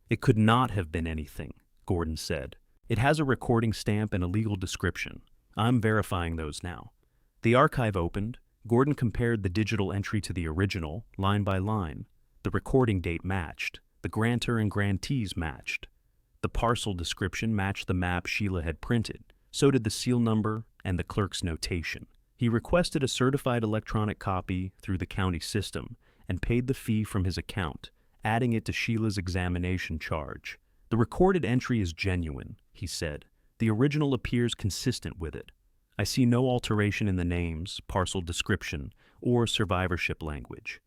Speaker 1: "It could not have been anything," Gordon said. "It has a recording stamp and a legal description. I'm verifying those now." The archive opened. Gordon compared the digital entry to the original, line by line. The recording date matched. The grantor and grantees matched. The parcel description matched the map Sheila had printed. So did the seal number and the clerk's notation. He requested a certified electronic copy through the county system and paid the fee from his account, adding it to Sheila's examination charge. "The recorded entry is genuine," he said. "The original appears consistent with it. I see no alteration in the names, parcel description, or survivorship language."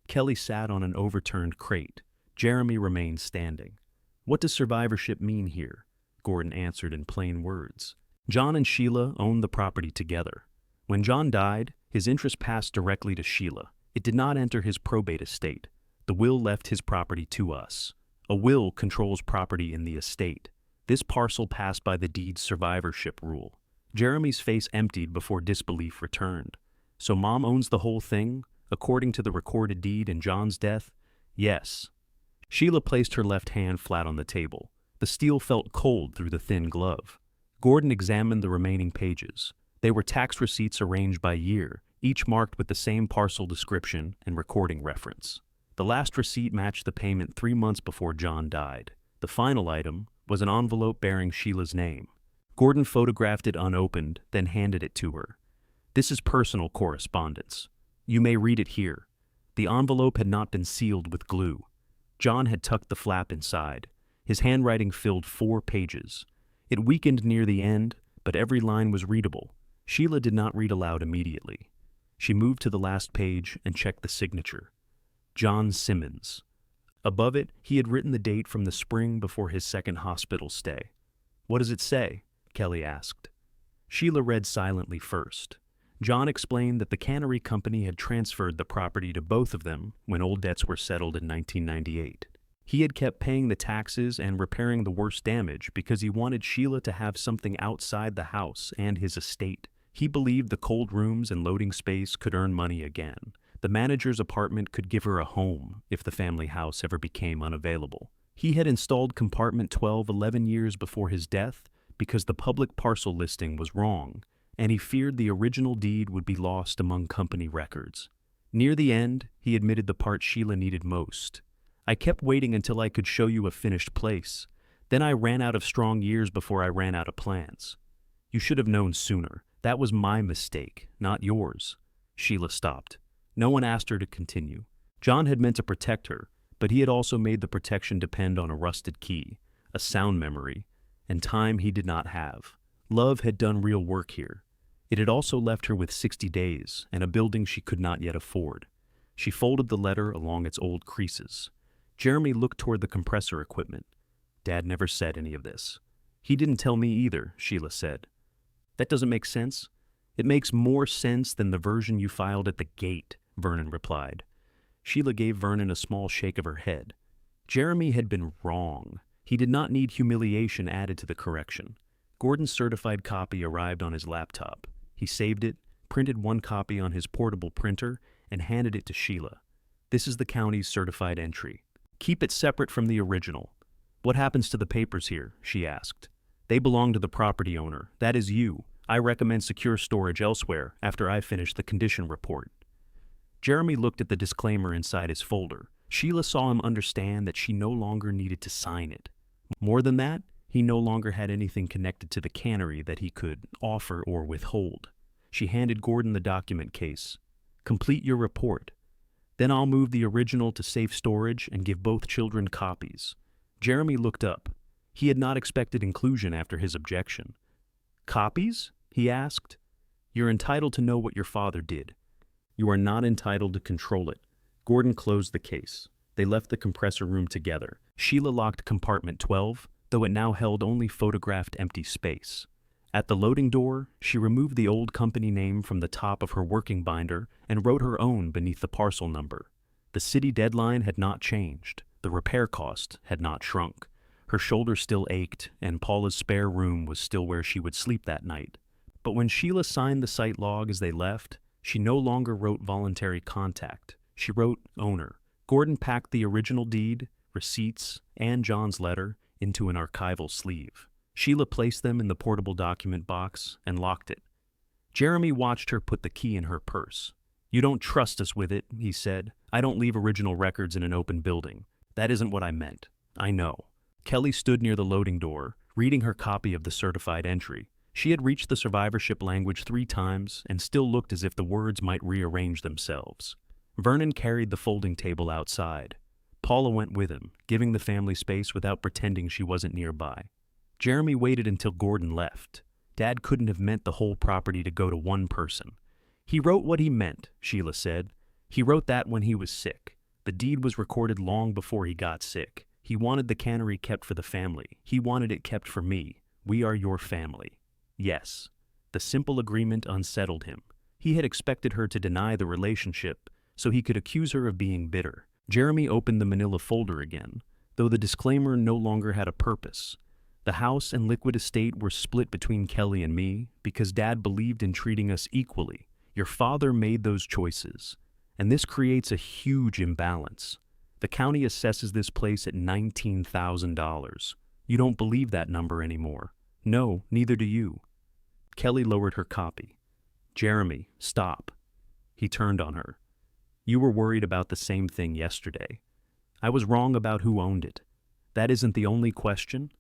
Speaker 1: Kelly sat on an overturned crate. Jeremy remained standing. "What does survivorship mean here?" Gordon answered in plain words. "John and Sheila owned the property together. When John died, his interest passed directly to Sheila. It did not enter his probate estate. The will left his property to us. A will controls property in the estate. This parcel passed by the deed's survivorship rule." Jeremy's face emptied before disbelief returned. "So Mom owns the whole thing, according to the recorded deed and John's death?" "Yes." Sheila placed her left hand flat on the table. The steel felt cold through the thin glove. Gordon examined the remaining pages. They were tax receipts arranged by year, each marked with the same parcel description and recording reference. The last receipt matched the payment 3 months before John died. The final item was an envelope bearing Sheila's name. Gordon photographed it unopened, then handed it to her. "This is personal correspondence. You may read it here." The envelope had not been sealed with glue. John had tucked the flap inside. His handwriting filled 4 pages. It weakened near the end, but every line was readable. Sheila did not read aloud immediately. She moved to the last page and checked the signature. John Simmons. Above it, he had written the date from the spring before his second hospital stay. "What does it say?" Kelly asked. Sheila read silently first. John explained that the cannery company had transferred the property to both of them when old debts were settled in 1998. He had kept paying the taxes and repairing the worst damage because he wanted Sheila to have something outside the house and his estate. He believed the cold rooms and loading space could earn money again. The manager's apartment could give her a home if the family house ever became unavailable. He had installed compartment 12 11 years before his death because the public parcel listing was wrong, and he feared the original deed would be lost among company records. Near the end, he admitted the part Sheila needed most. I kept waiting until I could show you a finished place. Then I ran out of strong years before I ran out of plans. You should have known sooner. That was my mistake, not yours. Sheila stopped. No one asked her to continue. John had meant to protect her, but he had also made the protection depend on a rusted key, a sound memory, and time he did not have. Love had done real work here. It had also left her with 60 days and a building she could not yet afford. She folded the letter along its old creases. Jeremy looked toward the compressor equipment. Dad never said any of this. He didn't tell me either, Sheila said. That doesn't make sense. It makes more sense than the version you filed at the gate, Vernon replied. Sheila gave Vernon a small shake of her head. Jeremy had been wrong. He did not need humiliation added to the correction. Gordon's certified copy arrived on his laptop. He saved it, printed one copy on his portable printer, and handed it to Sheila. This is the county's certified entry. Keep it separate from the original. What happens to the papers here? She asked. They belong to the property owner. That is you. I recommend secure storage elsewhere after I finish the condition report. Jeremy looked at the disclaimer inside his folder. Sheila saw him understand that she no longer needed to sign it. More than that, he no longer had anything connected to the cannery that he could offer or withhold. She handed Gordon the document case. Complete your report. Then I'll move the original to safe storage and give both children copies. Jeremy looked up. He had not expected inclusion after his objection. Copies? He asked. You're entitled to know what your father did. You are not entitled to control it. Gordon closed the case. They left the compressor room together. Sheila locked compartment 12, though it now held only photographed empty space. At the loading door, she removed the old company name from the top of her working binder and wrote her own beneath the parcel number. The city deadline had not changed. The repair cost had not shrunk. Her shoulder still ached, and Paula's spare room was still where she would sleep that night. But when Sheila signed the site log as they left, she no longer wrote voluntary contact. She wrote owner. Gordon packed the original deed, receipts, and John's letter into an archival sleeve. Sheila placed them in the portable document box and locked it. Jeremy watched her put the key in her purse. You don't trust us with it, he said. I don't leave original records in an open building. That isn't what I meant. I know. Kelly stood near the loading door, reading her copy of the certified entry. She had reached the survivorship language 3 times and still looked as if the words might rearrange themselves. Vernon carried the folding table outside. Paula went with him, giving the family space without pretending she wasn't nearby. Jeremy waited until Gordon left. Dad couldn't have meant the whole property to go to one person. He wrote what he meant, Sheila said. He wrote that when he was sick. The deed was recorded long before he got sick. He wanted the cannery kept for the family. He wanted it kept for me. We are your family. Yes. The simple agreement unsettled him. He had expected her to deny the relationship, so he could accuse her of being bitter. Jeremy opened the manila folder again, though the disclaimer no longer had a purpose. The house and liquid estate were split between Kelly and me because Dad believed in treating us equally. Your father made those choices, and this creates a huge imbalance. The county assesses this place at $19,000. You don't believe that number anymore. No, neither do you. Kelly lowered her copy. Jeremy, stop. He turned on her. You were worried about the same thing yesterday. I was wrong about who owned it. That isn't the only question.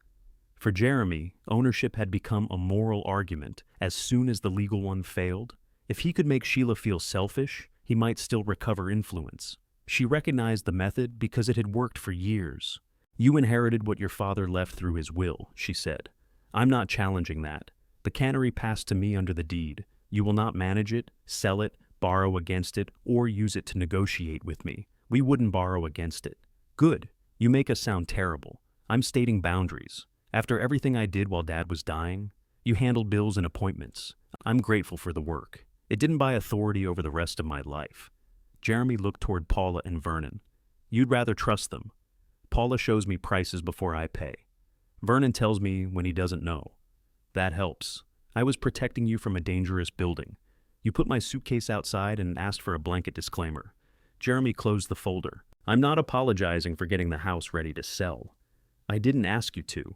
Speaker 1: For Jeremy, ownership had become a moral argument as soon as the legal one failed. If he could make Sheila feel selfish, he might still recover influence. She recognized the method because it had worked for years. You inherited what your father left through his will, she said. I'm not challenging that. The cannery passed to me under the deed. You will not manage it, sell it, borrow against it, or use it to negotiate with me. We wouldn't borrow against it. Good. You make us sound terrible. I'm stating boundaries. After everything I did while Dad was dying, you handled bills and appointments. I'm grateful for the work. It didn't buy authority over the rest of my life. Jeremy looked toward Paula and Vernon. You'd rather trust them. Paula shows me prices before I pay. Vernon tells me when he doesn't know. That helps. I was protecting you from a dangerous building. You put my suitcase outside and asked for a blanket disclaimer. Jeremy closed the folder. I'm not apologizing for getting the house ready to sell. I didn't ask you to.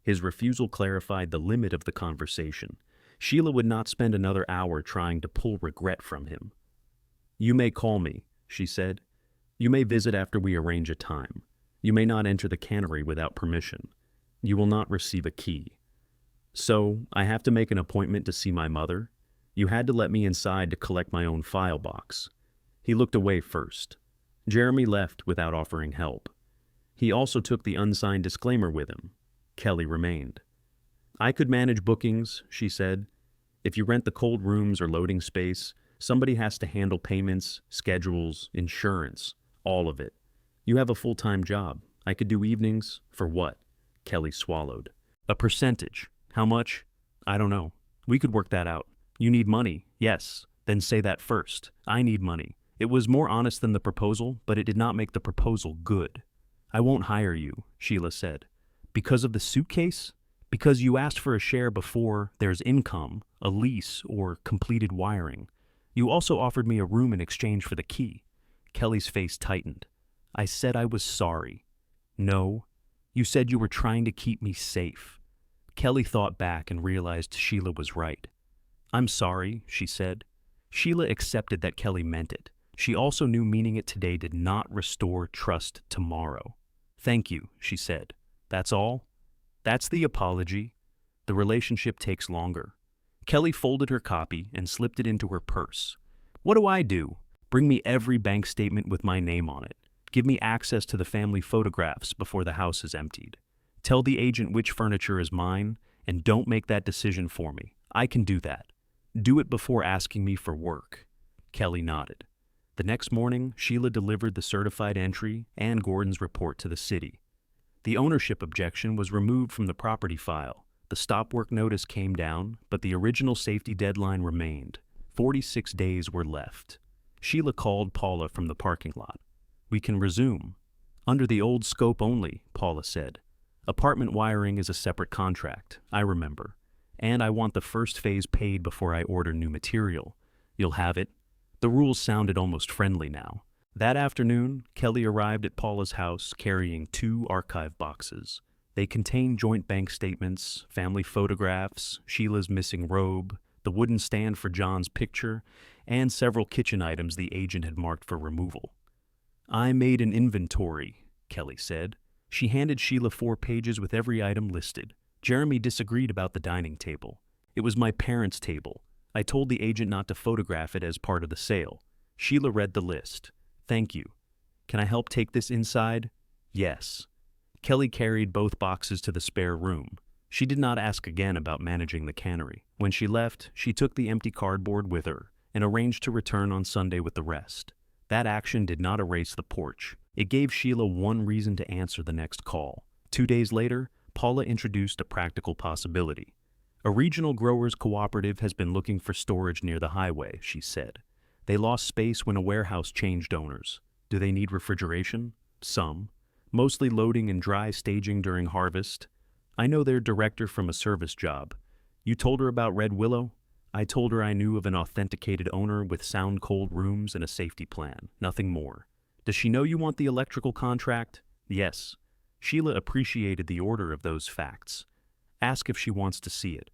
Speaker 1: His refusal clarified the limit of the conversation. Sheila would not spend another hour trying to pull regret from him. "You may call me," she said. "You may visit after we arrange a time. You may not enter the cannery without permission. You will not receive a key. So, I have to make an appointment to see my mother? You had to let me inside to collect my own file box." He looked away first. Jeremy left without offering help. He also took the unsigned disclaimer with him. Kelly remained. "I could manage bookings," she said. "If you rent the cold rooms or loading space, somebody has to handle payments, schedules, insurance, all of it. You have a full-time job. I could do evenings. For what?" Kelly swallowed. "A percentage. How much? I don't know. We could work that out. You need money. Yes. Then say that first. I need money." It was more honest than the proposal, but it did not make the proposal good. "I won't hire you," Sheila said. "Because of the suitcase? Because you asked for a share before there's income, a lease, or completed wiring. You also offered me a room in exchange for the key." Kelly's face tightened. "I said I was sorry." "No. You said you were trying to keep me safe." Kelly thought back and realized Sheila was right. "I'm sorry," she said. Sheila accepted that Kelly meant it. She also knew meaning it today did not restore trust tomorrow. "Thank you," she said. "That's all?" "That's the apology. The relationship takes longer." Kelly folded her copy and slipped it into her purse. "What do I do? Bring me every bank statement with my name on it. Give me access to the family photographs before the house is emptied. Tell the agent which furniture is mine, and don't make that decision for me. I can do that. Do it before asking me for work." Kelly nodded. The next morning, Sheila delivered the certified entry and Gordon's report to the city. The ownership objection was removed from the property file. The stop work notice came down, but the original safety deadline remained. 46 days were left. Sheila called Paula from the parking lot. "We can resume." "Under the old scope only," Paula said. "Apartment wiring is a separate contract, I remember. And I want the first phase paid before I order new material. You'll have it." The rules sounded almost friendly now. That afternoon, Kelly arrived at Paula's house carrying 2 archive boxes. They contained joint bank statements, family photographs, Sheila's missing robe, the wooden stand for John's picture, and several kitchen items the agent had marked for removal. "I made an inventory," Kelly said. She handed Sheila 4 pages with every item listed. Jeremy disagreed about the dining table. "It was my parents' table. I told the agent not to photograph it as part of the sale." Sheila read the list. "Thank you. Can I help take this inside?" "Yes." Kelly carried both boxes to the spare room. She did not ask again about managing the cannery. When she left, she took the empty cardboard with her and arranged to return on Sunday with the rest. That action did not erase the porch. It gave Sheila one reason to answer the next call. 2 days later, Paula introduced a practical possibility. "A regional growers cooperative has been looking for storage near the highway," she said. "They lost space when a warehouse changed owners. Do they need refrigeration?" "Some. Mostly loading and dry staging during harvest. I know their director from a service job. You told her about Red Willow?" "I told her I knew of an authenticated owner with sound cold rooms and a safety plan. Nothing more." "Does she know you want the electrical contract?" "Yes." Sheila appreciated the order of those facts. "Ask if she wants to see it."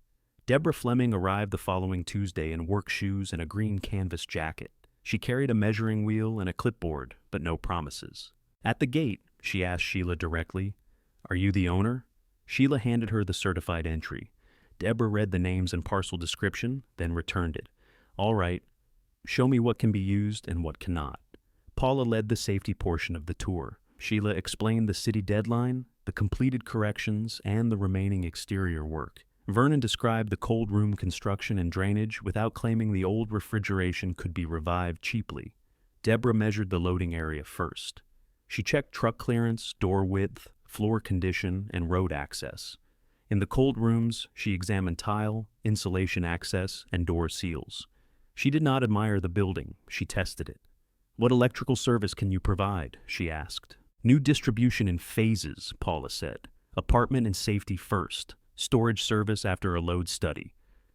Speaker 1: Deborah Fleming arrived the following Tuesday in work shoes and a green canvas jacket. She carried a measuring wheel and a clipboard, but no promises. At the gate, she asked Sheila directly, "Are you the owner?" Sheila handed her the certified entry. Deborah read the names and parcel description, then returned it. "All right. Show me what can be used and what cannot." Paula led the safety portion of the tour. Sheila explained the city deadline, the completed corrections, and the remaining exterior work. Vernon described the cold room construction and drainage without claiming the old refrigeration could be revived cheaply. Deborah measured the loading area first. She checked truck clearance, door width, floor condition, and road access. In the cold rooms, she examined tile, insulation access, and door seals. She did not admire the building, she tested it. "What electrical service can you provide?" she asked. "New distribution in phases," Paula said. "Apartment and safety first. Storage service after a load study."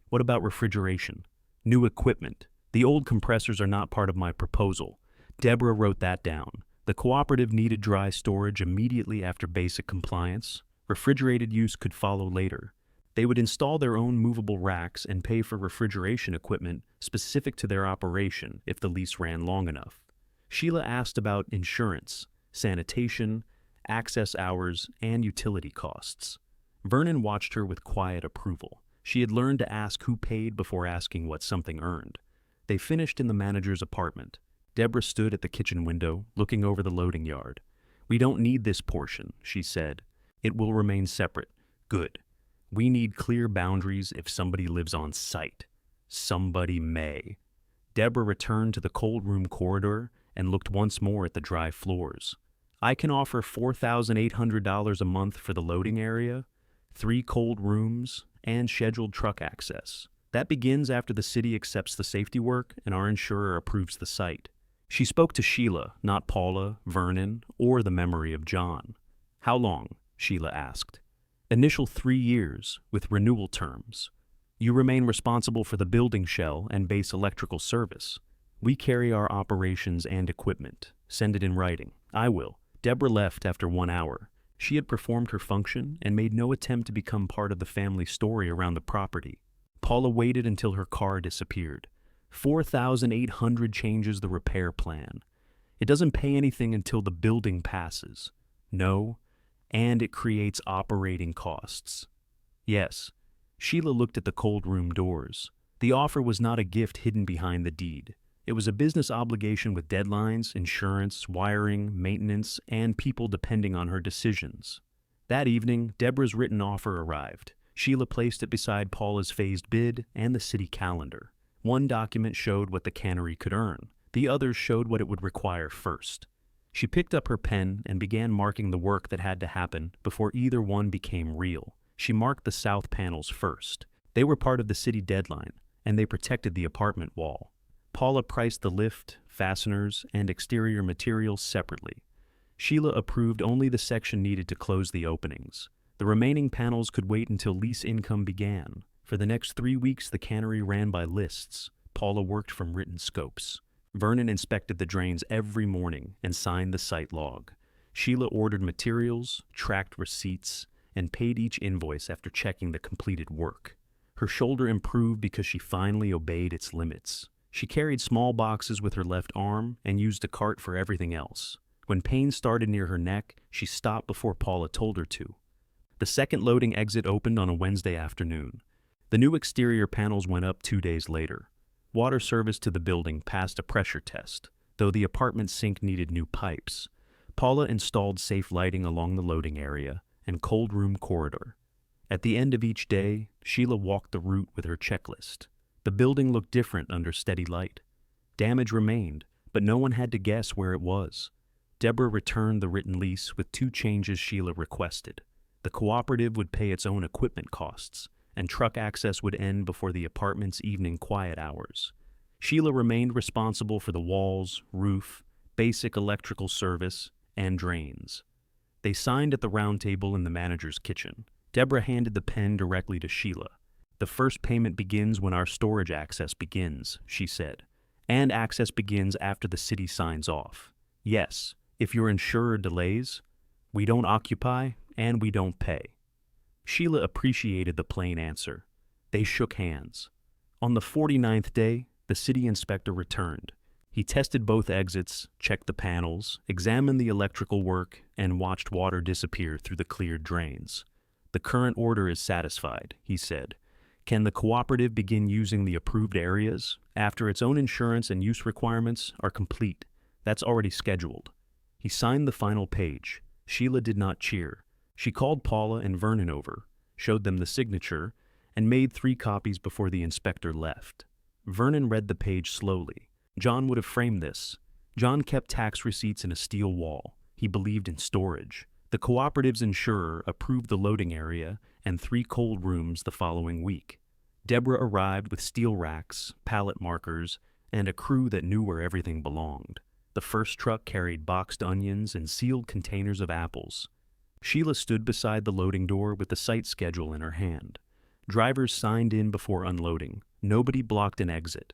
Speaker 1: "What about refrigeration?" "New equipment. The old compressors are not part of my proposal." Deborah wrote that down. The cooperative needed dry storage immediately after basic compliance. Refrigerated use could follow later. They would install their own movable racks and pay for refrigeration equipment specific to their operation if the lease ran long enough. Sheila asked about insurance, sanitation, access hours, and utility costs. Vernon watched her with quiet approval. She had learned to ask who paid before asking what something earned. They finished in the manager's apartment. Deborah stood at the kitchen window, looking over the loading yard. "We don't need this portion," she said. "It will remain separate." "Good. We need clear boundaries if somebody lives on site. Somebody may." Deborah returned to the cold room corridor and looked once more at the dry floors. "I can offer $4,800 a month for the loading area, 3 cold rooms, and scheduled truck access. That begins after the city accepts the safety work and our insurer approves the site." She spoke to Sheila, not Paula, Vernon, or the memory of John. "How long?" Sheila asked. "Initial 3 years, with renewal terms. You remain responsible for the building shell and base electrical service. We carry our operations and equipment. Send it in writing." "I will." Deborah left after 1 hour. She had performed her function and made no attempt to become part of the family story around the property. Paula waited until her car disappeared. 4,800 changes the repair plan. It doesn't pay anything until the building passes. No, and it creates operating costs. Yes. Sheila looked at the cold room doors. The offer was not a gift hidden behind the deed. It was a business obligation with deadlines, insurance, wiring, maintenance, and people depending on her decisions. That evening, Deborah's written offer arrived. Sheila placed it beside Paula's phased bid and the city calendar. One document showed what the cannery could earn. The others showed what it would require first. She picked up her pen and began marking the work that had to happen before either one became real. She marked the south panels first. They were part of the city deadline, and they protected the apartment wall. Paula priced the lift, fasteners, and exterior materials separately. Sheila approved only the section needed to close the openings. The remaining panels could wait until lease income began. For the next 3 weeks, the cannery ran by lists. Paula worked from written scopes. Vernon inspected the drains every morning and signed the site log. Sheila ordered materials, tracked receipts, and paid each invoice after checking the completed work. Her shoulder improved because she finally obeyed its limits. She carried small boxes with her left arm and used a cart for everything else. When pain started near her neck, she stopped before Paula told her to. The second loading exit opened on a Wednesday afternoon. The new exterior panels went up 2 days later. Water service to the building passed a pressure test, though the apartment sink needed new pipes. Paula installed safe lighting along the loading area and cold room corridor. At the end of each day, Sheila walked the route with her checklist. The building looked different under steady light. Damage remained, but no one had to guess where it was. Deborah returned the written lease with 2 changes Sheila requested. The cooperative would pay its own equipment costs, and truck access would end before the apartment's evening quiet hours. Sheila remained responsible for the walls, roof, basic electrical service, and drains. They signed at the round table in the manager's kitchen. Deborah handed the pen directly to Sheila. "The first payment begins when our storage access begins," she said. "And access begins after the city signs off. Yes, if your insurer delays, we don't occupy and we don't pay." Sheila appreciated the plain answer. They shook hands. On the 49th day, the city inspector returned. He tested both exits, checked the panels, examined the electrical work, and watched water disappear through the cleared drains. "The current order is satisfied," he said. "Can the cooperative begin using the approved areas after its own insurance and use requirements are complete? That's already scheduled." He signed the final page. Sheila did not cheer. She called Paula and Vernon over, showed them the signature, and made 3 copies before the inspector left. Vernon read the page slowly. John would have framed this. John kept tax receipts in a steel wall. He believed in storage. The cooperative's insurer approved the loading area and 3 cold rooms the following week. Deborah arrived with steel racks, pallet markers, and a crew that knew where everything belonged. The first truck carried boxed onions and sealed containers of apples. Sheila stood beside the loading door with the site schedule in her hand. Drivers signed in before unloading. Nobody blocked an exit.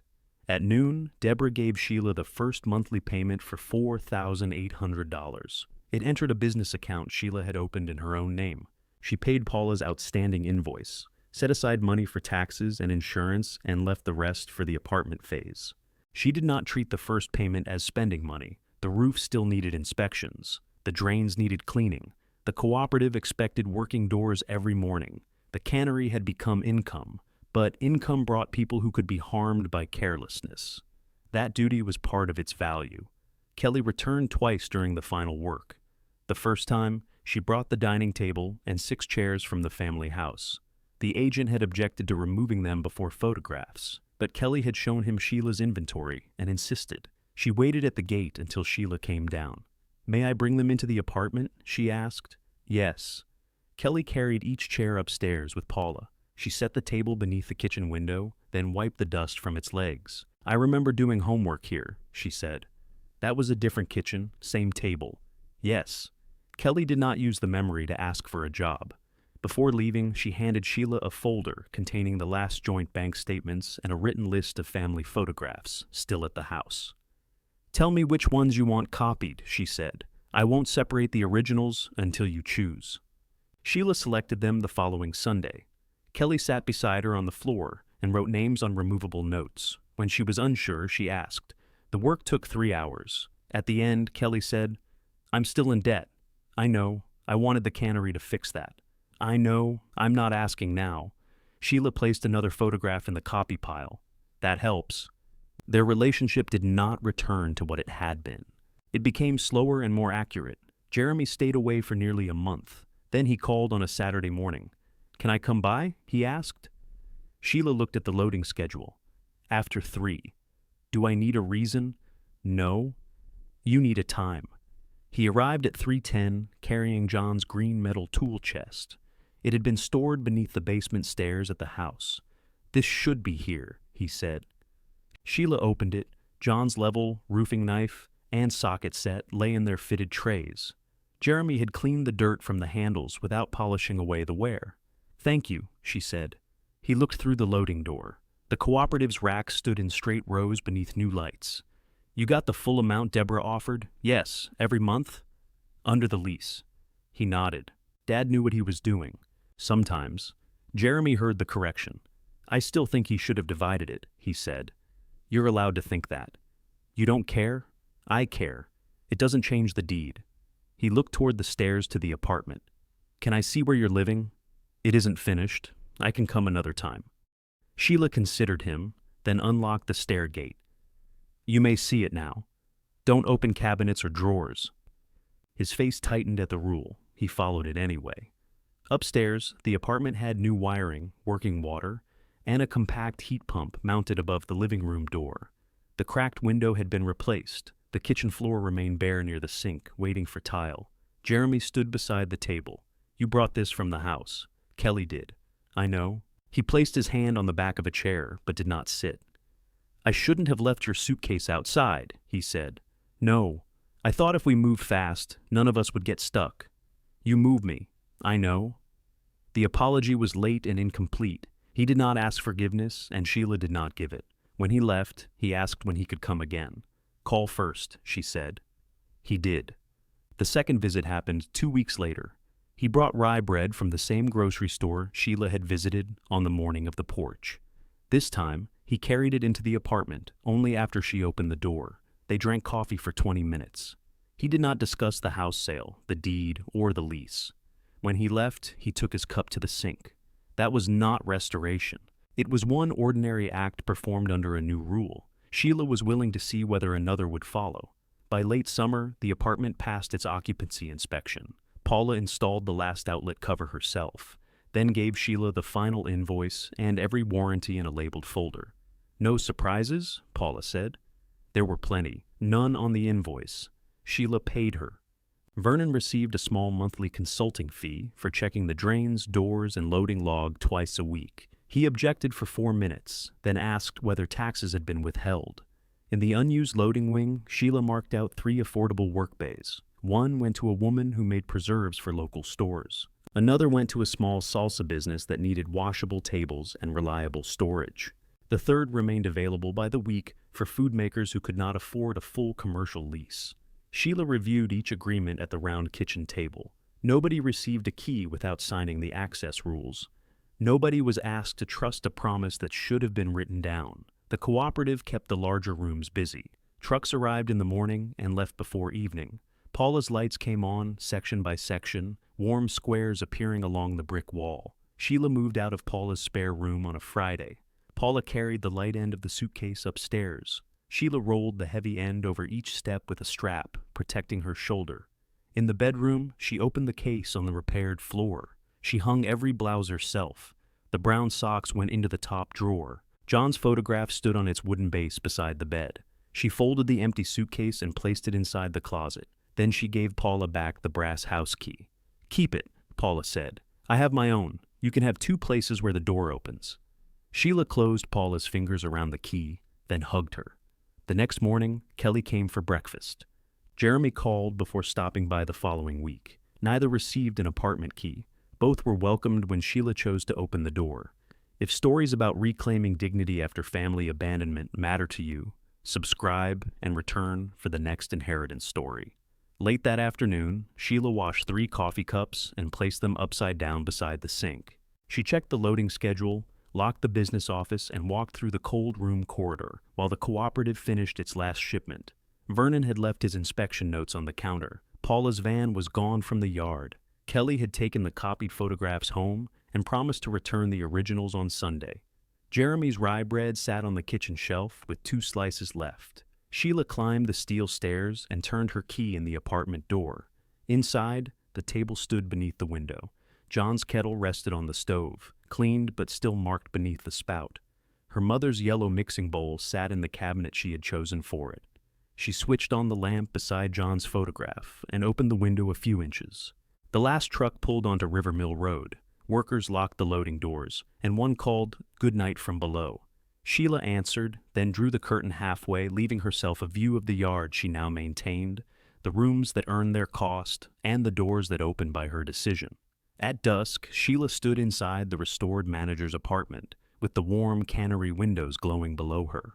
Speaker 1: At noon, Deborah gave Sheila the first monthly payment for $4,800. It entered a business account Sheila had opened in her own name. She paid Paula's outstanding invoice, set aside money for taxes and insurance, and left the rest for the apartment phase. She did not treat the first payment as spending money. The roof still needed inspections. The drains needed cleaning. The cooperative expected working doors every morning. The cannery had become income, but income brought people who could be harmed by carelessness. That duty was part of its value. Kelly returned twice during the final work. The first time, she brought the dining table and 6 chairs from the family house. The agent had objected to removing them before photographs, but Kelly had shown him Sheila's inventory and insisted. She waited at the gate until Sheila came down. "May I bring them into the apartment?" she asked. "Yes." Kelly carried each chair upstairs with Paula. She set the table beneath the kitchen window, then wiped the dust from its legs. "I remember doing homework here," she said. "That was a different kitchen, same table." "Yes." Kelly did not use the memory to ask for a job. Before leaving, she handed Sheila a folder containing the last joint bank statements and a written list of family photographs, still at the house. "Tell me which ones you want copied," she said. "I won't separate the originals until you choose." Sheila selected them the following Sunday. Kelly sat beside her on the floor and wrote names on removable notes. When she was unsure, she asked. The work took 3 hours. At the end, Kelly said, "I'm still in debt. I know. I wanted the cannery to fix that. I know. I'm not asking now." Sheila placed another photograph in the copy pile. "That helps." Their relationship did not return to what it had been. It became slower and more accurate. Jeremy stayed away for nearly a month. Then he called on a Saturday morning. "Can I come by?" he asked. Sheila looked at the loading schedule. After 3. "Do I need a reason?" "No. You need a time." He arrived at 3:10, carrying John's green metal tool chest. It had been stored beneath the basement stairs at the house. "This should be here," he said. Sheila opened it. John's level, roofing knife, and socket set lay in their fitted trays. Jeremy had cleaned the dirt from the handles without polishing away the wear. "Thank you," she said. He looked through the loading door. The cooperative's racks stood in straight rows beneath new lights. "You got the full amount Deborah offered?" "Yes, every month?" "Under the lease." He nodded. Dad knew what he was doing. Sometimes. Jeremy heard the correction. "I still think he should have divided it," he said. "You're allowed to think that." "You don't care?" "I care. It doesn't change the deed." He looked toward the stairs to the apartment. "Can I see where you're living?" "It isn't finished. I can come another time." Sheila considered him, then unlocked the stair gate. "You may see it now. Don't open cabinets or drawers." His face tightened at the rule. He followed it anyway. Upstairs, the apartment had new wiring, working water, and a compact heat pump mounted above the living room door. The cracked window had been replaced. The kitchen floor remained bare near the sink, waiting for tile. Jeremy stood beside the table. "You brought this from the house." Kelly did. "I know." He placed his hand on the back of a chair, but did not sit. "I shouldn't have left your suitcase outside," he said. "No. I thought if we moved fast, none of us would get stuck." "You move me." "I know." The apology was late and incomplete. He did not ask forgiveness, and Sheila did not give it. When he left, he asked when he could come again. "Call first," she said. He did. The second visit happened 2 weeks later. He brought rye bread from the same grocery store Sheila had visited on the morning of the porch. This time, he carried it into the apartment only after she opened the door. They drank coffee for 20 minutes. He did not discuss the house sale, the deed, or the lease. When he left, he took his cup to the sink. That was not restoration. It was one ordinary act performed under a new rule. Sheila was willing to see whether another would follow. By late summer, the apartment passed its occupancy inspection. Paula installed the last outlet cover herself, then gave Sheila the final invoice and every warranty in a labeled folder. "No surprises?" Paula said. There were plenty, none on the invoice. Sheila paid her. Vernon received a small monthly consulting fee for checking the drains, doors, and loading log twice a week. He objected for 4 minutes, then asked whether taxes had been withheld. In the unused loading wing, Sheila marked out 3 affordable work bays. One went to a woman who made preserves for local stores. Another went to a small salsa business that needed washable tables and reliable storage. The third remained available by the week for food makers who could not afford a full commercial lease. Sheila reviewed each agreement at the round kitchen table. Nobody received a key without signing the access rules. Nobody was asked to trust a promise that should have been written down. The cooperative kept the larger rooms busy. Trucks arrived in the morning and left before evening. Paula's lights came on, section by section, warm squares appearing along the brick wall. Sheila moved out of Paula's spare room on a Friday. Paula carried the light end of the suitcase upstairs. Sheila rolled the heavy end over each step with a strap, protecting her shoulder. In the bedroom, she opened the case on the repaired floor. She hung every blouse herself. The brown socks went into the top drawer. John's photograph stood on its wooden base beside the bed. She folded the empty suitcase and placed it inside the closet. Then she gave Paula back the brass house key. "Keep it," Paula said. "I have my own. You can have 2 places where the door opens." Sheila closed Paula's fingers around the key, then hugged her. The next morning, Kelly came for breakfast. Jeremy called before stopping by the following week. Neither received an apartment key. Both were welcomed when Sheila chose to open the door. If stories about reclaiming dignity after family abandonment matter to you, subscribe and return for the next inheritance story. Late that afternoon, Sheila washed 3 coffee cups and placed them upside down beside the sink. She checked the loading schedule, locked the business office, and walked through the cold room corridor while the cooperative finished its last shipment. Vernon had left his inspection notes on the counter. Paula's van was gone from the yard. Kelly had taken the copied photographs home and promised to return the originals on Sunday. Jeremy's rye bread sat on the kitchen shelf with 2 slices left. Sheila climbed the steel stairs and turned her key in the apartment door. Inside, the table stood beneath the window. John's kettle rested on the stove, cleaned but still marked beneath the spout. Her mother's yellow mixing bowl sat in the cabinet she had chosen for it. She switched on the lamp beside John's photograph and opened the window a few inches. The last truck pulled onto River Mill Road. Workers locked the loading doors, and one called "Good night" from below. Sheila answered, then drew the curtain halfway, leaving herself a view of the yard she now maintained, the rooms that earned their cost, and the doors that opened by her decision. At dusk, Sheila stood inside the restored manager's apartment, with the warm Cannery windows glowing below her.